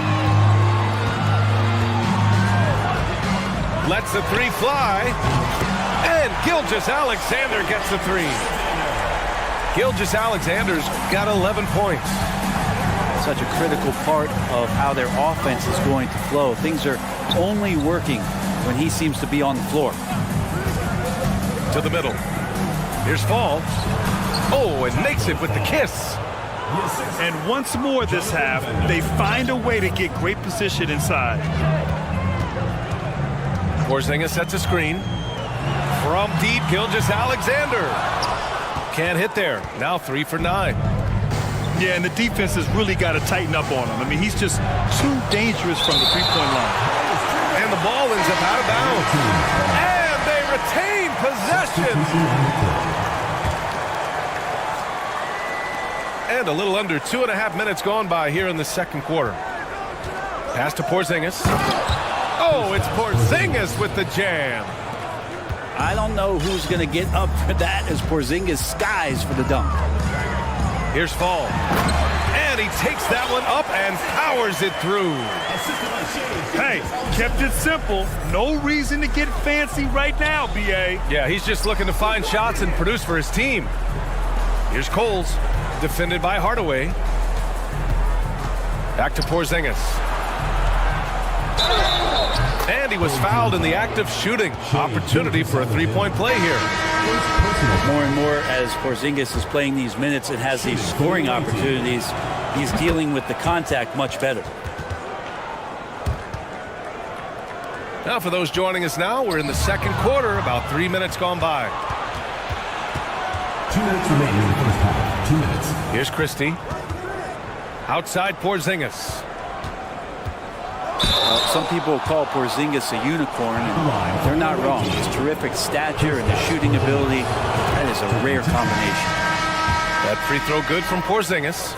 Lets the 3 fly. And Gilgeous-Alexander gets the 3. Gilgeous-Alexander's got 11 points. Such a critical part of how their offense is going to flow. Things are only working when he seems to be on the floor. To the middle. Here's Fall. Oh, and makes it with the kiss. And once more this half, they find a way to get great position inside. Porzingis sets a screen. From deep, Gilgeous-Alexander. Can't hit there. Now 3 for 9. Yeah, and the defense has really got to tighten up on him. I mean, he's just too dangerous from the three-point line. And the ball ends up out of bounds. And they retain possession. And a little under 2.5 minutes gone by here in the second quarter. Pass to Porzingis. Oh, it's Porzingis with the jam. I don't know who's going to get up for that as Porzingis skies for the dunk. Here's Fall. And he takes that one up and powers it through. Hey, kept it simple. No reason to get fancy right now, B.A. Yeah, he's just looking to find shots and produce for his team. Here's Coles, defended by Hardaway. Back to Porzingis. And he was fouled in the act of shooting. Opportunity for a three-point play here. More and more as Porzingis is playing these minutes and has these scoring opportunities, he's dealing with the contact much better. Now for those joining us now, we're in the second quarter, about 3 minutes gone by. 2 minutes remaining in the first half. 2 minutes. Here's Christie. Outside Porzingis. Some people call Porzingis a unicorn, and they're not wrong. His terrific stature and his shooting ability, that is a rare combination. That free throw good from Porzingis.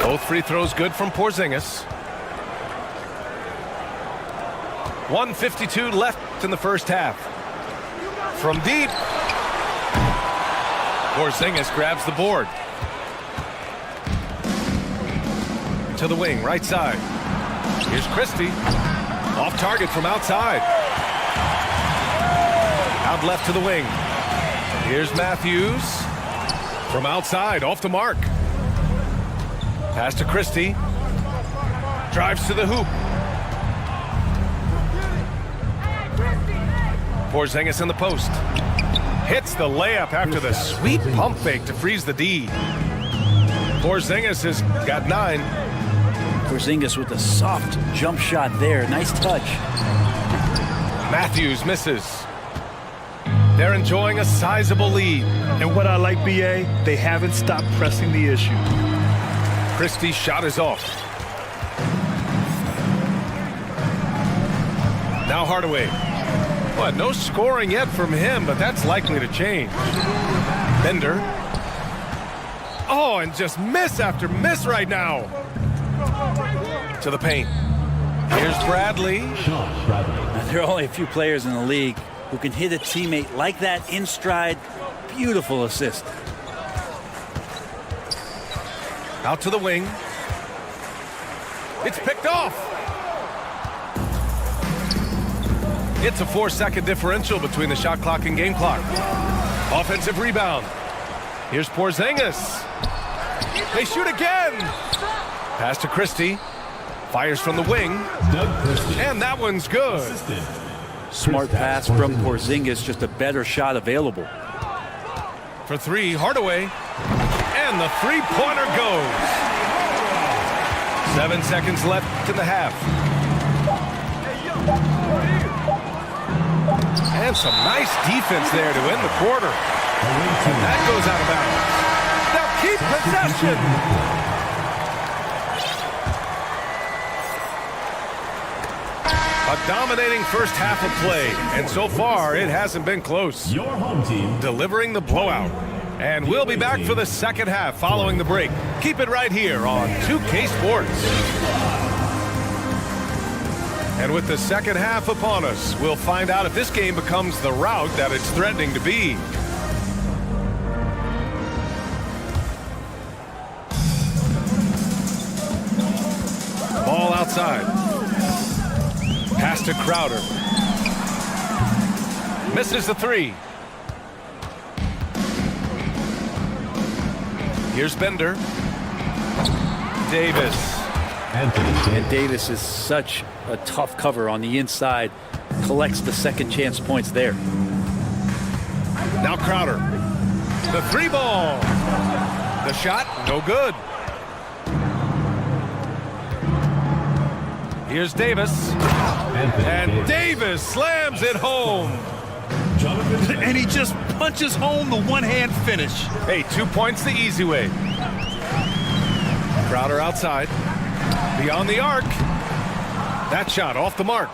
Both free throws good from Porzingis. 1:52 left in the first half. From deep. Porzingis grabs the board. To the wing, right side. Here's Christie. Off target from outside. Out left to the wing. Here's Matthews. From outside, off the mark. Pass to Christie. Drives to the hoop. Porzingis in the post. Hits the layup after the sweet pump fake to freeze the D. Porzingis has got 9. Porzingis with a soft jump shot there. Nice touch. Matthews misses. They're enjoying a sizable lead. And what I like, B.A., they haven't stopped pressing the issue. Christie's shot is off. Now Hardaway. What, no scoring yet from him, but that's likely to change. Bender. Oh, and just miss after miss right now. To the paint. Here's Bradley. Now, there are only a few players in the league who can hit a teammate like that in stride. Beautiful assist. Out to the wing. It's picked off. It's a 4-second differential between the shot clock and game clock. Offensive rebound. Here's Porzingis. They shoot again. Pass to Christie. Fires from the wing. And that one's good. Smart pass from Porzingis, just a better shot available. For 3, Hardaway. And the three-pointer goes. 7 seconds left in the half. And some nice defense there to end the quarter. And that goes out of bounds. They'll keep possession. A dominating first half of play, and so far it hasn't been close. Your home team Delivering the blowout. And we'll be back for the second half following the break. Keep it right here on 2K Sports. And with the second half upon us, we'll find out if this game becomes the rout that it's threatening to be. Ball outside. Pass to Crowder. Misses the 3. Here's Bender. Davis. And Davis is such a tough cover on the inside. Collects the second chance points there. Now Crowder. The 3 ball. The shot, no good. Here's Davis. And Davis slams it home. And he just punches home the one-hand finish. Hey, 2 points the easy way. Crowder outside. Beyond the arc. That shot off the mark.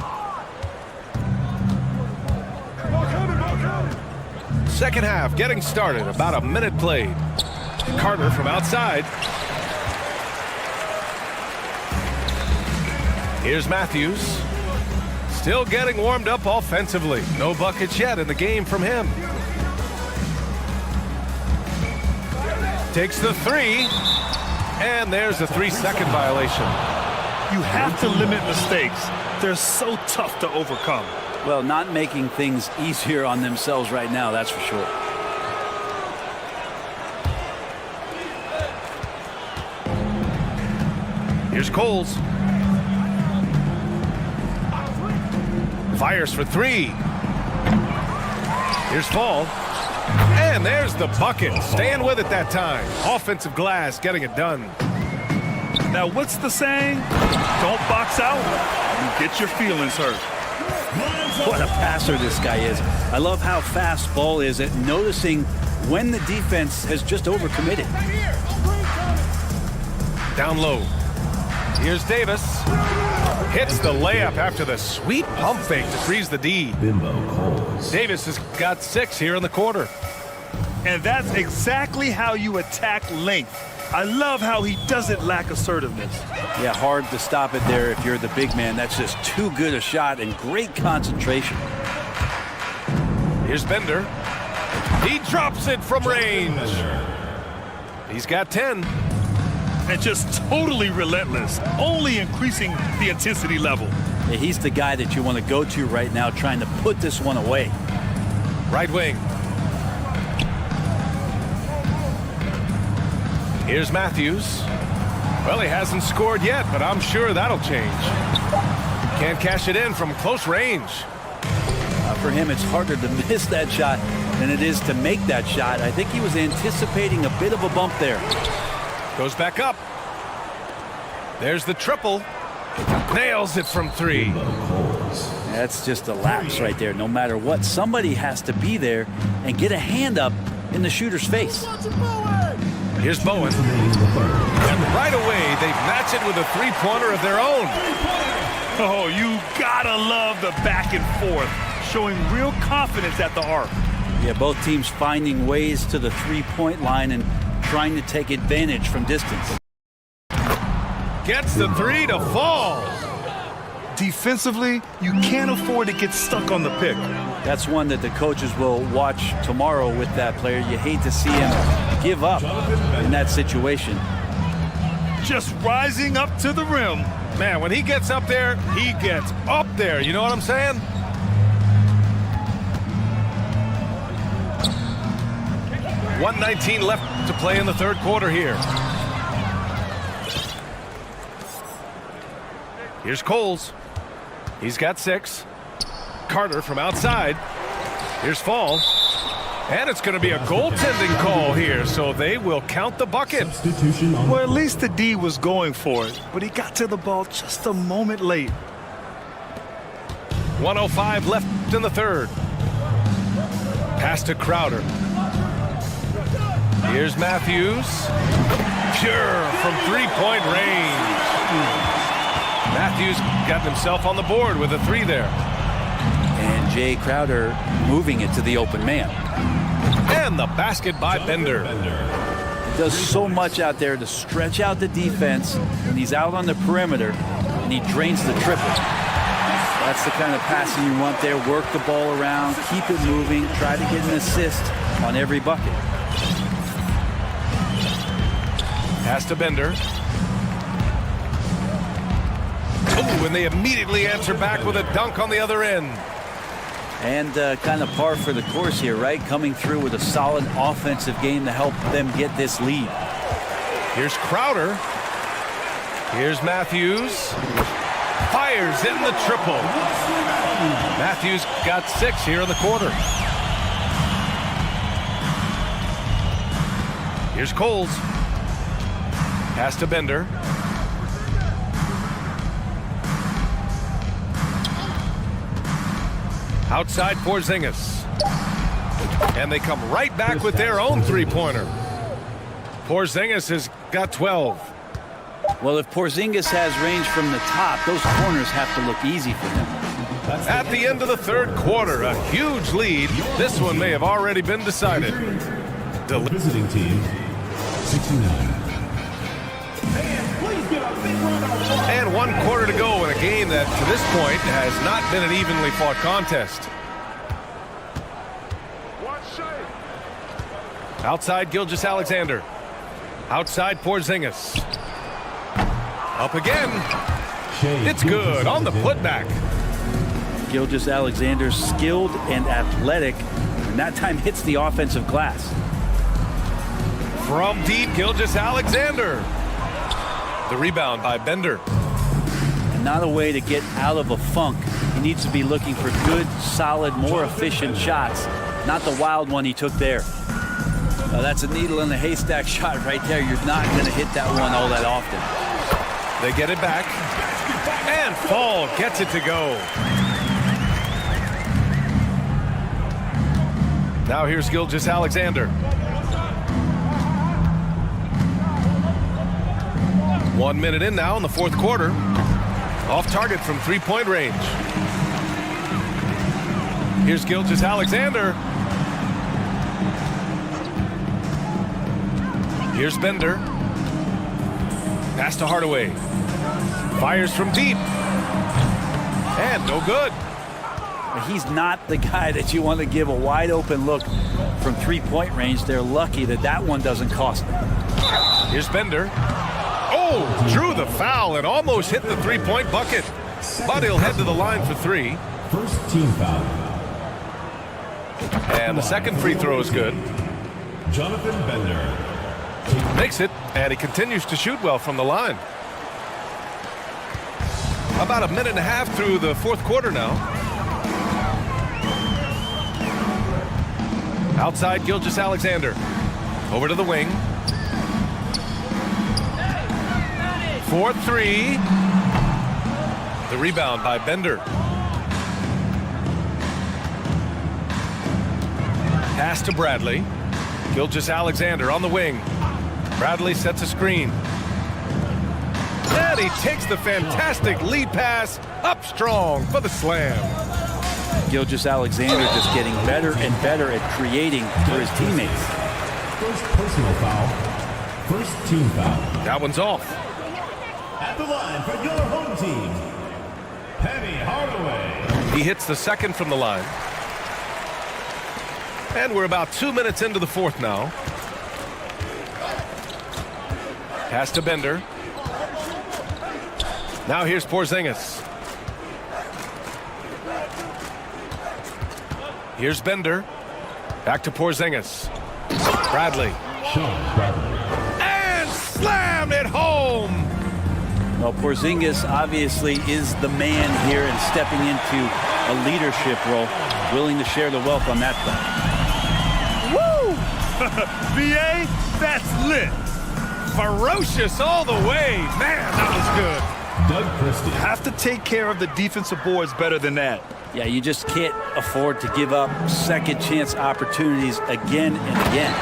Second half getting started. About a minute played. Carter from outside. Here's Matthews. Still getting warmed up offensively. No buckets yet in the game from him. Takes the three. And there's a 3-second violation. You have to limit mistakes. They're so tough to overcome. Well, not making things easier on themselves right now, that's for sure. Here's Coles. Fires for three. Here's Fall. And there's the bucket. Staying with it that time. Offensive glass getting it done. Now, what's the saying? Don't box out. You get your feelings hurt. What a passer this guy is. I love how fast Ball is at noticing when the defense has just overcommitted. Down low. Here's Davis. Hits the layup after the sweet pump fake to freeze the D. Davis has got 6 here in the quarter. And that's exactly how you attack length. I love how he doesn't lack assertiveness. Yeah, hard to stop it there if you're the big man. That's just too good a shot and great concentration. Here's Bender. He drops it from range. He's got 10. And just totally relentless, only increasing the intensity level. Yeah, he's the guy that you want to go to right now, trying to put this one away. Right wing. Here's Matthews. Well, he hasn't scored yet, but I'm sure that'll change. Can't cash it in from close range. For him, it's harder to miss that shot than it is to make that shot. I think he was anticipating a bit of a bump there. Goes back up. There's the triple. Nails it from 3. That's just a lapse right there. No matter what, somebody has to be there and get a hand up in the shooter's face. Here's Bowen. And right away, they match it with a 3-pointer of their own. Oh, you gotta love the back and forth, showing real confidence at the arc. Yeah, both teams finding ways to the 3-point line and trying to take advantage from distance. Gets the 3 to fall. Defensively, you can't afford to get stuck on the pick. That's one that the coaches will watch tomorrow with that player. You hate to see him give up in that situation. Just rising up to the rim. Man, when he gets up there, he gets up there. You know what I'm saying? .119 left to play in the third quarter here. Here's Coles. He's got 6. Carter from outside. Here's Fall. And it's going to be a goaltending call here, so they will count the bucket. Well, at least the D was going for it, but he got to the ball just a moment late. 1:05 left in the third. Pass to Crowder. Here's Matthews. Pure from 3-point range. Matthews got himself on the board with a 3 there. And Jay Crowder moving it to the open man. And the basket by Bender. He does so much out there to stretch out the defense when he's out on the perimeter, and he drains the triple. That's the kind of passing you want there. Work the ball around, keep it moving, try to get an assist on every bucket. Pass to Bender. Oh, and they immediately answer back with a dunk on the other end. And kind of par for the course here, right? Coming through with a solid offensive game to help them get this lead. Here's Crowder. Here's Matthews. Fires in the triple. Matthews got 6 here in the quarter. Here's Coles. Pass to Bender. Outside Porzingis. And they come right back with their own 3-pointer. Porzingis has got 12. Well, if Porzingis has range from the top, those corners have to look easy for him. At the end of the third quarter, a huge lead. This one may have already been decided. The visiting team 69. And 1 quarter to go in a game that, to this point, has not been an evenly fought contest. Outside Gilgeous-Alexander. Outside Porzingis. Up again. It's good on the putback. Gilgeous-Alexander, skilled and athletic, and that time hits the offensive glass. From deep, Gilgeous-Alexander. The rebound by Bender. And not a way to get out of a funk. He needs to be looking for good, solid, more efficient shots, not the wild one he took there. That's a needle in the haystack shot right there. You're not going to hit that one all that often. They get it back. And Fall gets it to go. Now here's Gilgeous-Alexander. 1 minute in now in the fourth quarter. Off target from three-point range. Here's Gilgeous-Alexander. Here's Bender. Pass to Hardaway. Fires from deep. And no good. He's not the guy that you want to give a wide open look from three-point range. They're lucky that that one doesn't cost them. Here's Bender. Oh, drew the foul and almost hit the three-point bucket. But he'll head to the line for three. First team foul. And the second free throw is good. Jonathan Bender. Makes it, and he continues to shoot well from the line. About a minute and a half through the fourth quarter now. Outside Gilgeous-Alexander. Over to the wing. 4-3. The rebound by Bender. Pass to Bradley. Gilgeous-Alexander on the wing. Bradley sets a screen. And he takes the fantastic lead pass up strong for the slam. Gilgeous-Alexander just getting better and better at creating for his teammates. First personal foul. First team foul. That one's off. At the line for your home team, Penny Hardaway. He hits the second from the line. And we're about 2 minutes into the fourth now. Pass to Bender. Now here's Porzingis. Here's Bender. Back to Porzingis. Bradley. And slammed it home. Well, Porzingis obviously is the man here and stepping into a leadership role, willing to share the wealth on that play. Woo! BA, that's lit. Ferocious all the way. Man, that was good. Doug Christie. Have to take care of the defensive boards better than that. Yeah, you just can't afford to give up second chance opportunities again and again.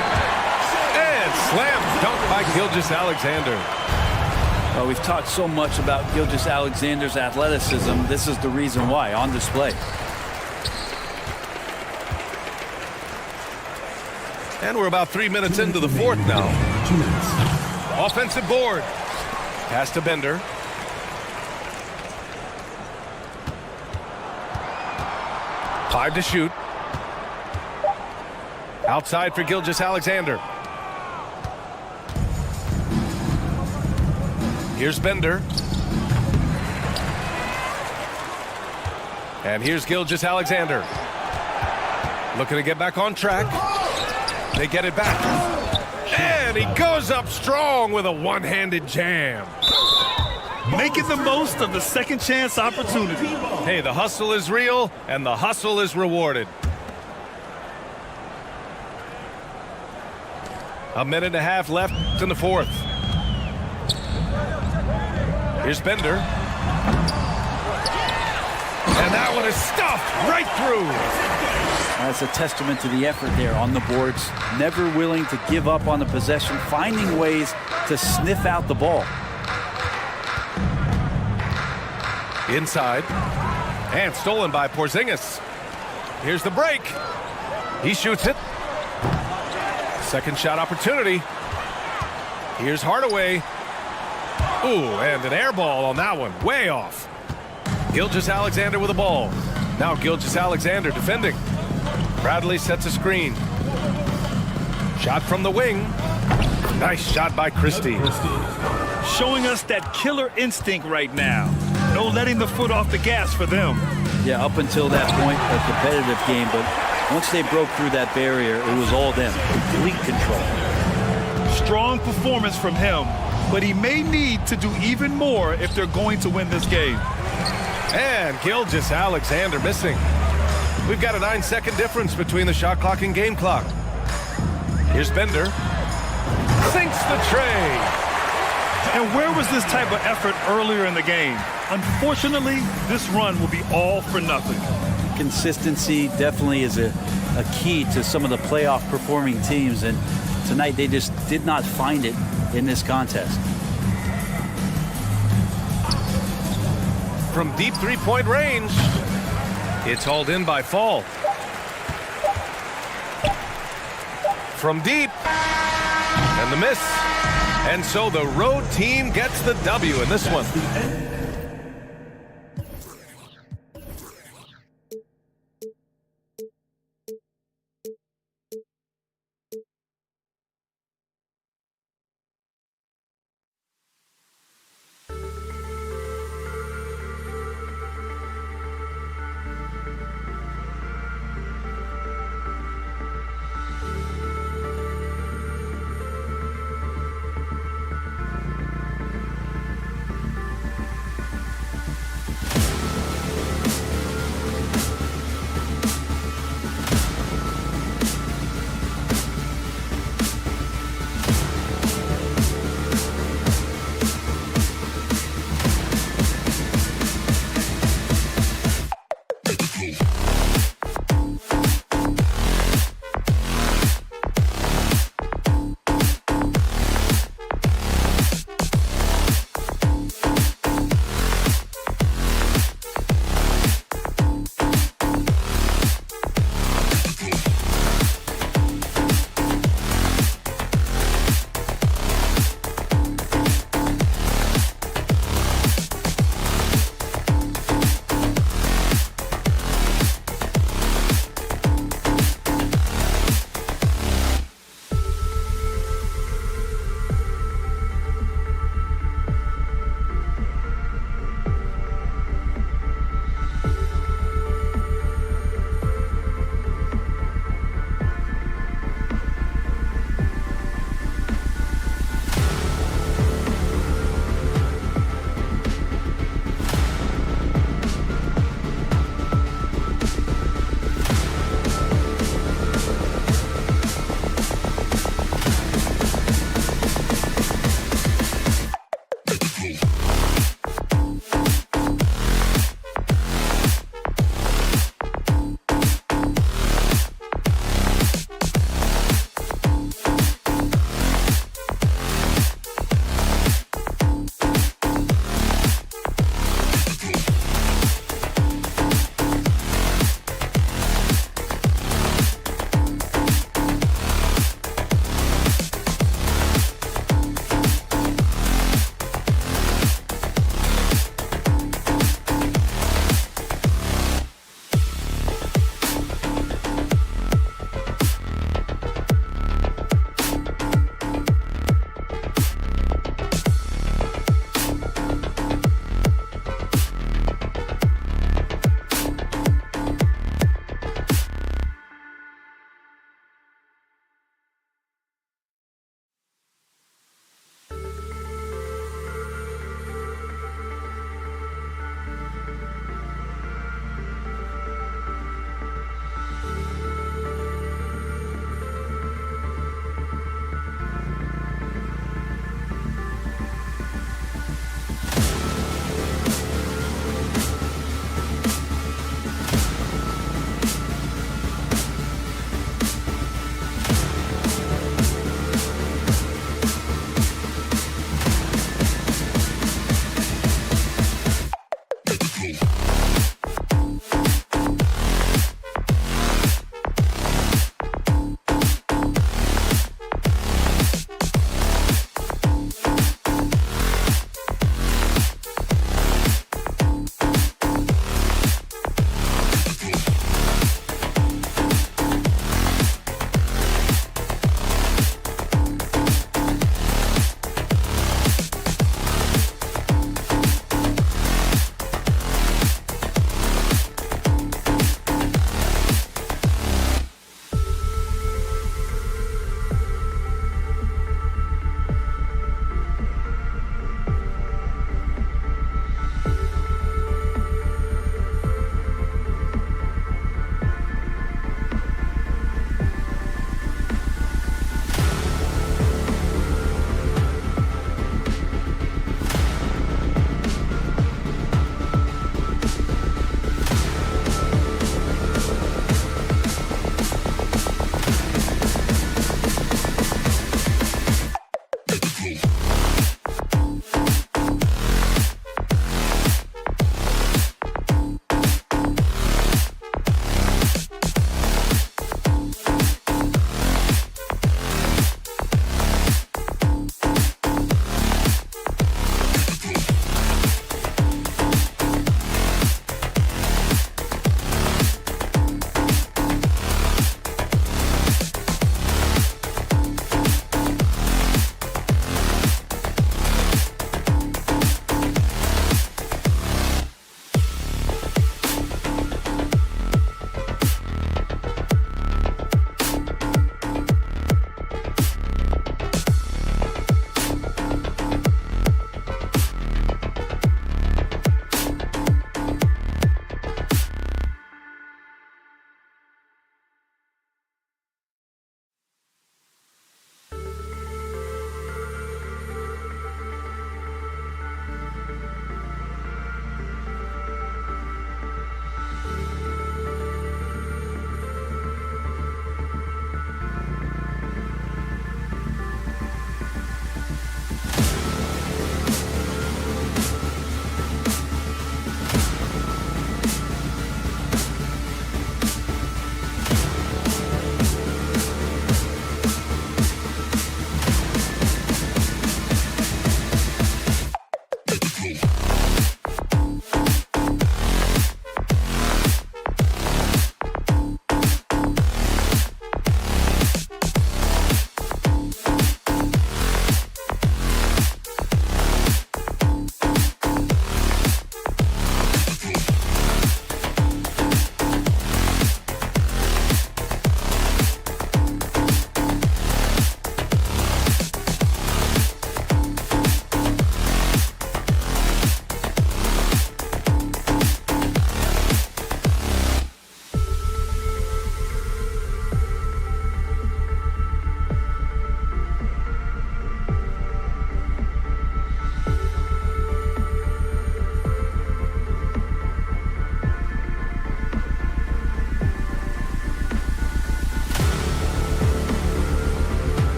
And slam dunk by Gilgeous-Alexander. Well, we've talked so much about Gilgeous-Alexander's athleticism. This is the reason why, on display. And we're about 3 minutes into the fourth now. 2 minutes. Offensive board. Pass to Bender. Five to shoot. Outside for Gilgeous-Alexander. Here's Bender. And here's Gilgeous-Alexander. Looking to get back on track. They get it back. And he goes up strong with a one-handed jam. Making the most of the second chance opportunity. Hey, the hustle is real, and the hustle is rewarded. A minute and a half left in the fourth. Here's Bender. And that one is stuffed right through. That's a testament to the effort there on the boards. Never willing to give up on the possession, finding ways to sniff out the ball. Inside. And stolen by Porzingis. Here's the break. He shoots it. Second shot opportunity. Here's Hardaway. Ooh, and an air ball on that one. Way off. Gilgeous-Alexander with the ball. Now Gilgeous-Alexander defending. Bradley sets a screen. Shot from the wing. Nice shot by Christie. Showing us that killer instinct right now. No letting the foot off the gas for them. Yeah, up until that point, a competitive game, but once they broke through that barrier, it was all them. Complete control. Strong performance from him, but he may need to do even more if they're going to win this game. And Gilgeous-Alexander missing. We've got a 9-second difference between the shot clock and game clock. Here's Bender. Sinks the tray. And where was this type of effort earlier in the game? Unfortunately, this run will be all for nothing. Consistency definitely is a key to some of the playoff performing teams, and tonight they just did not find it in this contest. From deep three-point range, it's hauled in by Fall. From deep, and the miss. And so the road team gets the W in this one.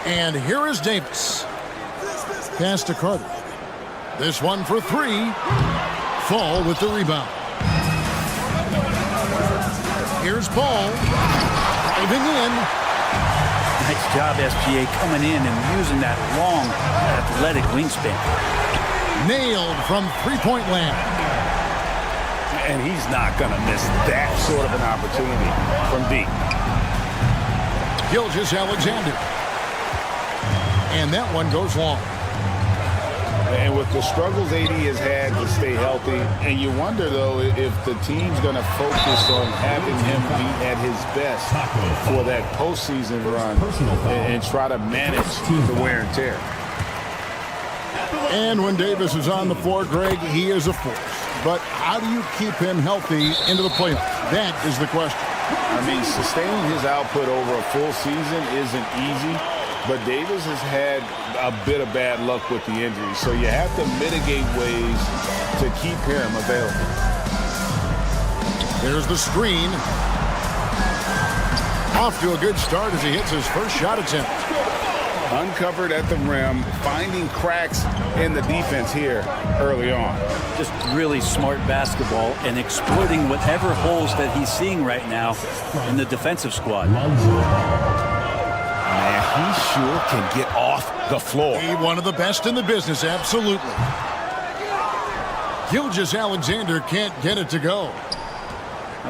And here is Davis. Pass to Carter. This one for three. Fall with the rebound. Here's Paul. Driving in. Nice job, SGA, coming in and using that long, athletic wingspan. Nailed from three-point land. And he's not going to miss that sort of an opportunity from deep. Gilgeous-Alexander. And that one goes long. And with the struggles AD has had to stay healthy, and you wonder, though, if the team's going to focus on having him be at his best for that postseason run and try to manage the wear and tear. And when Davis is on the floor, Greg, he is a force. But how do you keep him healthy into the playoffs? That is the question. I mean, sustaining his output over a full season isn't easy, but Davis has had a bit of bad luck with the injury, so you have to mitigate ways to keep him available. There's the screen. Off to a good start as he hits his first shot attempt. Uncovered at the rim, finding cracks in the defense here early on. Just really smart basketball and exploiting whatever holes that he's seeing right now in the defensive squad. Man, he sure can get off the floor. He one of the best in the business, absolutely. Gilgeous-Alexander can't get it to go.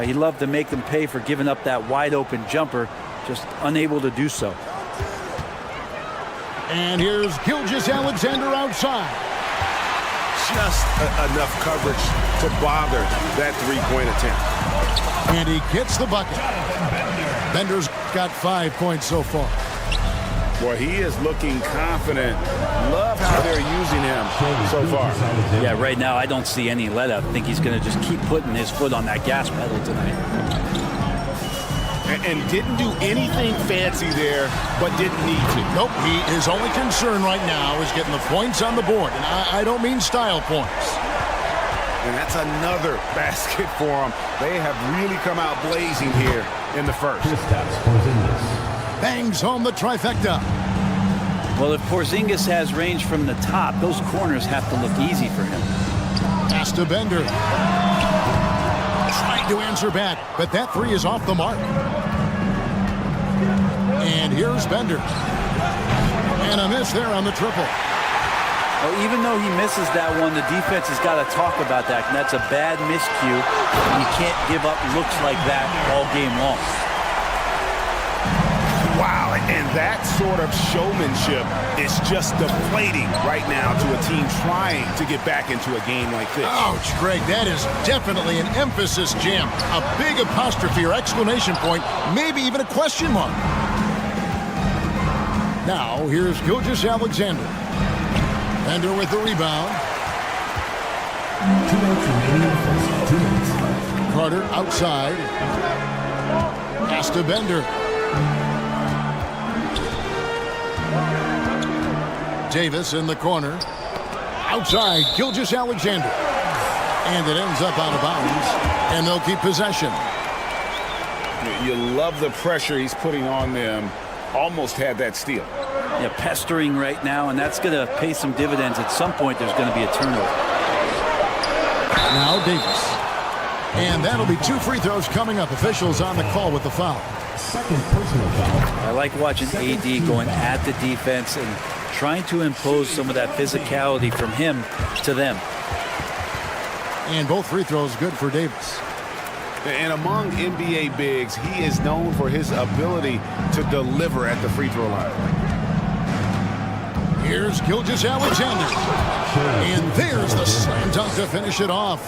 He loved to make them pay for giving up that wide-open jumper, just unable to do so. And here's Gilgeous-Alexander outside. Just enough coverage to bother that three-point attempt. And he gets the bucket. Bender's got 5 points so far. Boy, he is looking confident. Love how they're using him so far. Yeah, right now I don't see any let up. I think he's going to just keep putting his foot on that gas pedal tonight. And didn't do anything fancy there, but didn't need to. Nope, his only concern right now is getting the points on the board. And I don't mean style points. And that's another basket for them. They have really come out blazing here in the first. Bangs home the trifecta. Well, if Porzingis has range from the top, those corners have to look easy for him. Pass to Bender. Trying to answer back, but that three is off the mark. And here's Bender. And a miss there on the triple. Well, even though he misses that one, the defense has got to talk about that. And that's a bad miscue. You can't give up looks like that all game long. Wow, and that sort of showmanship is just deflating right now to a team trying to get back into a game like this. Ouch, Greg, that is definitely an emphasis jam. A big apostrophe or exclamation point, maybe even a question mark. Now, here's Gilgeous-Alexander. Bender with the rebound. 2 minutes remaining in the first. 2 minutes. Carter outside. Pass to Bender. Davis in the corner. Outside, Gilgeous-Alexander. And it ends up out of bounds. And they'll keep possession. You love the pressure he's putting on them. Almost had that steal. Yeah, pestering right now, and that's going to pay some dividends. At some point, there's going to be a turnover. Now Davis. And that'll be 2 free throws coming up. Officials on the call with the foul. Second personal foul. I like watching AD going at the defense and trying to impose some of that physicality from him to them. And both free throws good for Davis. And among NBA bigs, he is known for his ability to deliver at the free throw line. Here's Gilgeous-Alexander. And there's the slam dunk to finish it off.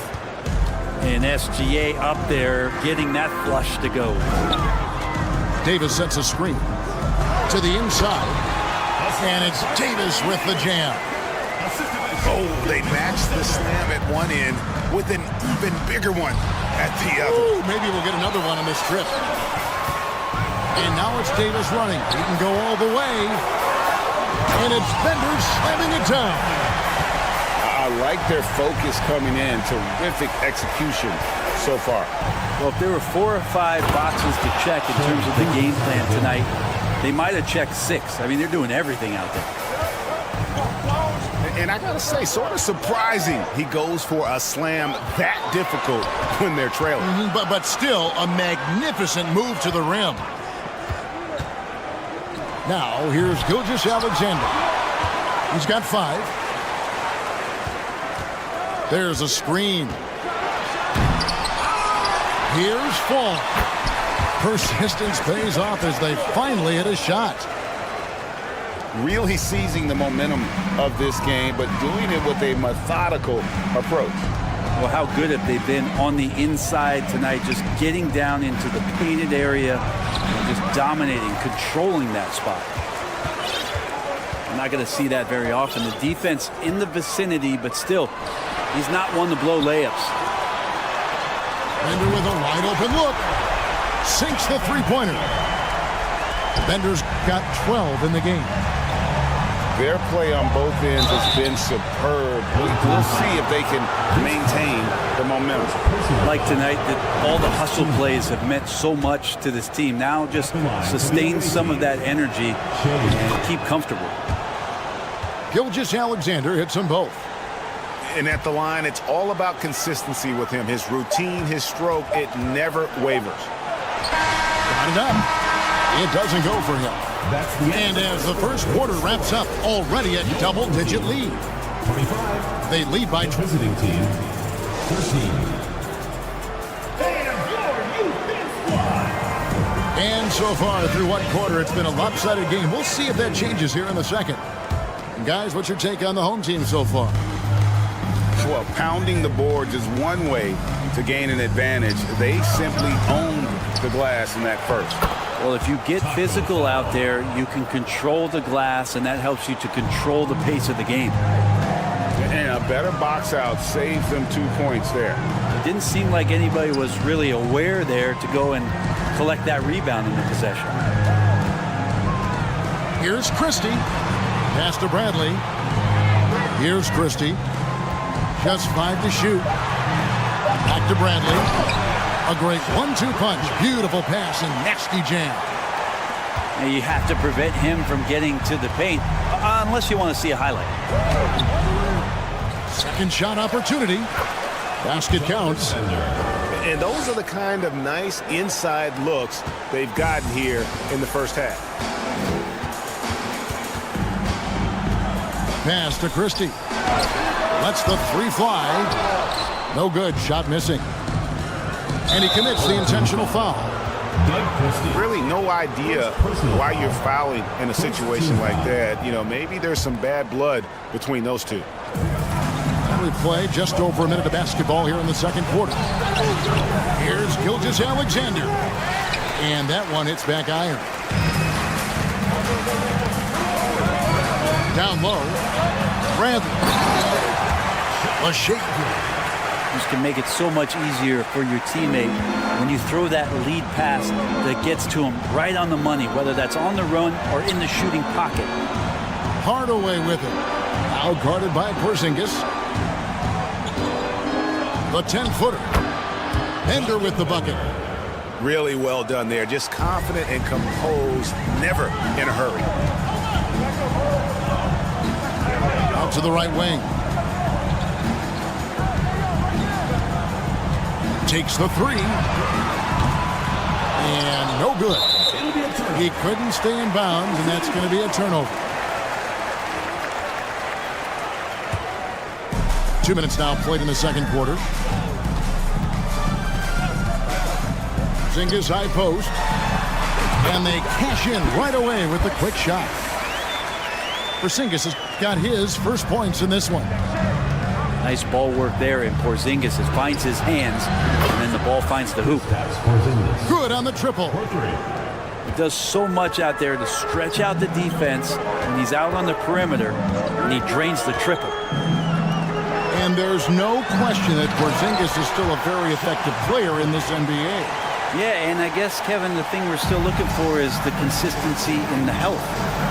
And SGA up there getting that flush to go. Davis sets a screen to the inside. And it's Davis with the jam. Oh, they matched the slam at one end with an even bigger one at the other. Ooh, maybe we'll get another one on this trip. And now it's Davis running. He can go all the way. And it's Bender slamming it down. I like their focus coming in. Terrific execution so far. Well, if there were 4 or 5 boxes to check in terms of the game plan tonight, They might have checked 6. I mean, they're doing everything out there. And I got to say, sort of surprising he goes for a slam that difficult when they're trailing. But still a magnificent move to the rim. Now, here's Gilgeous-Alexander. He's got 5. There's a screen. Here's Fall. Persistence pays off as they finally hit a shot. Really seizing the momentum of this game, but doing it with a methodical approach. Well, how good have they been on the inside tonight, just getting down into the painted area and just dominating, controlling that spot. I'm not going to see that very often. The defense in the vicinity, but still, he's not one to blow layups. Bender with a wide open look. Sinks the three-pointer. Bender's got 12 in the game. Their play on both ends has been superb. We'll see if they can maintain the momentum. Like tonight, that all the hustle plays have meant so much to this team. Now just sustain some of that energy and keep comfortable. Gilgeous-Alexander hits them both. And at the line, it's all about consistency with him. His routine, his stroke, it never wavers. Got it up. It doesn't go for him. And as the first quarter wraps up, already a double-digit lead. 25. They lead by Visiting team, 13. And so far through one quarter, it's been a lopsided game. We'll see if that changes here in the second. Guys, what's your take on the home team so far? Well, pounding the boards is one way to gain an advantage. They simply owned the glass in that first. Well, if you get physical out there, you can control the glass, and that helps you to control the pace of the game. And a better box out saves them 2 points there. It didn't seem like anybody was really aware there to go and collect that rebound in the possession. Here's Christie. Pass to Bradley. Here's Christie. Just 5 to shoot. Back to Bradley. A great 1-2 punch. Beautiful pass and nasty jam. Now you have to prevent him from getting to the paint, unless you want to see a highlight. Second shot opportunity. Basket counts. And those are the kind of nice inside looks they've gotten here in the first half. Pass to Christie. Lets the 3 fly. No good. Shot missing. And he commits the intentional foul. Really no idea why you're fouling in a situation like that. You know, maybe there's some bad blood between those two. We play just over a minute of basketball here in the second quarter. Here's Gilgeous-Alexander. And that one hits back iron. Down low. Bradley. A shake. This can make it so much easier for your teammate when you throw that lead pass that gets to him right on the money, whether that's on the run or in the shooting pocket. Hardaway with it. Now guarded by Porzingis. The 10-footer. Bender with the bucket. Really well done there. Just confident and composed, never in a hurry. Out to the right wing. Takes the 3. And no good. He couldn't stay in bounds, and that's going to be a turnover. 2 minutes now played in the second quarter. Porzingis high post. And they cash in right away with the quick shot. Porzingis has got his first points in this one. Nice ball work there, and Porzingis finds his hands, and then the ball finds the hoop. Good on the triple. He does so much out there to stretch out the defense when he's out on the perimeter, and he drains the triple. And there's no question that Porzingis is still a very effective player in this NBA. Yeah, and I guess, Kevin, the thing we're still looking for is the consistency in the health.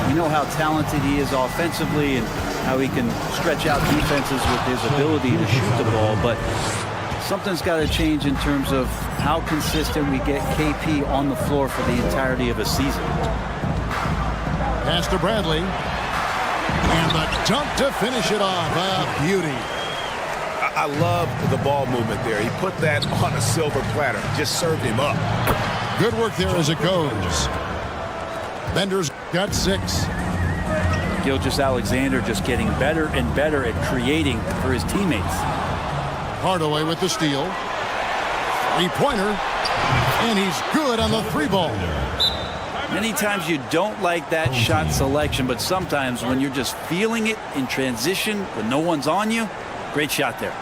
We know how talented he is offensively and how he can stretch out defenses with his ability to shoot the ball, but something's got to change in terms of how consistent we get KP on the floor for the entirety of a season. Pass to Bradley. And the dunk to finish it off. A beauty. I love the ball movement there. He put that on a silver platter. Just served him up. Good work there as it goes. Bender's got 6. Gilgeous-Alexander just getting better and better at creating for his teammates. Hardaway with the steal. 3-pointer. And he's good on the 3-ball. Many times you don't like that shot selection, but sometimes when you're just feeling it in transition when no one's on you, great shot there.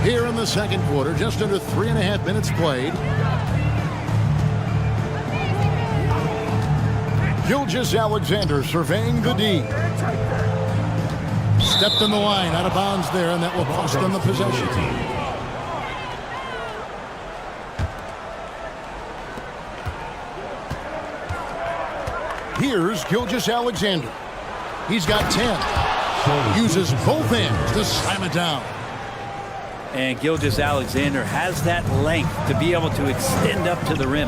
Here in the second quarter, just under 3.5 minutes played. Gilgeous-Alexander surveying the D. Stepped in the line, out of bounds there, and that will cost them the possession. Here's Gilgeous-Alexander. He's got 10. Uses both hands to slam it down. And Gilgeous-Alexander has that length to be able to extend up to the rim.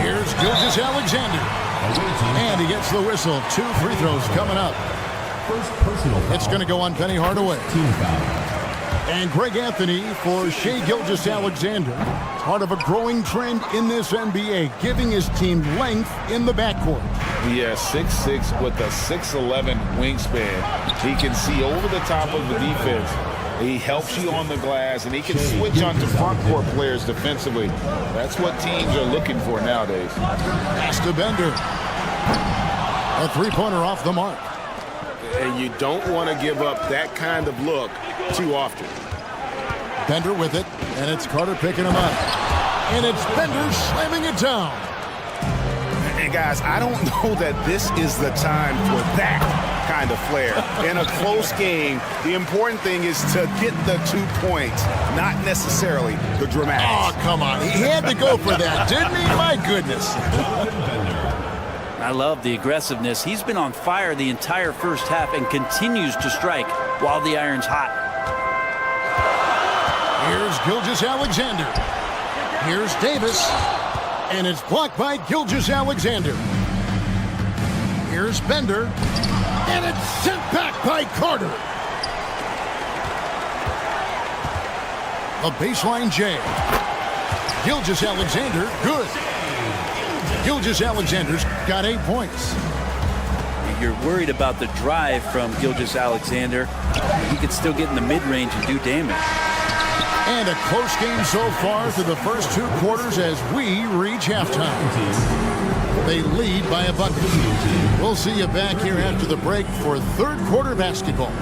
Here's Gilgeous-Alexander. And he gets the whistle. 2 free throws coming up. First personal foul. It's going to go on Penny Hardaway. Team foul. And Greg Anthony for Shai Gilgeous-Alexander. Part of a growing trend in this NBA, giving his team length in the backcourt. He has 6'6" with a 6'11" wingspan. He can see over the top of the defense. He helps you on the glass, and he can switch onto front court players defensively. That's what teams are looking for nowadays. Pass to Bender. A 3-pointer off the mark. And you don't want to give up that kind of look too often. Bender with it, and it's Carter picking him up. And it's Bender slamming it down. And guys, I don't know that this is the time for that kind of flair. In a close game, the important thing is to get the 2 points, not necessarily the dramatics. Oh, come on. He had to go for that, didn't he? My goodness. I love the aggressiveness. He's been on fire the entire first half and continues to strike while the iron's hot. Here's Gilgeous-Alexander. Here's Davis. And it's blocked by Gilgeous-Alexander. Here's Bender. And it's sent back by Carter. A baseline jam. Gilgeous-Alexander, good. Gilgeous-Alexander's got 8 points. You're worried about the drive from Gilgeous-Alexander. He could still get in the mid-range and do damage. And a close game so far through the first 2 quarters as we reach halftime. They lead by a bucket. We'll see you back here after the break for third quarter basketball.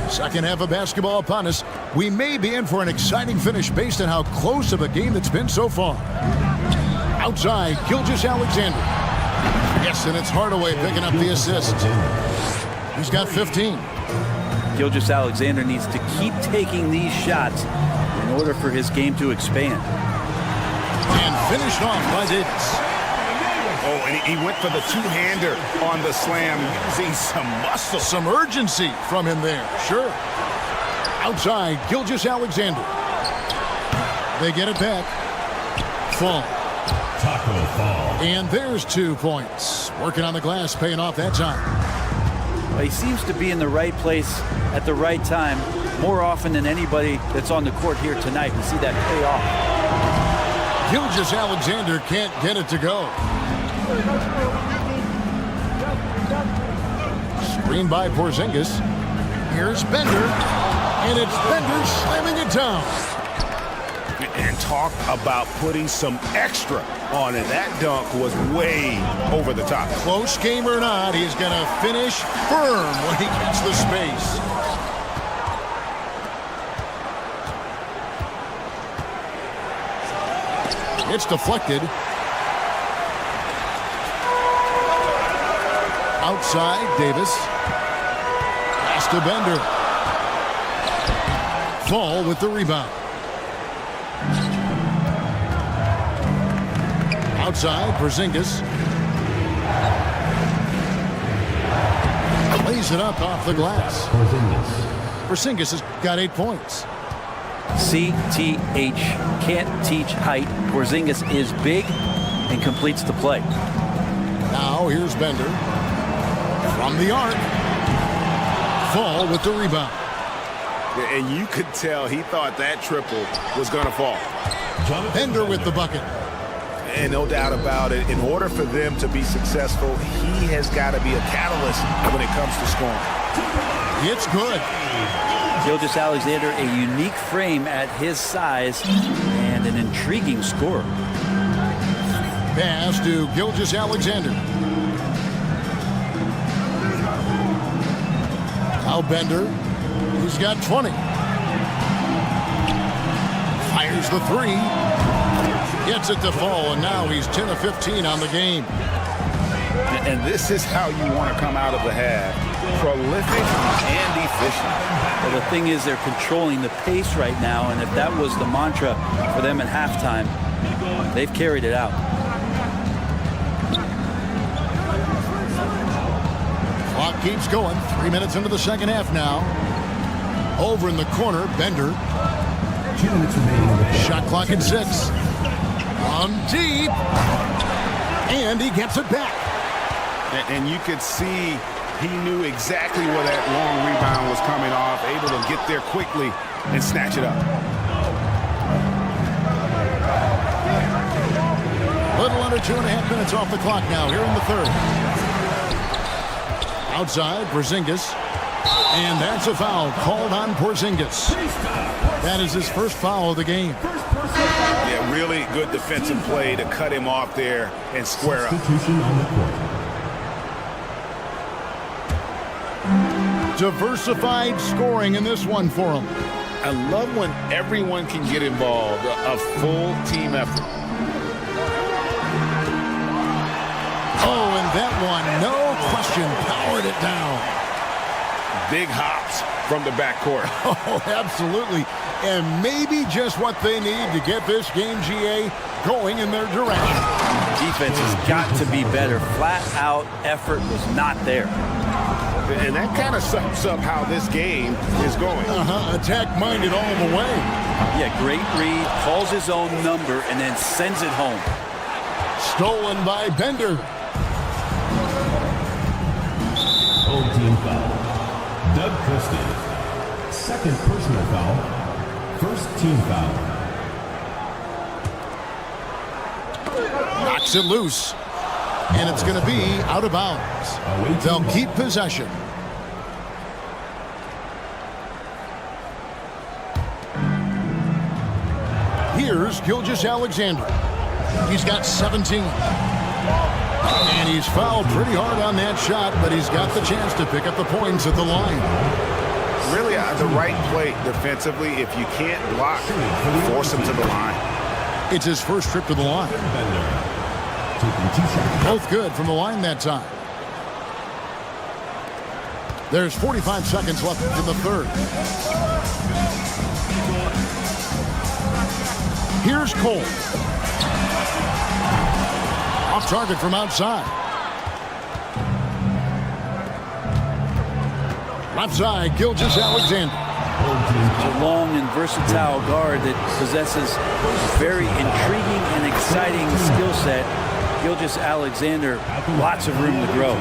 Second half of basketball upon us. We may be in for an exciting finish based on how close of a game it's been so far. Outside, Gilgeous-Alexander. Yes, and it's Hardaway picking up the assist. He's got 15. Gilgeous-Alexander needs to keep taking these shots in order for his game to expand. And finished off by Davis. Oh, and he went for the two-hander on the slam, using some muscle. Some urgency from him there, sure. Outside, Gilgeous-Alexander. They get it back. Fall. Taco Fall. And there's 2 points. Working on the glass, paying off that time. He seems to be in the right place at the right time more often than anybody that's on the court here tonight. We see that pay off. Gilgeous-Alexander can't get it to go. Screen by Porzingis. Here's Bender. And it's Bender slamming it down. And talk about putting some extra on it. That dunk was way over the top. Close game or not, he's going to finish firm when he gets the space. It's deflected. Outside, Davis. Pass to Bender. Fall with the rebound. Outside, Porzingis. Lays it up off the glass. Porzingis has got 8 points. CTH, can't teach height. Porzingis is big and completes the play. Now here's Bender. From the arc. Fall with the rebound. And you could tell he thought that triple was going to fall. Bender with the bucket. And no doubt about it, in order for them to be successful, he has got to be a catalyst when it comes to scoring. It's good. Gilgeous-Alexander, a unique frame at his size and an intriguing scorer. Pass to Gilgeous-Alexander. Now Bender. He's got 20. Fires the 3. Gets it to fall, and now he's 10 of 15 on the game. And this is how you want to come out of the half. Prolific and efficient. Well, the thing is, they're controlling the pace right now, and if that was the mantra for them at halftime, they've carried it out. Clock keeps going. 3 minutes into the second half now. Over in the corner, Bender. 2 minutes remaining. Shot clock at 6. On deep. And he gets it back. And you could see he knew exactly where that long rebound was coming off, able to get there quickly and snatch it up. Little under 2.5 minutes off the clock now here in the third. Outside, Porzingis. And that's a foul called on Porzingis. That is his first foul of the game. Yeah, really good defensive play to cut him off there and square up. Substitution on the court. Diversified scoring in this one for him. I love when everyone can get involved, a full team effort. Oh, and that one, no question, powered it down. Big hops from the backcourt. Oh, absolutely. And maybe just what they need to get this game, GA, going in their direction. Defense has got to be better. Flat out effort was not there. And that kind of sums up how this game is going. Attack-minded all the way. Yeah, great read, calls his own number, and then sends it home. Stolen by Bender. Old team foul. Doug Christie. Second personal foul. First team foul. Knocks it loose. And it's going to be out of bounds. They'll keep possession. Here's Gilgeous-Alexander. He's got 17. And he's fouled pretty hard on that shot, but he's got the chance to pick up the points at the line. Really the right play defensively. If you can't block, force him to the line. It's his first trip to the line. Both good from the line that time. There's 45 seconds left in the third. Here's Cole. Off target from outside. Left side, Gilgeous-Alexander. A long and versatile guard that possesses very intriguing and exciting skill set. Gilgeous-Alexander, lots of room to grow.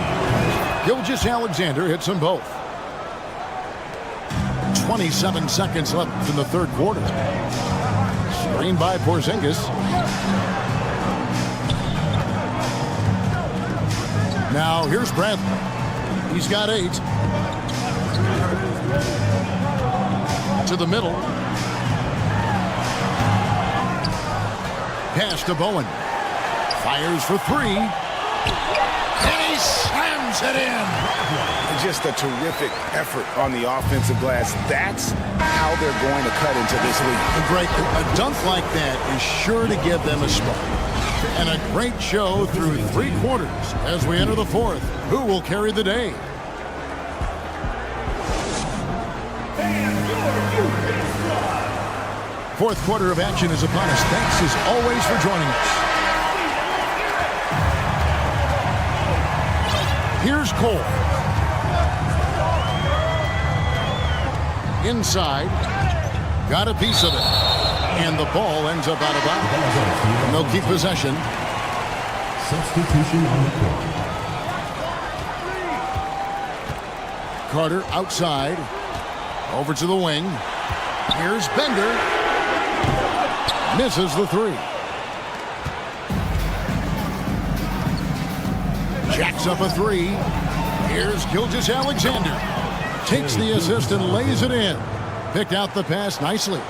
Gilgeous-Alexander hits them both. 27 seconds left in the third quarter. Screen by Porzingis. Now here's Bradley. He's got 8. To the middle. Pass to Bowen. Fires for 3. And he slams it in. Just a terrific effort on the offensive glass. That's how they're going to cut into this league. Great. A dunk like that is sure to give them a spark. And a great show through 3 quarters as we enter the fourth. Who will carry the day? Fourth quarter of action is upon us. Thanks as always for joining us. Here's Cole. Inside. Got a piece of it. And the ball ends up out of bounds. And they'll keep possession. Substitution on the court. Carter outside. Over to the wing. Here's Bender. Misses the three. Jacks up a three. Here's Gilgeous-Alexander. Takes the assist and lays it in. Picked out the pass nicely.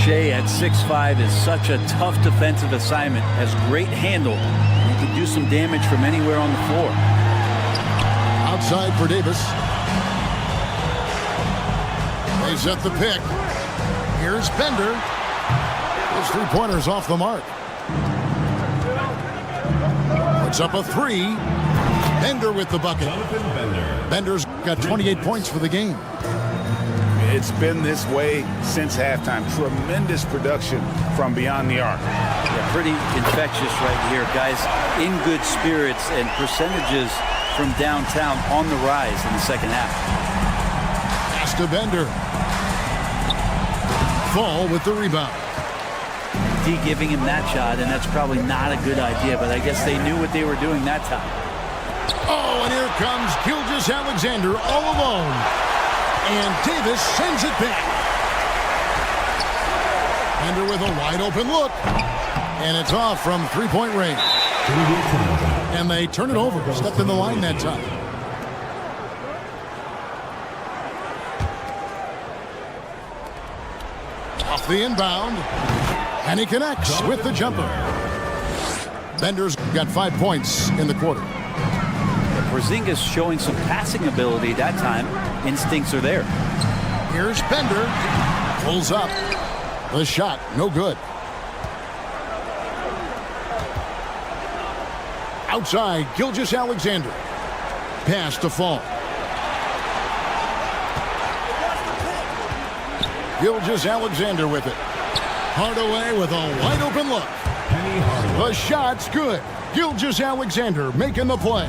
Shea at 6'5" is such a tough defensive assignment. Has great handle. He can do some damage from anywhere on the floor. Outside for Davis. They set the pick. Here's Bender. His three-pointer's off the mark. Puts up a three. Bender with the bucket. Bender's got 28 points for the game. It's been this way since halftime. Tremendous production from beyond the arc. Yeah, pretty infectious right here. Guys in good spirits and percentages from downtown on the rise in the second half. Pass to Bender. Fall with the rebound. D giving him that shot, and that's probably not a good idea, but I guess they knew what they were doing that time. Oh, and here comes Gilgeous-Alexander all alone. And Davis sends it back. Bender with a wide open look. And it's off from three-point range. And they turn it over. Stepped in the line that time. Off the inbound. And he connects with the jumper. Bender's got 5 points in the quarter. Porzingis showing some passing ability that time. Instincts are there. Here's Bender. Pulls up. The shot, no good. Outside, Gilgeous-Alexander. Pass to Fall. Gilgeous-Alexander with it. Hardaway with a wide open look. The shot's good. Gilgeous-Alexander making the play.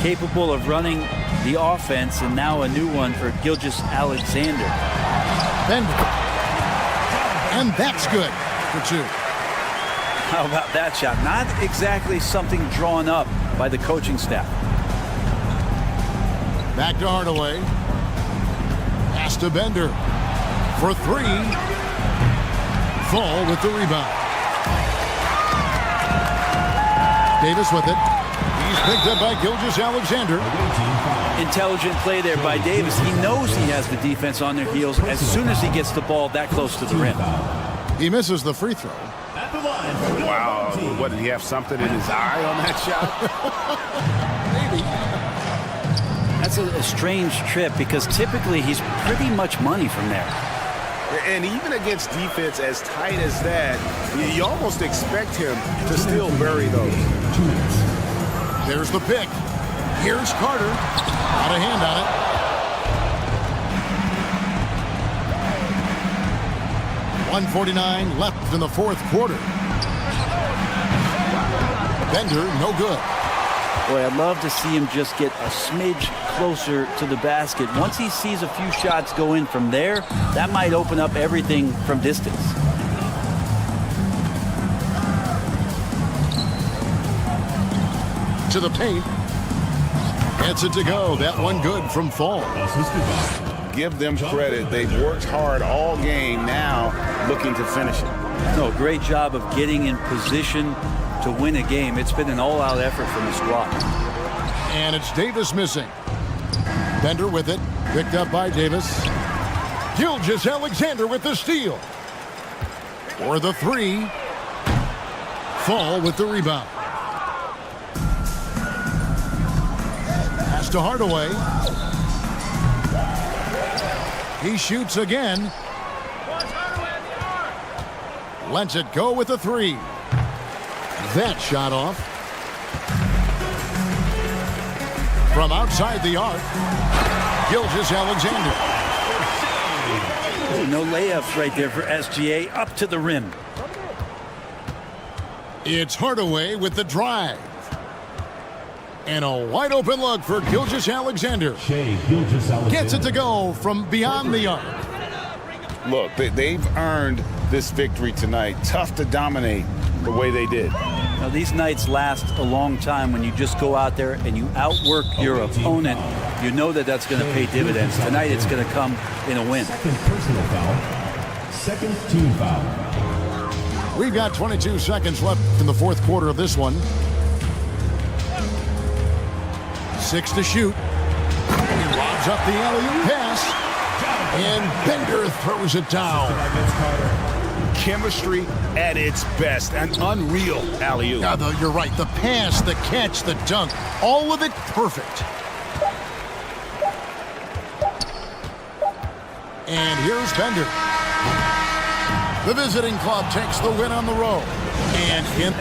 Capable of running the offense, and now a new one for Gilgeous-Alexander. Bender. And that's good for two. How about that shot? Not exactly something drawn up by the coaching staff. Back to Hardaway. Pass to Bender. For three. Fall with the rebound. Davis with it. He's picked up by Gilgeous-Alexander. Intelligent play there by Davis. He knows he has the defense on their heels as soon as he gets the ball that close to the rim. He misses the free throw. Wow. What, did he have something in his eye on that shot? Maybe. That's a strange trip because typically he's pretty much money from there. And even against defense as tight as that, you almost expect him to still bury those. There's the pick. Here's Carter. Got a hand on it. 1:49 left in the fourth quarter. Bender, no good. Boy, I'd love to see him just get a smidge closer to the basket. Once he sees a few shots go in from there, that might open up everything from distance. To the paint. Gets it to go. That one good from Fall. Give them credit. They've worked hard all game, now looking to finish it. No, great job of getting in position to win a game. It's been an all-out effort from the squad. And it's Davis missing. Bender with it. Picked up by Davis. Gilgeous-Alexander with the steal. For the three. Fall with the rebound. Pass to Hardaway. He shoots again. Lets it go with the three. That shot off. From outside the arc, Gilgeous-Alexander. No layups right there for SGA up to the rim. It's Hardaway with the drive. And a wide open look for Gilgeous-Alexander. Gets it to go from beyond the arc. Look, they've earned this victory tonight. Tough to dominate the way they did. Now, these nights last a long time when you just go out there and you outwork your opponent. You know that that's going to pay dividends. Tonight it's going to come in a win. Second personal foul. Second team foul. We've got 22 seconds left in the fourth quarter of this one. 6 to shoot. He lobs up the alley-oop pass. And Bender throws it down. Chemistry at its best. An unreal alley-oop. Yeah, you're right. The pass, the catch, the dunk. All of it perfect. And here's Bender. The visiting club takes the win on the road. And in